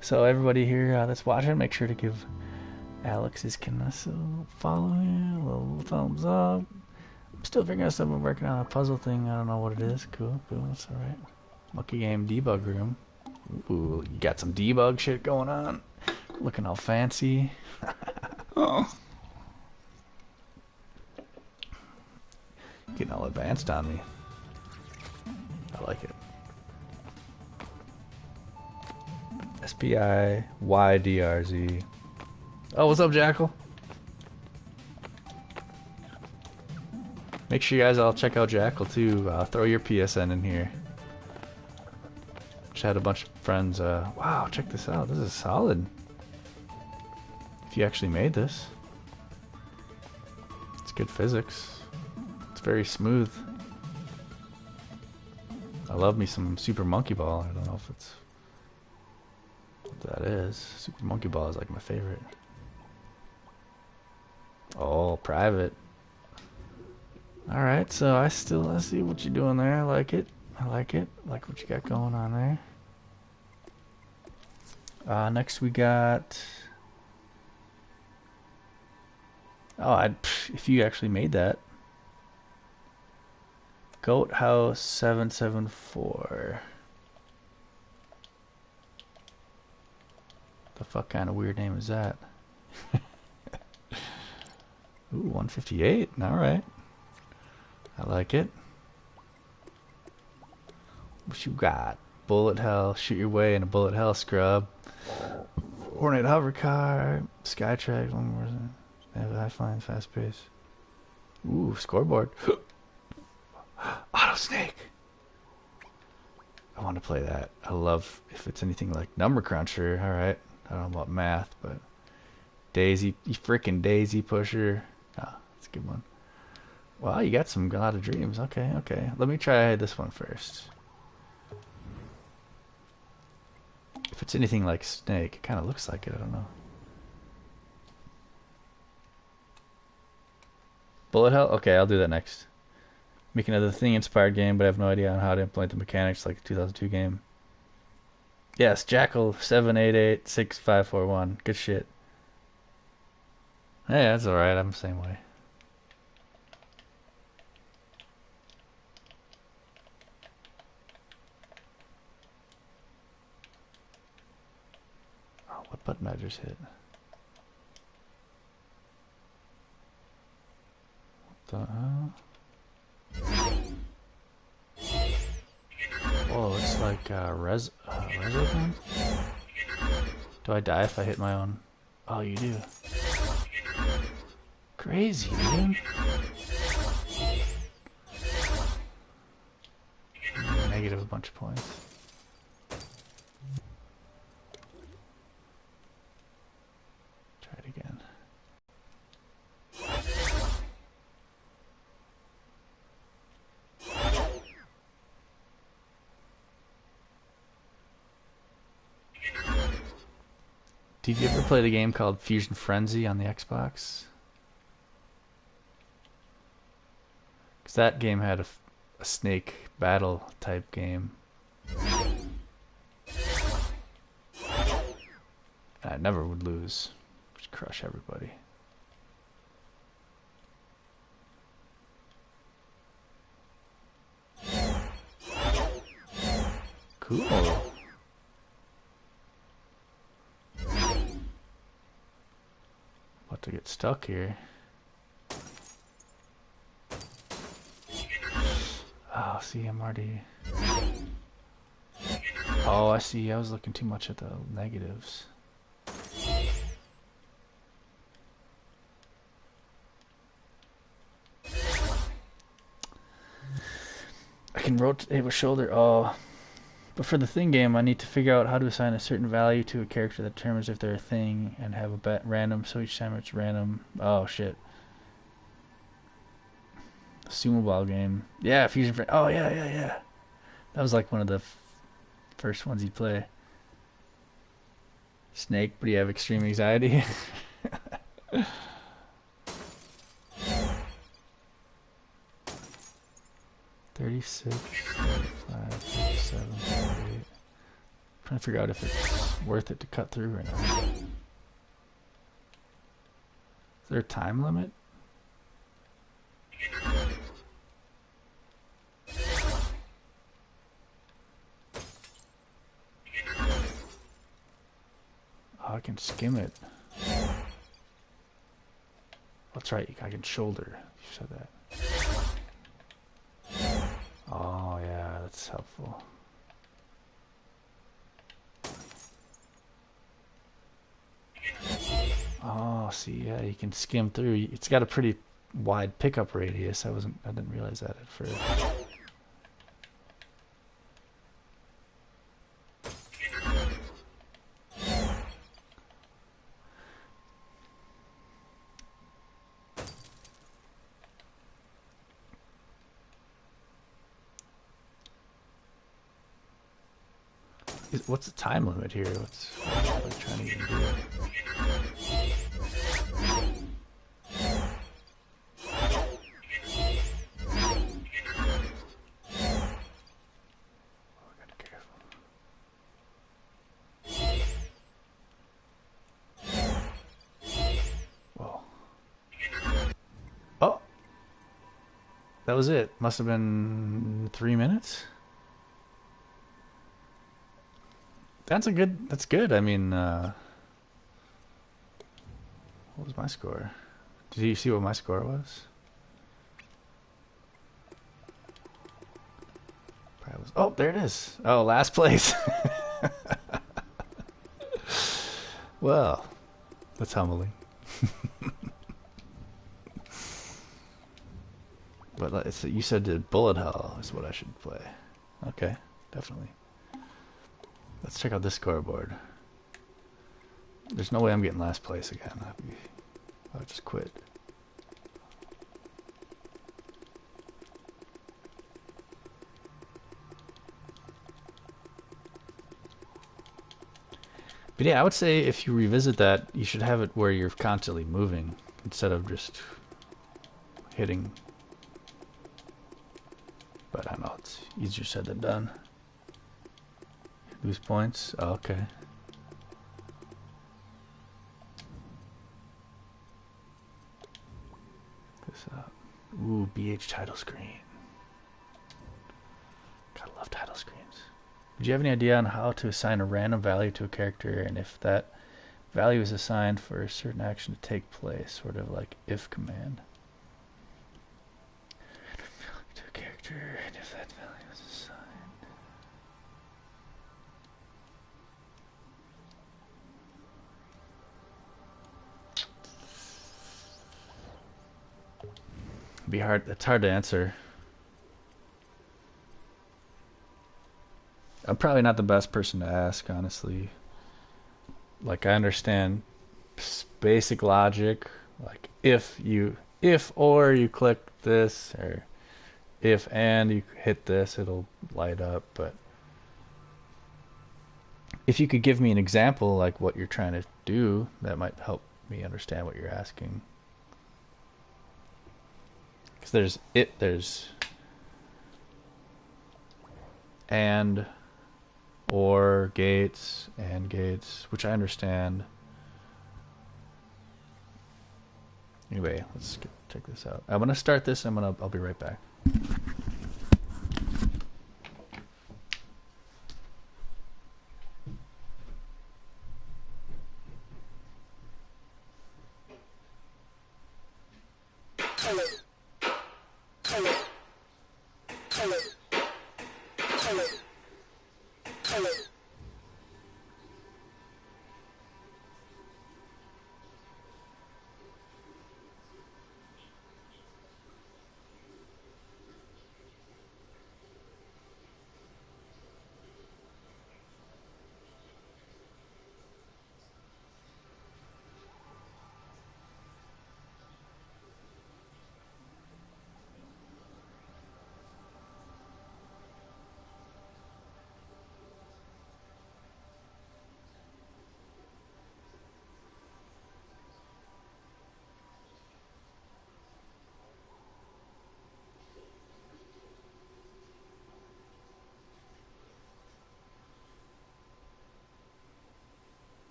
So everybody here that's watching, make sure to give Alex's Knesset a follow here, a little thumbs up. I'm still figuring out something. I'm working on a puzzle thing. I don't know what it is. Cool, that's alright. Lucky Game Debug Room. Ooh, you got some debug shit going on. Looking all fancy. Oh. Getting all advanced on me. I like it. SPIYDRZ. Oh, what's up, Jackal? Make sure you guys all check out Jackal too. Throw your PSN in here. Just had a bunch of friends. Wow, check this out. This is solid. If you actually made this, it's good physics. It's very smooth. I love me some Super Monkey Ball. I don't know if it's what that is. Super Monkey Ball is like my favorite. Oh, private. Alright, so I see what you're doing there. I like it. I like it. I like what you got going on there. Next we got... Oh, if you actually made that. Goat House 774. The fuck kind of weird name is that? Ooh, 158. Alright. I like it. What you got? Bullet Hell. Shoot your way in a Bullet Hell scrub. Hornet hover car. Skytrack. One more. Have high flying, fast pace. Ooh, scoreboard. Auto Snake. I want to play that. I love if it's anything like Number Cruncher. All right. I don't know about math, but Daisy, you freaking Daisy Pusher. Ah, that's a good one. Wow, you got a lot of dreams. Okay, okay. Let me try this one first. If it's anything like Snake, it kind of looks like it. I don't know. Bullet Hell? Okay, I'll do that next. Make another thing-inspired game, but I have no idea on how to implement the mechanics like a 2002 game. Yes, Jackal 7886541. Good shit. Hey, that's alright. I'm the same way. Oh, what button I just hit? What the hell? Oh, it's like Resogun? Do I die if I hit my own? Oh, you do. Crazy, dude. Negative a bunch of points. Try it again. Did you ever play the game called Fusion Frenzy on the Xbox? Because that game had a snake battle type game. I never would lose. Just crush everybody. Cool. About to get stuck here. Oh, see, I'm already... Oh, I see. I was looking too much at the negatives. I can rotate with shoulder. Oh. But for the thing game, I need to figure out how to assign a certain value to a character that determines if they're a thing and have a bet random, so each time it's random. Oh, shit. Sumo Ball game. Yeah, Fusion Frenzy. Oh, yeah. That was like one of the first ones you play. Snake, but you have extreme anxiety. 36, 35, 37, 38. Trying to figure out if it's worth it to cut through or not. Is there a time limit? Oh, I can skim it. That's right, I can shoulder. You said that. Oh yeah, that's helpful. Oh, see, yeah, you can skim through. It's got a pretty wide pickup radius. I didn't realize that at first. What's the time limit here? What's I'm trying to even do? Whoa. Oh! That was it. Must have been 3 minutes? That's good. I mean, what was my score? Did you see what my score was? Oh, there it is. Oh, last place. Well, that's humbling. But you said the bullet hell is what I should play. Okay, definitely. Let's check out this scoreboard. There's no way I'm getting last place again. I'll just quit. But yeah, I would say if you revisit that, you should have it where you're constantly moving instead of just hitting. But I don't know, it's easier said than done. Lose points? Oh, okay. This up. Ooh, BH title screen. Gotta love title screens. Do you have any idea on how to assign a random value to a character and if that value is assigned for a certain action to take place? Sort of like if command. To a character and if that value is assigned. Be hard. It's hard to answer. I'm probably not the best person to ask, honestly. Like, I understand basic logic, like if or you click this, or if and you hit this, it'll light up. But if you could give me an example, like what you're trying to do, that might help me understand what you're asking. Because there's and or gates and gates, which I understand. Anyway, let's check this out. I'm gonna start this. I'll be right back.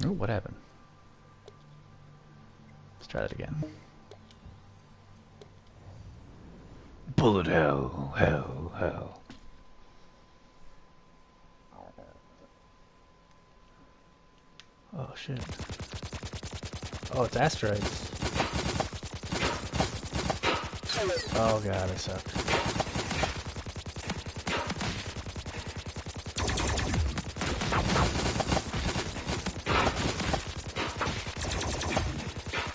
Oh, what happened? Let's try that again. Bullet hell, hell, hell. Oh. Oh shit. Oh, it's asteroids. Oh god, I suck.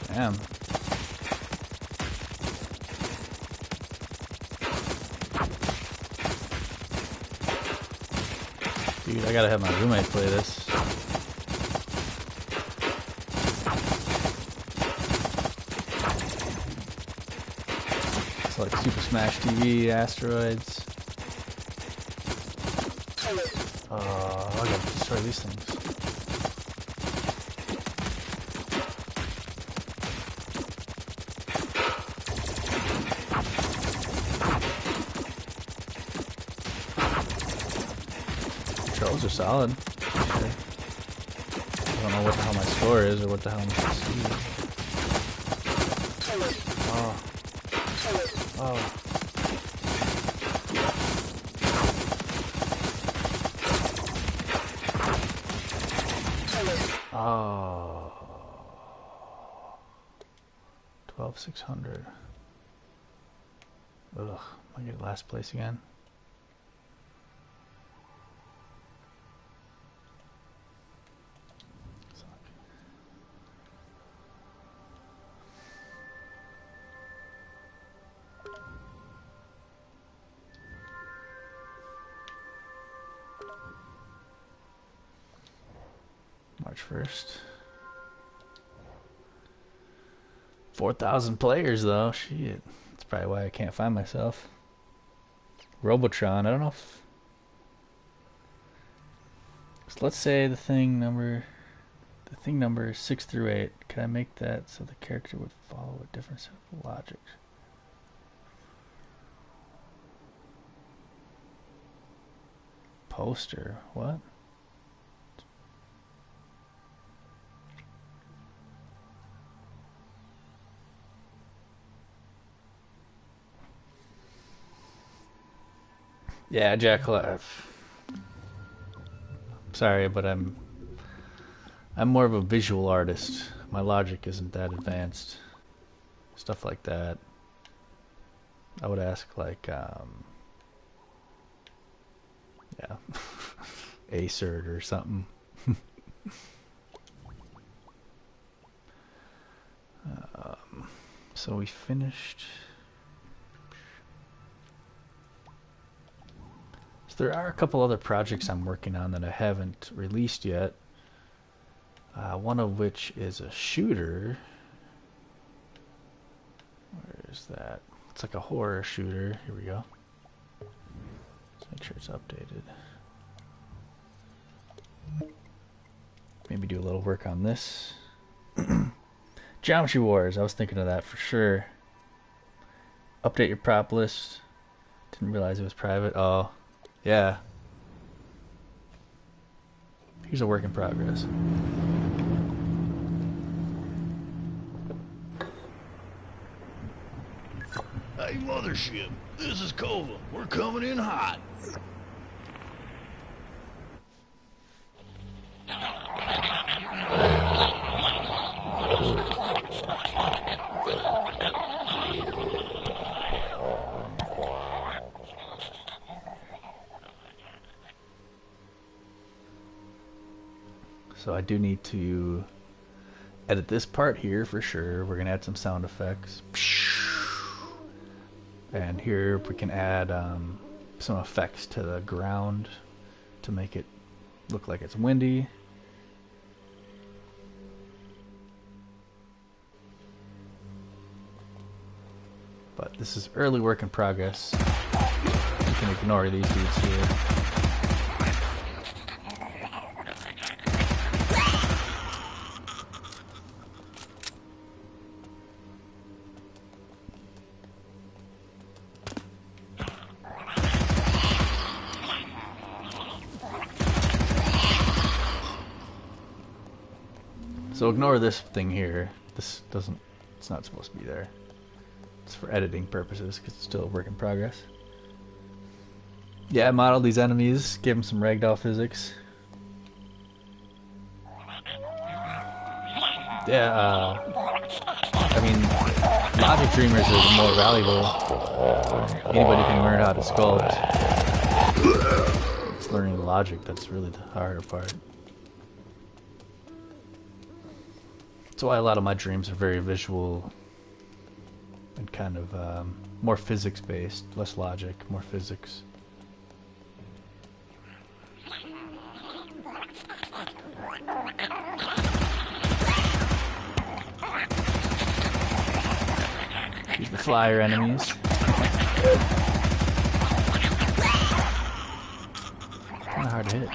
Damn. Dude, I gotta have my roommate play this. It's like Super Smash TV, asteroids. Oh, I gotta destroy these things. Controls are solid. Okay. I don't know what the hell my score is or what the hell I'm supposed to do. Oh. Oh. Oh. 12,600. Ugh. I get last place again. March 1st. 4,000 players though. Shit. That's probably why I can't find myself. Robotron. I don't know if. So let's say the thing number 6 through 8. Can I make that so the character would follow a different set of logic? Poster. What? Yeah, Jack. Sorry, but I'm more of a visual artist. My logic isn't that advanced. Stuff like that. I would ask like, yeah, ACERT or something. So we finished. There are a couple other projects I'm working on that I haven't released yet. One of which is a shooter. Where is that? It's like a horror shooter. Here we go. Let's make sure it's updated. Maybe do a little work on this. Geometry Wars. I was thinking of that for sure. Update your prop list. Didn't realize it was private. Oh. Yeah. Here's a work in progress. Hey, Mothership. This is Kova. We're coming in hot. So I do need to edit this part here for sure. We're gonna add some sound effects. And here we can add some effects to the ground to make it look like it's windy. But this is early work in progress. You can ignore these dudes here. So ignore this thing here. This doesn't, it's not supposed to be there. It's for editing purposes because it's still a work in progress. Yeah, I modeled these enemies, gave them some ragdoll physics. Yeah, I mean, logic dreamers are more valuable. Anybody can learn how to sculpt. It's learning logic that's really the harder part. That's why a lot of my dreams are very visual and kind of more physics based, less logic, more physics. These are the flyer enemies. Kinda hard to hit.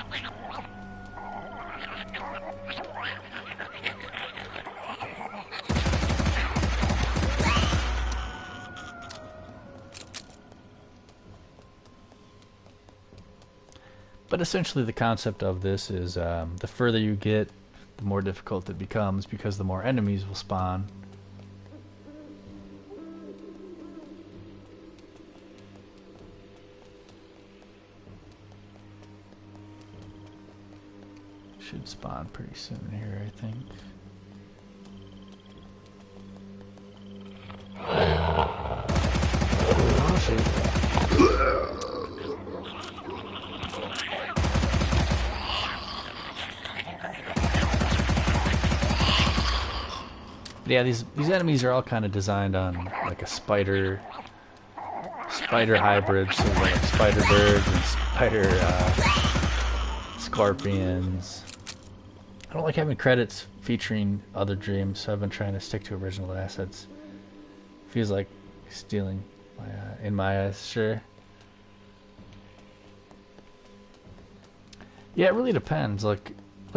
But essentially the concept of this is the further you get, the more difficult it becomes because the more enemies will spawn. Should spawn pretty soon here, I think. Oh shit. Yeah, these enemies are all kind of designed on like a spider hybrid, so like spider birds and spider scorpions. I don't like having credits featuring other dreams, so I've been trying to stick to original assets. Feels like stealing in my eyes, sure. Yeah, it really depends. Like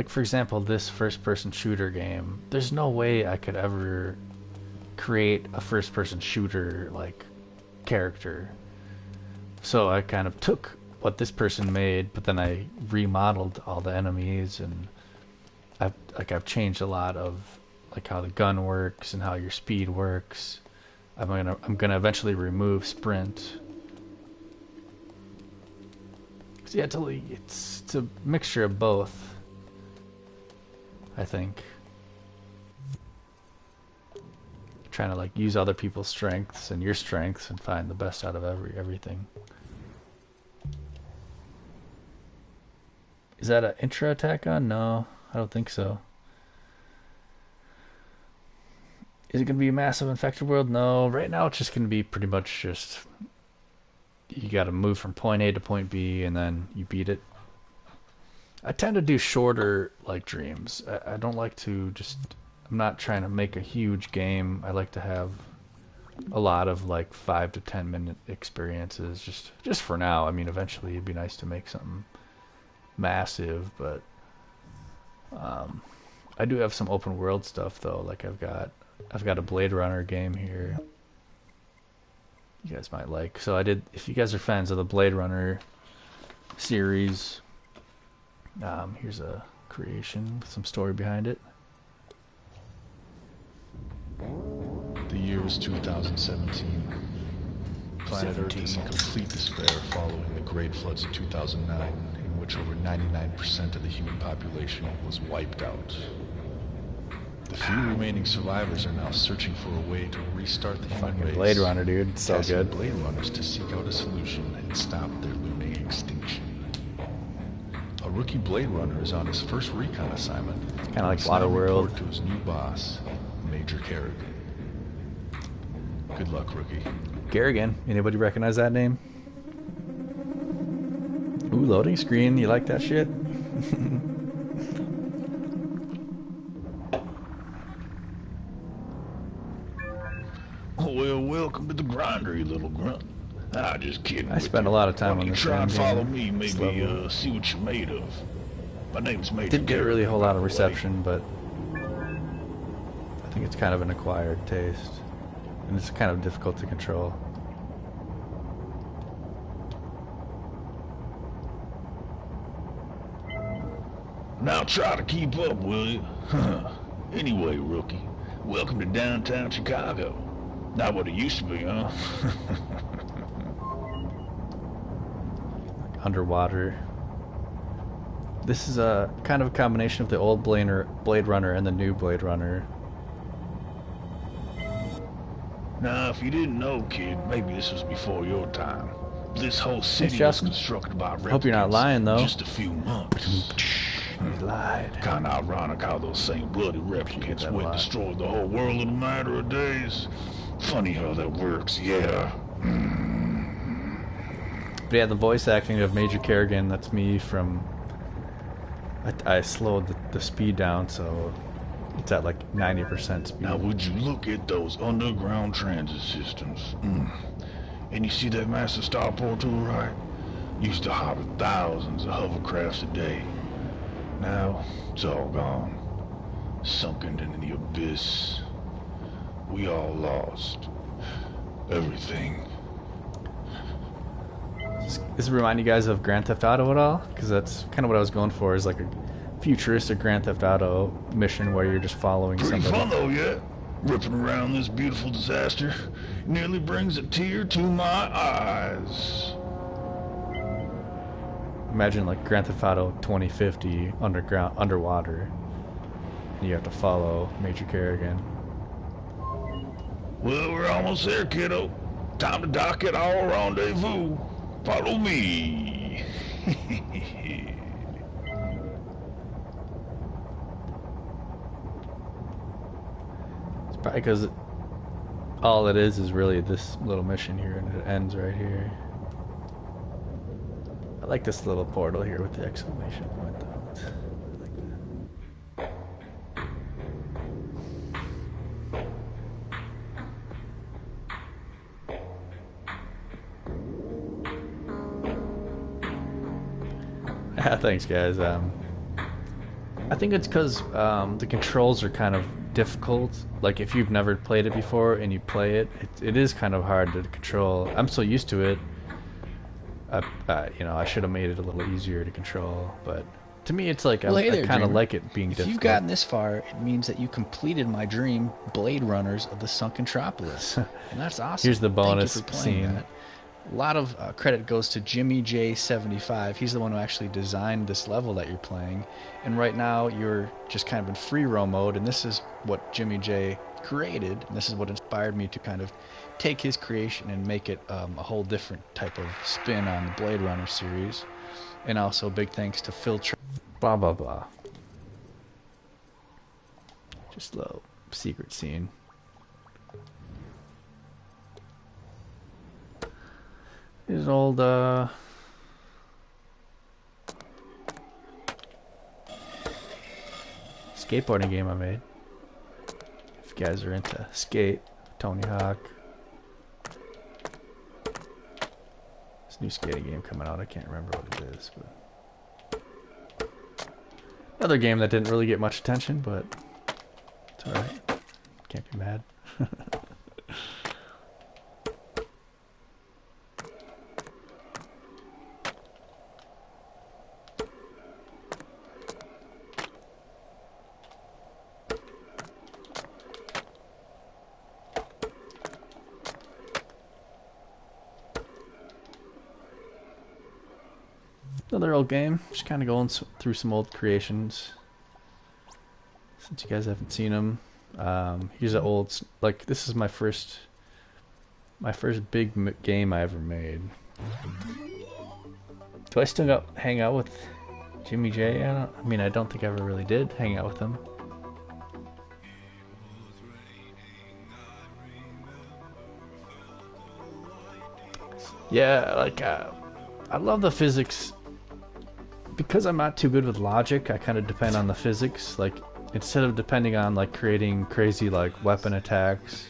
for example, this first-person shooter game. There's no way I could ever create a first-person shooter like character. So I kind of took what this person made, but then I remodeled all the enemies, and I've changed a lot of like how the gun works and how your speed works. I'm gonna eventually remove sprint. So yeah, it's a mixture of both, I think. Trying to like use other people's strengths and your strengths and find the best out of everything. Is that an intro attack on? No, I don't think so. Is it going to be a massive infected world? No, right now it's just going to be pretty much just you got to move from point A to point B and then you beat it. I tend to do shorter like dreams. I don't like to just, I'm not trying to make a huge game. I like to have a lot of like 5 to 10 minute experiences just for now. I mean, eventually it'd be nice to make something massive, but I do have some open world stuff though. Like I've got a Blade Runner game here you guys might like. So if you guys are fans of the Blade Runner series, here's a creation with some story behind it. The year was 2017. Planet Earth is in complete despair following the great floods of 2009, in which over 99% of the human population was wiped out. The few remaining survivors are now searching for a way to restart the human race. Blade Runner, dude. It's so good. Blade Runners to seek out a solution and stop their looming extinction. A rookie Blade Runner is on his first recon assignment. Kind of like Waterworld. To his new boss, Major Kerrigan. Good luck, rookie. Kerrigan. Anybody recognize that name? Ooh, loading screen. You like that shit? Well, welcome to the grinder, you little grunt. Ah, just kidding. I spend a lot of time on this try and game. follow me, maybe see what you're made of. My name's Major. Didn't get really a whole lot of reception, but I think it's kind of an acquired taste, and it's kind of difficult to control. Now try to keep up, will you? Anyway, rookie, welcome to downtown Chicago. Not what it used to be, huh? Underwater. This is a kind of a combination of the old Blade Runner and the new Blade Runner. Now, if you didn't know, kid, maybe this was before your time. This whole city was Justin. constructed by replicants. Hope you're not lying, though. Just a few months. He lied. Kinda ironic how those same bloody replicants went and destroyed the whole world in a matter of days. Funny how that works, yeah. But yeah, the voice acting of Major Kerrigan, that's me from... I slowed the speed down, so it's at like 90% speed. Now would you look at those underground transit systems? And you see that massive starport to the right? Used to harbor thousands of hovercrafts a day. Now, it's all gone. Sunken into the abyss. We all lost. Everything. Does it remind you guys of Grand Theft Auto at all? Because that's kind of what I was going for, is like a futuristic Grand Theft Auto mission where you're just following Pretty somebody. fun though, yeah? Ripping around this beautiful disaster nearly brings a tear to my eyes. Imagine like Grand Theft Auto 2050 underwater. And you have to follow Major Kerrigan. Well, we're almost there, kiddo. Time to dock at our rendezvous. Follow me. It's probably because all it is really this little mission here, and it ends right here. I like this little portal here with the exclamation point, though. I like that. Thanks, guys. I think it's because the controls are kind of difficult. Like, if you've never played it before and you play it, it is kind of hard to control. I'm so used to it. You know, I should have made it a little easier to control, but to me, it's like Well, hey I there, kind of Dreamer. like it being If difficult. you've gotten this far, it means that you completed my dream, Blade Runners of the Sunken Tropolis, and that's awesome. Here's the bonus Thank you for playing scene. that. A lot of credit goes to Jimmy J75. He's the one who actually designed this level that you're playing, and right now you're just kind of in free roam mode, and this is what Jimmy J created, and this is what inspired me to kind of take his creation and make it a whole different type of spin on the Blade Runner series. And also big thanks to Phil blah blah blah. Just a little secret scene. Here's an old skateboarding game I made. If you guys are into skate, Tony Hawk. This new skating game coming out, I can't remember what it is, but another game that didn't really get much attention, but it's alright. Can't be mad. Another old game, just kind of going through some old creations. Since you guys haven't seen them, here's an old, like, this is my first big game I ever made. Do I still hang out with Jimmy J? I mean, I don't think I ever really did hang out with him. Yeah, like, I love the physics. Because I'm not too good with logic, I kind of depend on the physics. Like, instead of depending on like creating crazy like weapon attacks,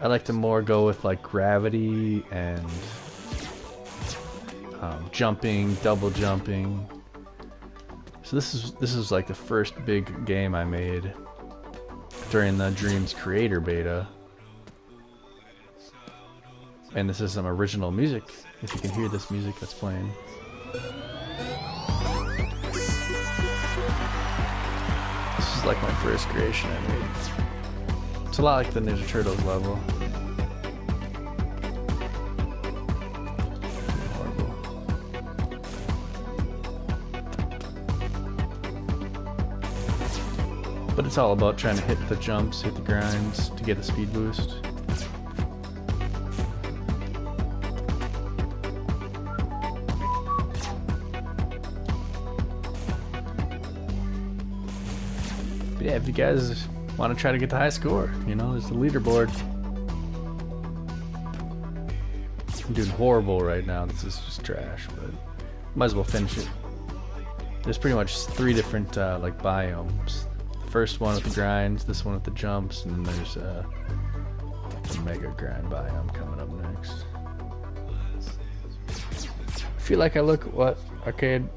I like to more go with like gravity and jumping, double jumping. So this is like the first big game I made during the Dreams Creator beta, and this is some original music. If you can hear this music that's playing. This is like my first creation I made. It's a lot like the Ninja Turtles level. Horrible. But it's all about trying to hit the jumps, hit the grinds to get a speed boost. if you guys want to try to get the high score, you know, there's the leaderboard. I'm doing horrible right now. This is just trash, but might as well finish it. There's pretty much 3 different like biomes. First one with the grinds, this one with the jumps, and then there's the mega grind biome coming up next. I feel like I look what arcade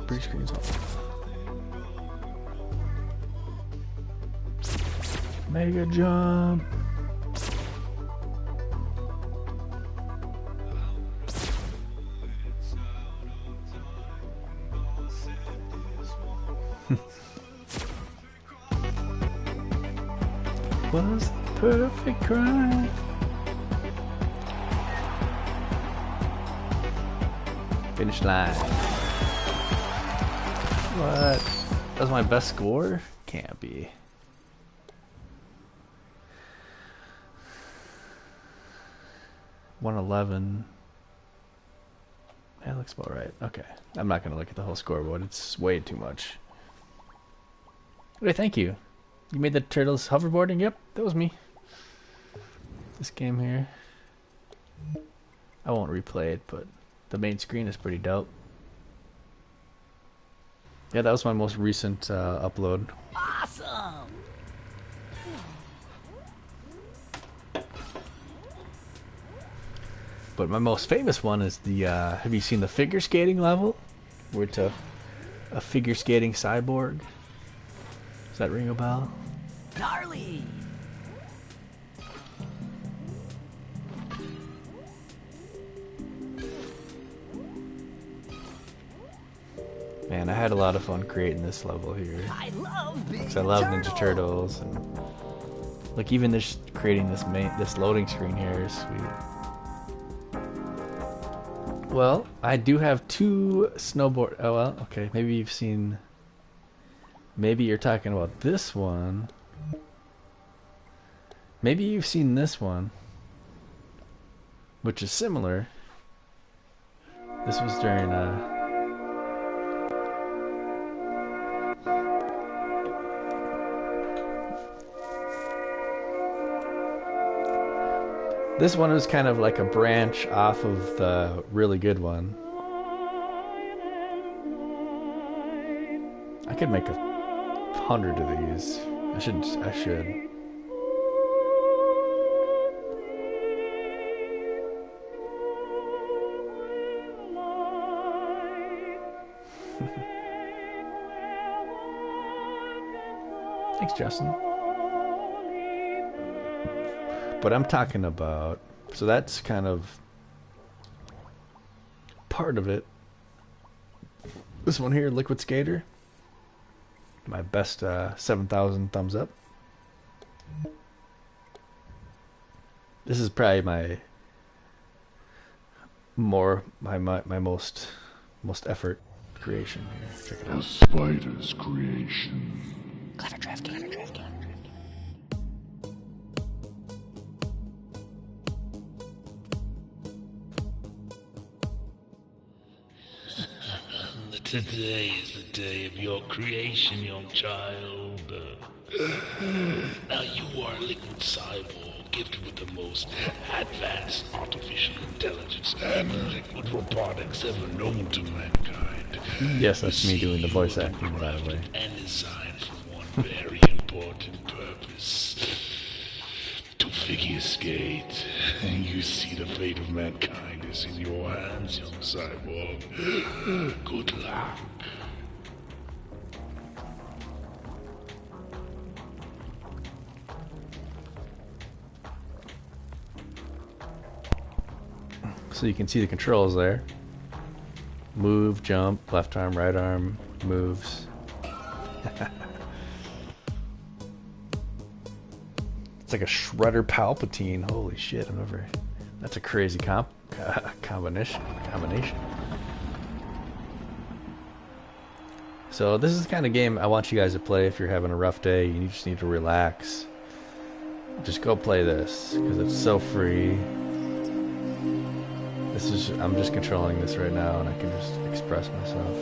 pre-screens on. Mega jump. Was the perfect crime. Finish line. What? That was my best score? Can't be. $111. That looks about right. Okay. I'm not going to look at the whole scoreboard. It's way too much. Okay, thank you. You made the turtles hoverboarding? Yep, that was me. This game here. I won't replay it, but the main screen is pretty dope. Yeah, that was my most recent upload. Awesome! But my most famous one is the, have you seen the figure skating level? Where it's a figure skating cyborg. Does that ring a bell? Gnarly! Man, I had a lot of fun creating this level here. I love being because I love Ninja Turtles, and like even this creating this loading screen here is sweet. Well, I do have 2 snowboard. Oh well, okay. Maybe you've seen. Maybe you're talking about this one. Maybe you've seen this one, which is similar. This was during this one was kind of like a branch off of the really good one. I could make 100 of these. I should. Thanks, Justin. But I'm talking about, so that's kind of part of it. This one here, Liquid Skater. My best 7,000 thumbs up. This is probably my most effort creation here. Check it out. A spider's creation. Clever draft game. Today is the day of your creation, young child. Now you are a liquid cyborg, gifted with the most advanced artificial intelligence and liquid robotics ever known to mankind. Yes, that's me doing the voice acting, by the way. And designed for one very important purpose. To figure skate. And you see the fate of mankind is in your hands, young cyborg. Good luck. So you can see the controls there. Move, jump, left arm, right arm, moves. It's like a Shredder Palpatine. Holy shit, that's a crazy combination. So this is the kind of game I want you guys to play if you're having a rough day and you just need to relax. Just go play this, because it's so free. I'm just controlling this right now and I can just express myself.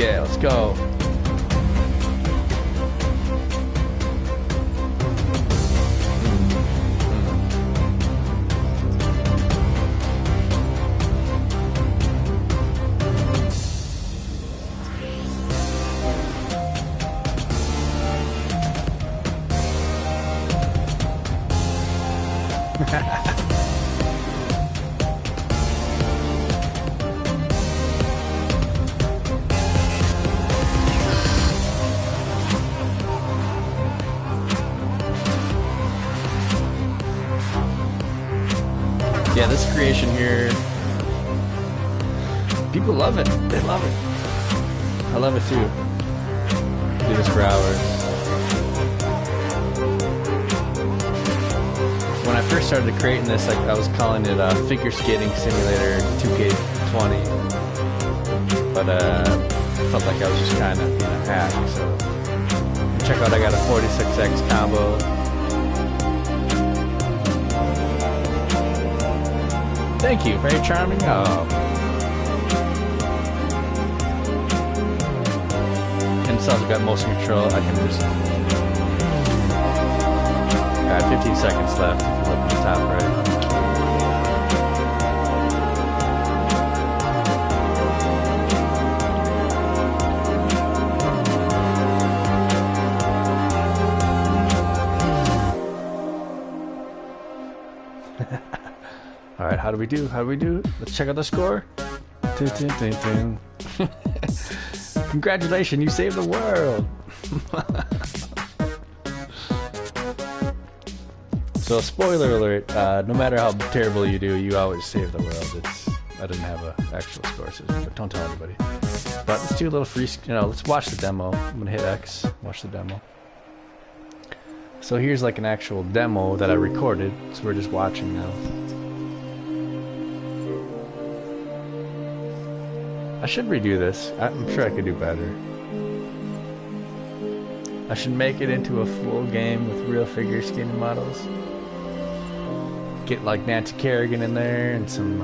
yeah, let's go. Yeah, this creation here, people love it. They love it. I love it too. Do this for hours. When I first started creating this, I was calling it Figure Skating Simulator 2K20, but I felt like I was just kind of being a hack. So check out, I got a 46X combo. Thank you, very charming. Oh. And it's also got motion control. I can just... Got 15 seconds left if you look at the top right. Alright, how do we do? How do we do? Let's check out the score. Congratulations, you saved the world! So, spoiler alert, no matter how terrible you do, you always save the world. I didn't have an actual score system, but don't tell anybody. But let's do a little free, let's watch the demo. I'm gonna hit X, watch the demo. So here's like an actual demo that I recorded, so we're just watching now. I should redo this. I'm sure I could do better. I should make it into a full game with real figure skating models. Get like Nancy Kerrigan in there and some,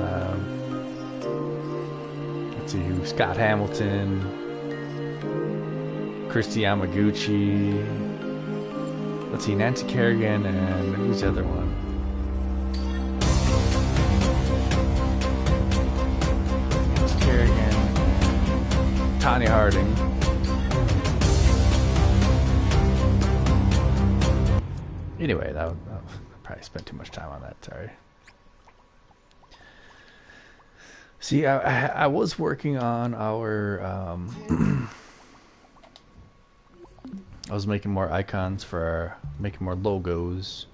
let's see who, Scott Hamilton, Christy Yamaguchi, let's see, Nancy Kerrigan, and who's the other one? Nancy Kerrigan, Tanya Harding. Anyway, I probably spent too much time on that, sorry. See, I was working on our, I was making more icons for making more logos,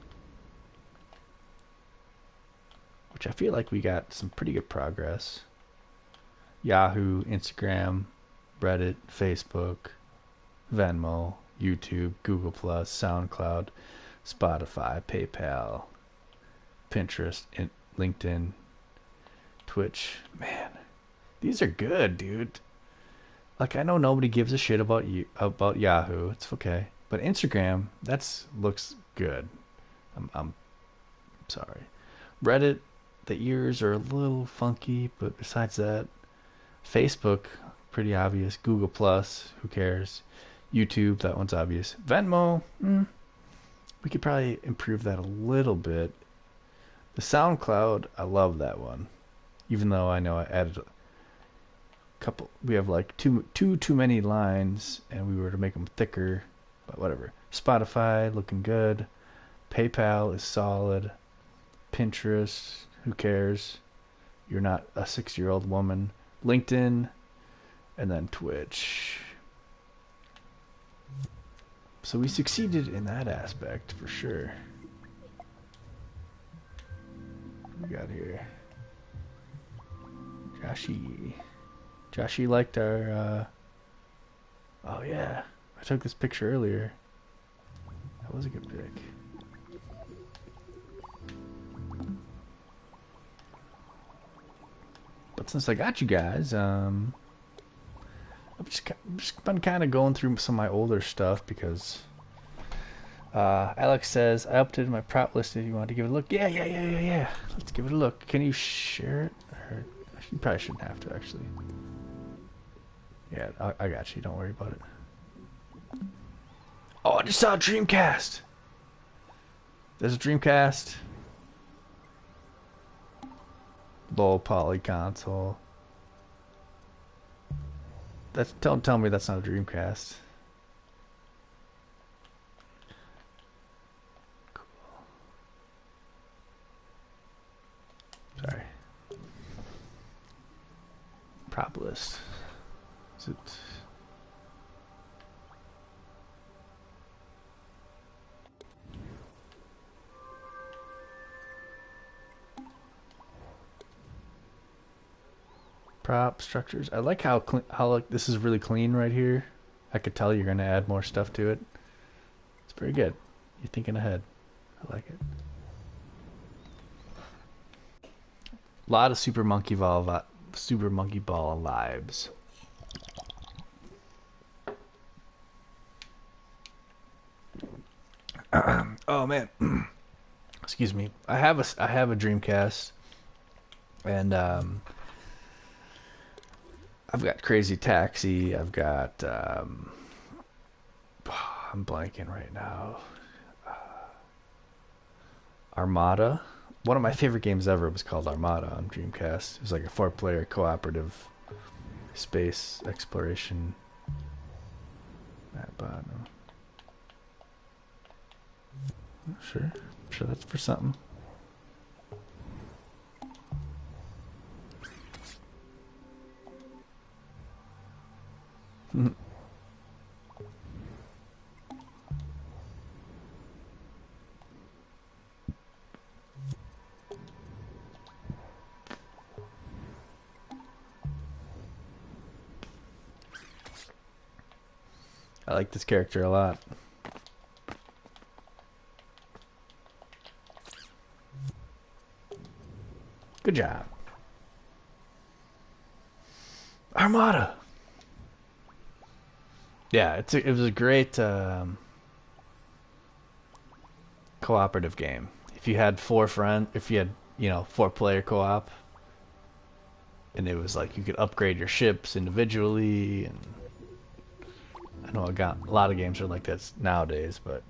which I feel like we got some pretty good progress. Yahoo, Instagram, Reddit, Facebook, Venmo, YouTube, Google+, SoundCloud, Spotify, PayPal, Pinterest, LinkedIn, Twitch. Man, these are good, dude. Like, I know nobody gives a shit about Yahoo. It's okay, but Instagram, looks good. I'm sorry. Reddit, the ears are a little funky, but besides that, Facebook, pretty obvious. Google+, who cares? YouTube, that one's obvious. Venmo, we could probably improve that a little bit. The SoundCloud, I love that one. Even though I know I added a couple, we have like too many lines, and we were to make them thicker, but whatever. Spotify, looking good. PayPal is solid. Pinterest, who cares? You're not a 6-year-old woman. LinkedIn, and then Twitch. So we succeeded in that aspect for sure. What we got here? Joshy liked our, oh yeah, I took this picture earlier. That was a good pic. But since I got you guys, I've just been kind of going through some of my older stuff because Alex says I updated my prop list if you want to give it a look. Yeah. Let's give it a look. Can you share it? Or you probably shouldn't have to actually. Yeah, I got you. Don't worry about it. Oh, I just saw a Dreamcast. There's a Dreamcast. Low poly console. Don't tell me that's not a Dreamcast. Cool. Sorry. Prop list. Is it? Prop structures. I like how like this is really clean right here. I could tell you're gonna add more stuff to it. It's pretty good. You're thinking ahead. I like it. A lot of Super Monkey Ball vibes. Oh man. Excuse me. I have a Dreamcast, and I've got Crazy Taxi. I've got I'm blanking right now. Armada. One of my favorite games ever was called Armada on Dreamcast. It was like a 4-player cooperative space exploration. That bottom. Sure that's for something. I like this character a lot. Good job. Armada. Yeah, it was a great cooperative game. If you had 4 4-player co-op, and it was like you could upgrade your ships individually, and I know a lot of games are like that nowadays, but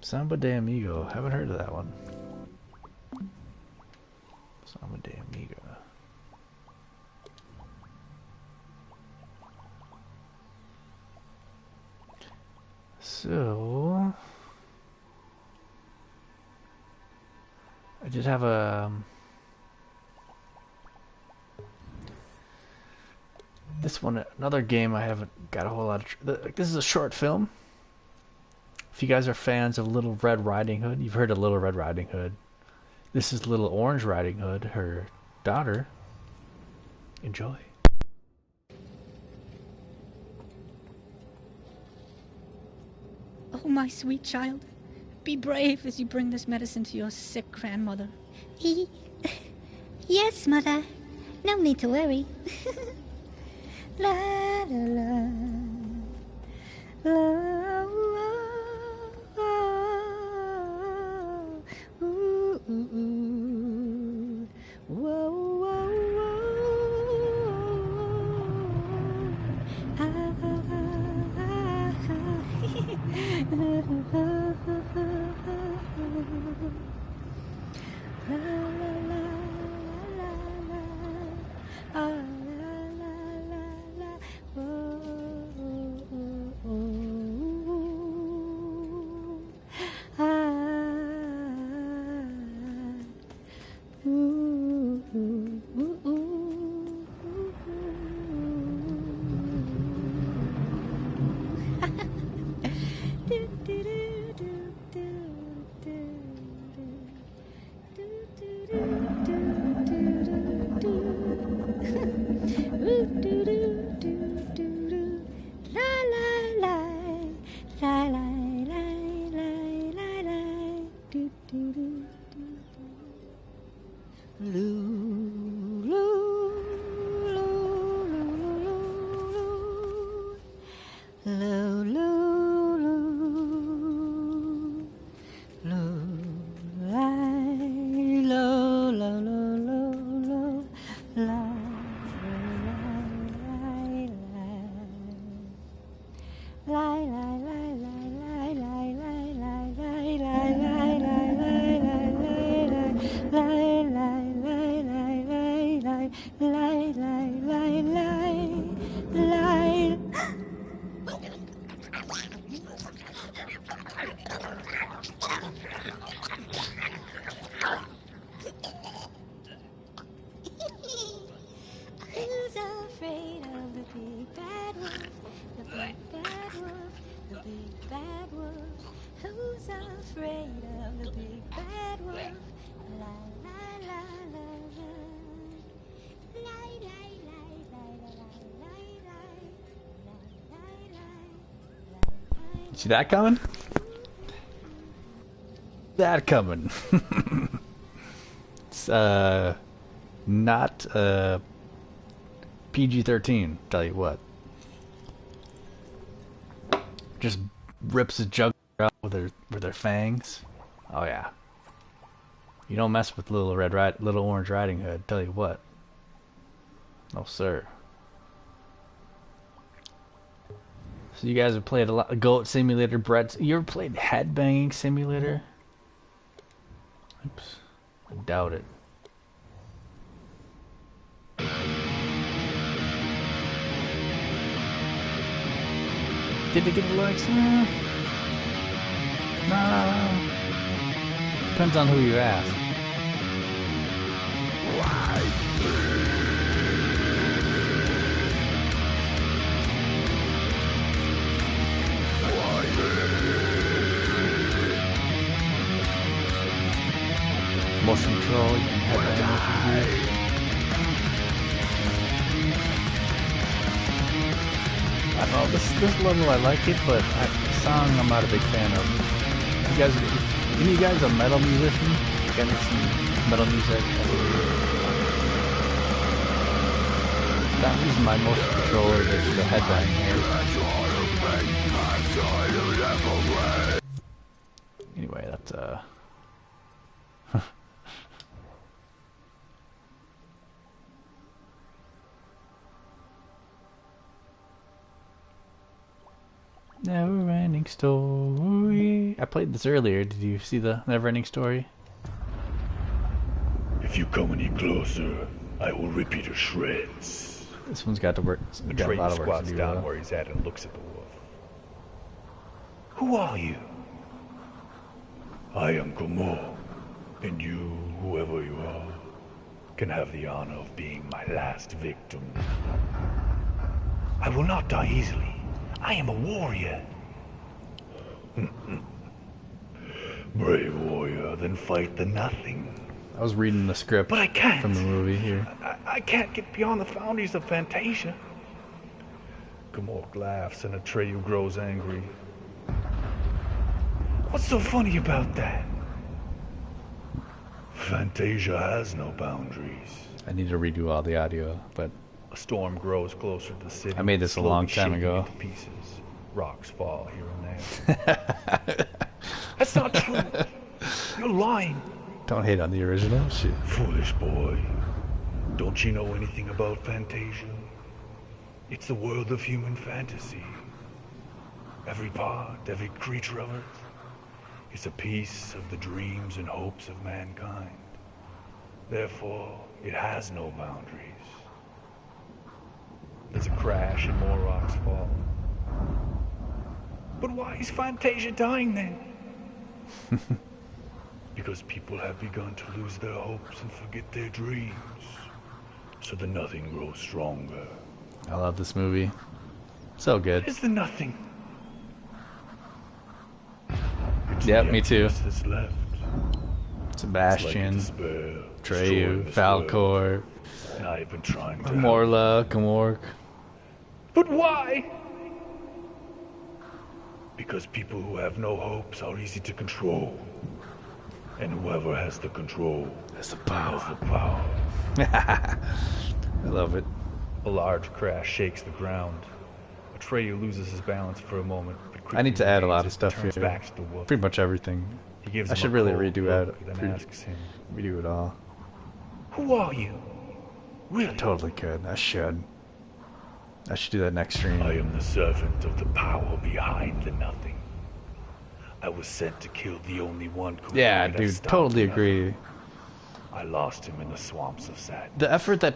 Samba de Amigo, haven't heard of that one. Samba de Amigo. So I did have another game I haven't got a whole lot of. This is a short film. If you guys are fans of Little Red Riding Hood, you've heard of Little Red Riding Hood. This is Little Orange Riding Hood, her daughter. Enjoy. Oh, my sweet child, be brave as you bring this medicine to your sick grandmother. Yes, Mother. No need to worry. La la la. La la. Ooh, ooh, ooh. Whoa, whoa, whoa. Ah, See that coming? That coming. It's not PG-13. Tell you what. Just rips his jugular out with their fangs. Oh yeah. You don't mess with little Orange Riding Hood. Tell you what. No sir. So you guys have played a lot. Goat Simulator, Brett. You ever played Headbanging Simulator? Oops. I doubt it. Did they get the likes? No. Depends on who you ask. Motion control, you can have that I don't know, this level I like it, but the song I'm not a big fan of. You guys a metal musician? Got some metal music? Not using my motion controller, there's the headbang here. Anyway, that's Never-ending story. I played this earlier. Did you see the never-ending story? If you come any closer, I will rip you to shreds. This one's got to work. Got a lot of work squats to do. down where he's at and looks at the wolf. Who are you? I am Gomo, and you, whoever you are, can have the honor of being my last victim. I will not die easily. I am a warrior. Brave warrior, then fight the nothing. I was reading the script but I can't. From the movie here. I can't get beyond the boundaries of Fantasia. Gamork laughs and Atreyu grows angry. What's so funny about that? Fantasia has no boundaries. I need to redo all the audio, but a storm grows closer to the city. I made this a long time ago. Into pieces. Rocks fall here and there. That's not true. You're lying. Don't hate on the original. Shit. Foolish boy. Don't you know anything about Fantasia? It's the world of human fantasy. Every part, every creature of it is a piece of the dreams and hopes of mankind. Therefore, it has no boundaries. There's a crash and more rocks fall. But why is Fantasia dying then? Because people have begun to lose their hopes and forget their dreams. So the nothing grows stronger. I love this movie. So good. It's the nothing. Yep, me too. That's left. Sebastian, Atreyu, Falcor, I've been trying to Gamork. But why? Because people who have no hopes are easy to control. And whoever has the control has the power. I love it. A large crash shakes the ground. Atreyu loses his balance for a moment. But I need to add a lot of stuff here. Back to the wolf. Pretty much everything. He gives I should really redo it all. Who are you? Really? I totally could. I should do that next stream. I am the servant of the power behind the nothing. I was sent to kill the only one who Yeah, dude, totally agree. I lost him in the swamps of sadness. The effort that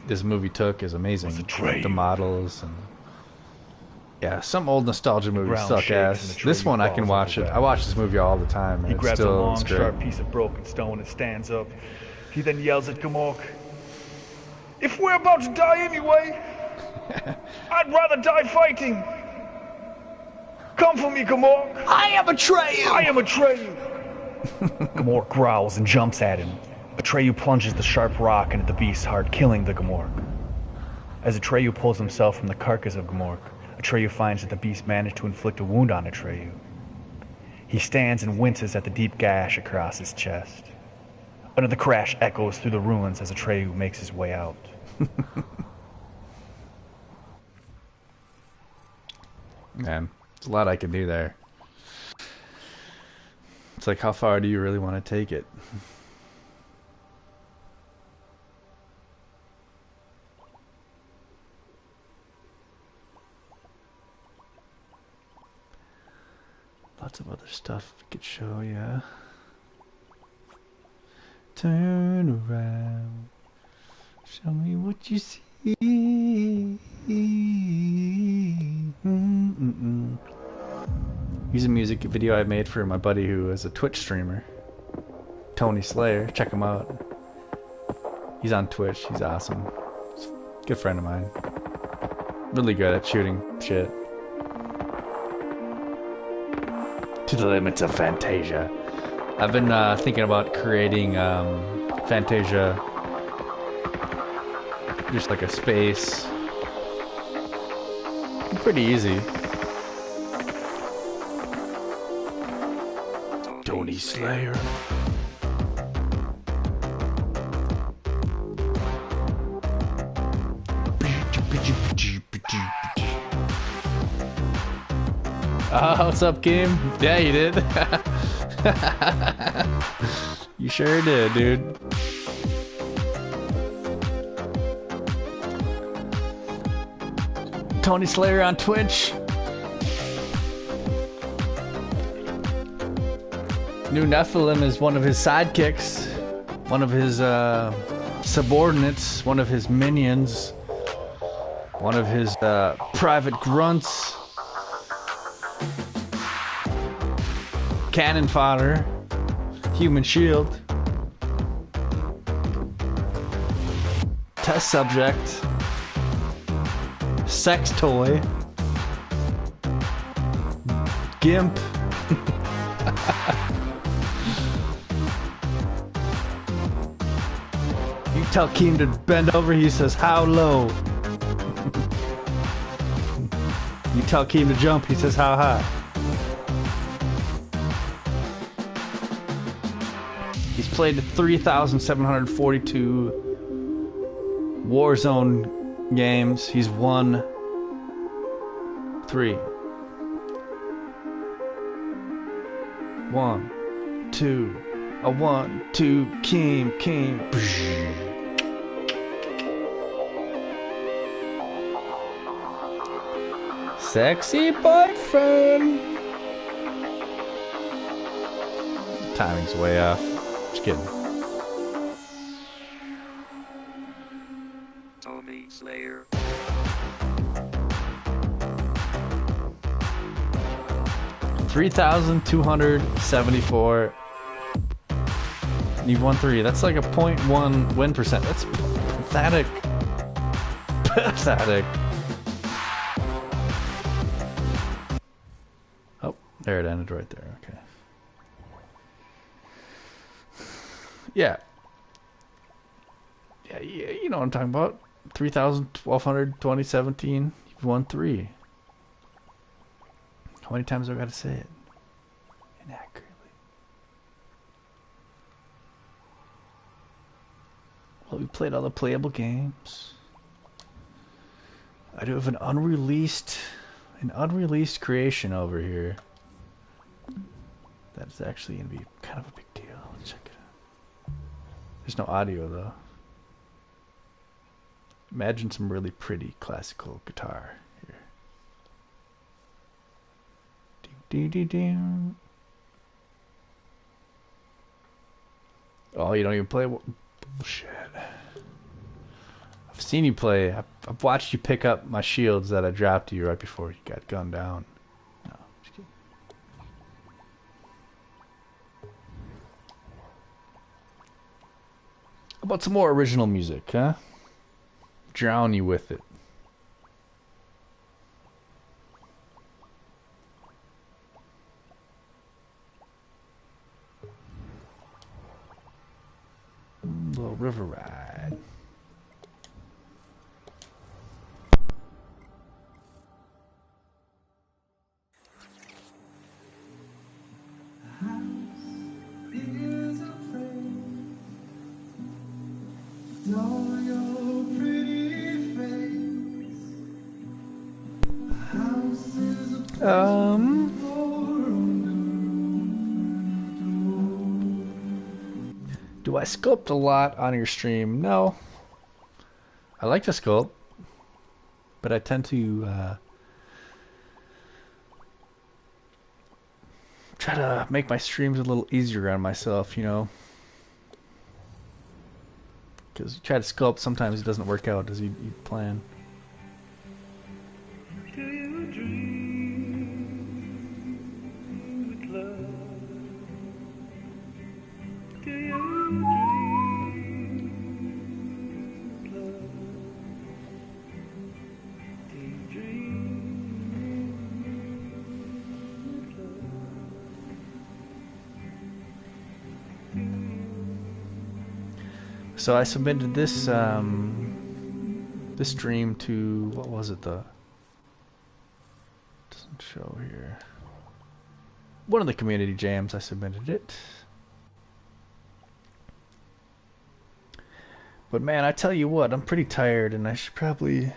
this movie took is amazing. The models and yeah, some old nostalgia movies suck ass. This one I can watch it. I watch this movie all the time. And he grabs still, a long, sharp piece of broken stone and stands up. He then yells at Gamork, "If we're about to die anyway, I'd rather die fighting. Come for me, Gamork. I am Atreyu. I am Atreyu." Gamork growls and jumps at him. Atreyu plunges the sharp rock into the beast's heart, killing the Gamork. As Atreyu pulls himself from the carcass of Gamork, Atreyu finds that the beast managed to inflict a wound on Atreyu. He stands and winces at the deep gash across his chest. Another crash echoes through the ruins as Atreyu makes his way out. Man, there's a lot I can do there. It's like, how far do you really want to take it? Lots of other stuff we could show you. Turn around. Show me what you see. Here's a music video I made for my buddy who is a Twitch streamer, Tony Slayer. Check him out. He's on Twitch. He's awesome. He's a good friend of mine. Really good at shooting shit. To the limits of Fantasia. I've been thinking about creating Fantasia, just like a space. Pretty easy. Tony Slayer. Oh, what's up, Kim? Yeah, you did. You sure did, dude. Tony Slayer on Twitch. New Nephilim is one of his sidekicks, one of his subordinates, one of his minions, one of his private grunts. Cannon fodder, human shield, test subject, sex toy, gimp. You tell Keem to bend over, he says, how low? You tell Keem to jump, he says, how high? He's played 3,742 Warzone games. He's won 3. 1, 2, a 1, 2, Keem. Sexy boyfriend. Timing's way off. Just kidding. Tony Slayer. $3,274. You've won 3. That's like a 0.1 win percent. That's pathetic. Pathetic. Oh, there it ended right there. Okay. Yeah. Yeah, you know what I'm talking about. 3,000, 1,200, 2017. You've won 3. How many times do I got to say it? Inaccurately. Well, we played all the playable games. I do have an unreleased creation over here. That's actually going to be kind of a big deal. Let's check it out. There's no audio though. Imagine some really pretty classical guitar here. Ding, ding, ding. Oh, you don't even play? Bullshit. I've seen you play. I've watched you pick up my shields that I dropped to you right before you got gunned down. No, just kidding. How about some more original music, huh? Drown you with it. Little river ride. – know your pretty face. House is a Do I sculpt a lot on your stream? No. I like to sculpt, but I tend to try to make my streams a little easier on myself, you know. Because you try to sculpt, sometimes it doesn't work out as you plan. Do you dream with love? Do you dream with love? Do you dream with love? So I submitted this this stream to, what was it, doesn't show here. One of the community jams, I submitted it. But man, I tell you what, I'm pretty tired and I should probably,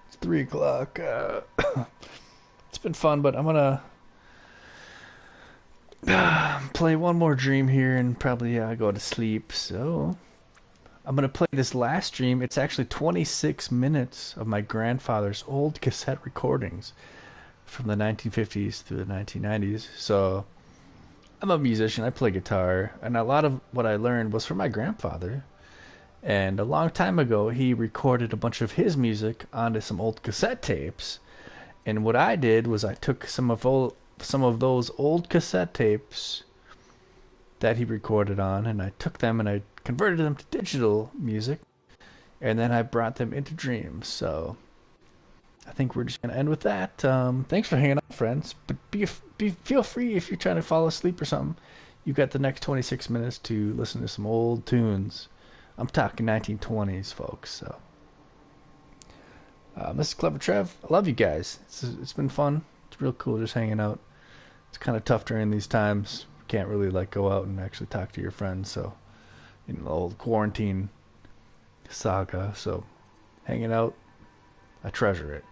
it's 3 o'clock. It's been fun, but I'm gonna play one more dream here and probably go to sleep. So I'm gonna play this last stream. It's actually 26 minutes of my grandfather's old cassette recordings from the 1950s through the 1990s. So I'm a musician, I play guitar, and a lot of what I learned was from my grandfather. And a long time ago, he recorded a bunch of his music onto some old cassette tapes. And what I did was I took some of those old cassette tapes that he recorded on, and I took them and I converted them to digital music, and then I brought them into dreams. So I think we're just gonna end with that. Thanks for hanging out, friends. But feel free, if you're trying to fall asleep or something, you got the next 26 minutes to listen to some old tunes. I'm talking 1920s, folks. So this is Clever Trev. I love you guys. It's been fun. It's real cool just hanging out. It's kind of tough during these times. You can't really go out and actually talk to your friends. So, you know, the old quarantine saga. So, hanging out, I treasure it.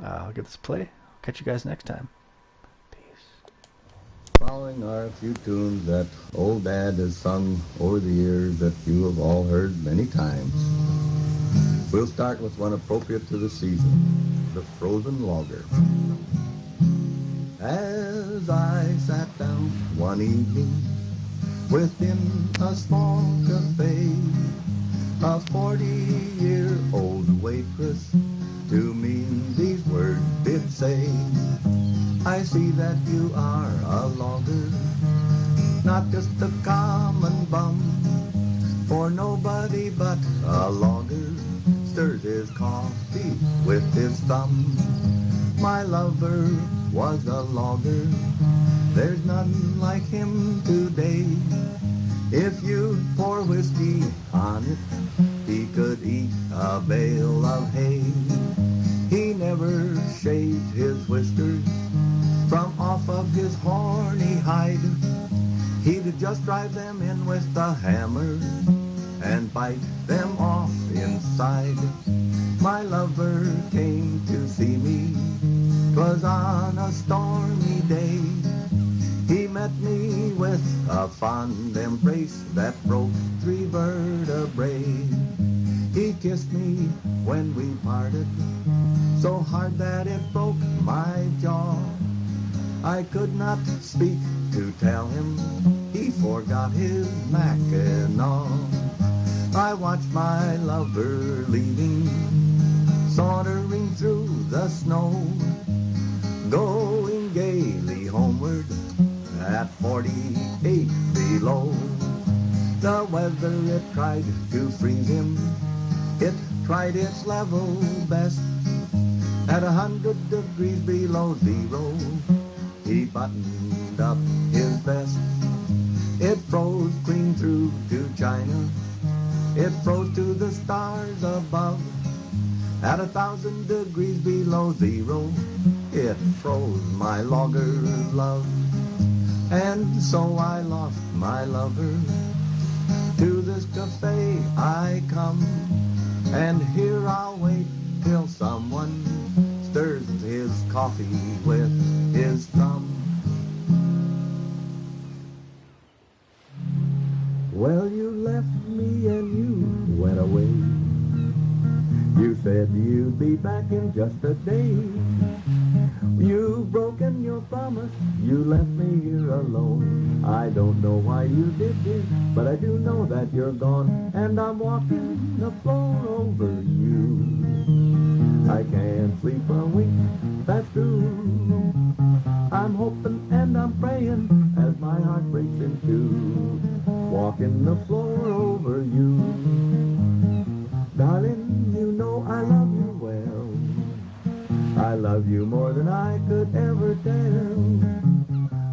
I'll get this play. I'll catch you guys next time. Following are a few tunes that old Dad has sung over the years that you have all heard many times. We'll start with one appropriate to the season, The Frozen Logger. As I sat down one evening within a small cafe, a 40-year-old waitress to me these words did say, I see that you are a logger, not just a common bum, for nobody but a logger stirs his coffee with his thumb. My lover was a logger, there's none like him today. If you pour whiskey on it, he could eat a bale of hay. He never shaved his whiskers from off of his horny hide. He'd just drive them in with a hammer and bite them off inside. My lover came to see me, 'twas on a stormy day. He met me with a fond embrace that broke 3 vertebrae. He kissed me when we parted, so hard that it broke my jaw. I could not speak to tell him he forgot his mackinaw. I watched my lover leaving, sauntering through the snow, going gaily homeward at 48 below. The weather, it tried to freeze him, it tried its level best. At 100 degrees below zero, he buttoned up his vest. It froze clean through to China, it froze to the stars above. At 1,000 degrees below zero, it froze my logger's love. And so I lost my lover to the this cafe I come, and here I'll wait till someone stirs his coffee with his thumb. Well, you left me and you went away. You said you'd be back in just a day. You've broken your promise, you left me here alone. I don't know why you did this, but I do know that you're gone, and I'm walking the floor over you. I can't sleep a wink, that's true. I'm hoping and I'm praying as my heart breaks in two, walking the floor over you. Darling, you know I love you well. I love you more than I could ever tell.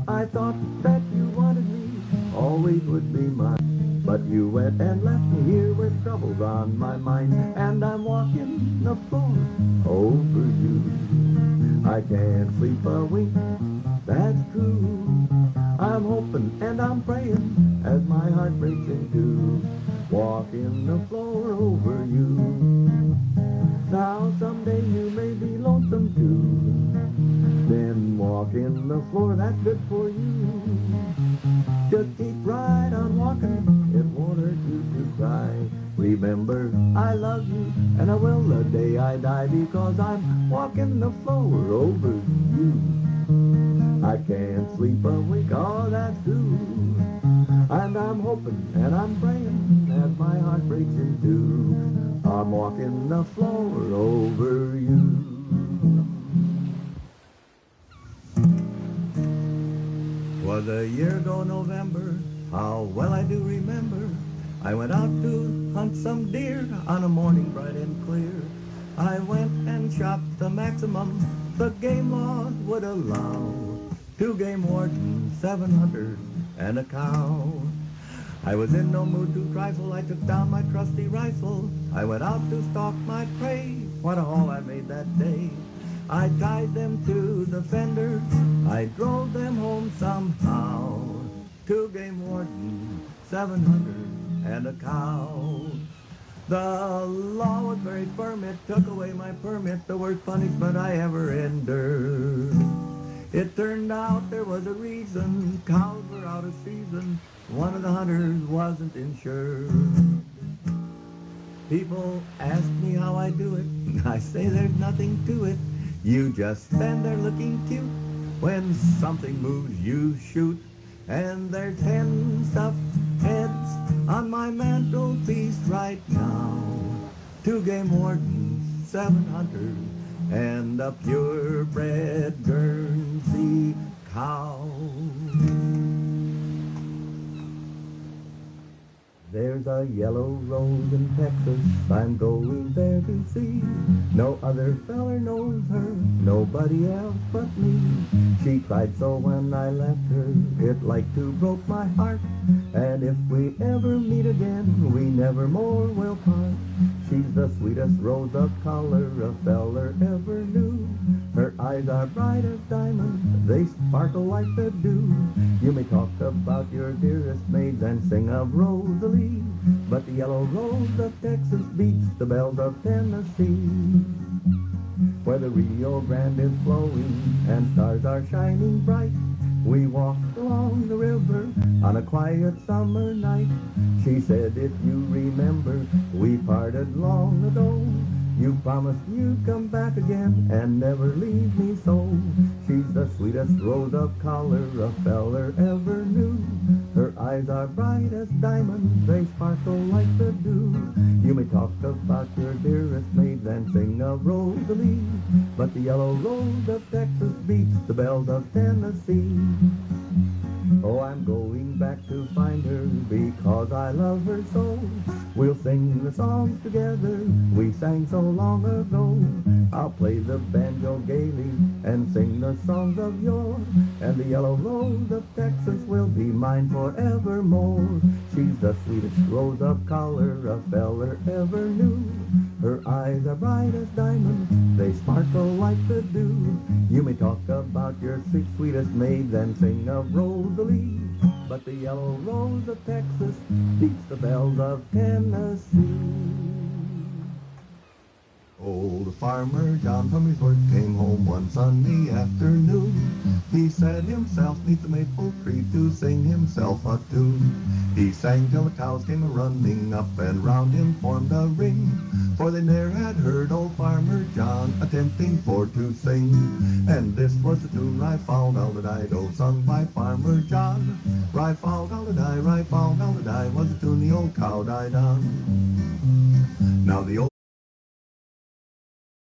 I thought that you wanted me, always would be mine. But you went and left me here with troubles on my mind, and I'm walking the floor over you. I can't sleep a wink, that's true. I'm hoping and I'm praying as my heart breaks in two, walking the floor over you. Now someday you may be lonesome too, then walking the floor, that's good for you. Just keep right on walking, it won't hurt you to cry. Remember, I love you, and I will the day I die, because I'm walking the floor over you. I can't sleep a wink, oh that's true. And I'm hoping and I'm praying as my heart breaks in two, I'm walking the floor over you. Was a year ago November, how well I do remember. I went out to hunt some deer on a morning bright and clear. I went and shot the maximum the game laws would allow. 2 game wardens, 7 hunters, and a cow. I was in no mood to trifle, I took down my trusty rifle. I went out to stalk my prey, what a haul I made that day. I tied them to the fender, I drove them home somehow. 2 game wardens, 7 hunters, and a cow. The law was very firm, it took away my permit, the worst punishment I ever endured. It turned out there was a reason, cows were out of season, one of the hunters wasn't insured. People ask me how I do it, I say there's nothing to it. You just stand there looking cute, when something moves you shoot. And there's 10 stuffed heads on my mantelpiece right now. 2 game wardens, 7 hunters, and a purebred Guernsey cow. There's a yellow rose in Texas I'm going there to see. No other feller knows her, nobody else but me. She cried so when I left her, it like to broke my heart. And if we ever meet again, we never more will part. She's the sweetest rose of color a feller ever knew. Her eyes are bright as diamonds, they sparkle like the dew. You may talk about your dearest maids and sing of Rosalie, but the yellow rose of Texas beats the bells of Tennessee. Where the Rio Grande is flowing and stars are shining bright, we walked along the river on a quiet summer night. She said, if you remember, we parted long ago. You promised you'd come back again and never leave me so. She's the sweetest rose of color a feller ever knew. Her eyes are bright as diamonds, they sparkle like the dew. You may talk about your dearest maids and sing of Rosalie, but the yellow rose of Texas beats the bells of Tennessee. Oh, I'm going back to find her because I love her so. We'll sing the songs together we sang so long ago. I'll play the banjo gaily and sing the songs of yore, and the yellow rose of Texas will be mine forevermore. She's the sweetest rose of color a feller ever knew. Her eyes are bright as diamonds, they sparkle like the dew. You may talk about your sweetest maids and sing of Rosalie, but the yellow rose of Texas beats the bells of Tennessee. Old Farmer John from his work came home one sunny afternoon. He sat himself neath the maple tree to sing himself a tune. He sang till the cows came a-running up and round him formed a ring, for they ne'er had heard old Farmer John attempting for to sing. And this was the tune, Rye-fall-dal-da-di-do, sung by Farmer John. Rye-fall-dal-da-di, rye-fall-dal-da-di was the tune the old cow died on. Now the old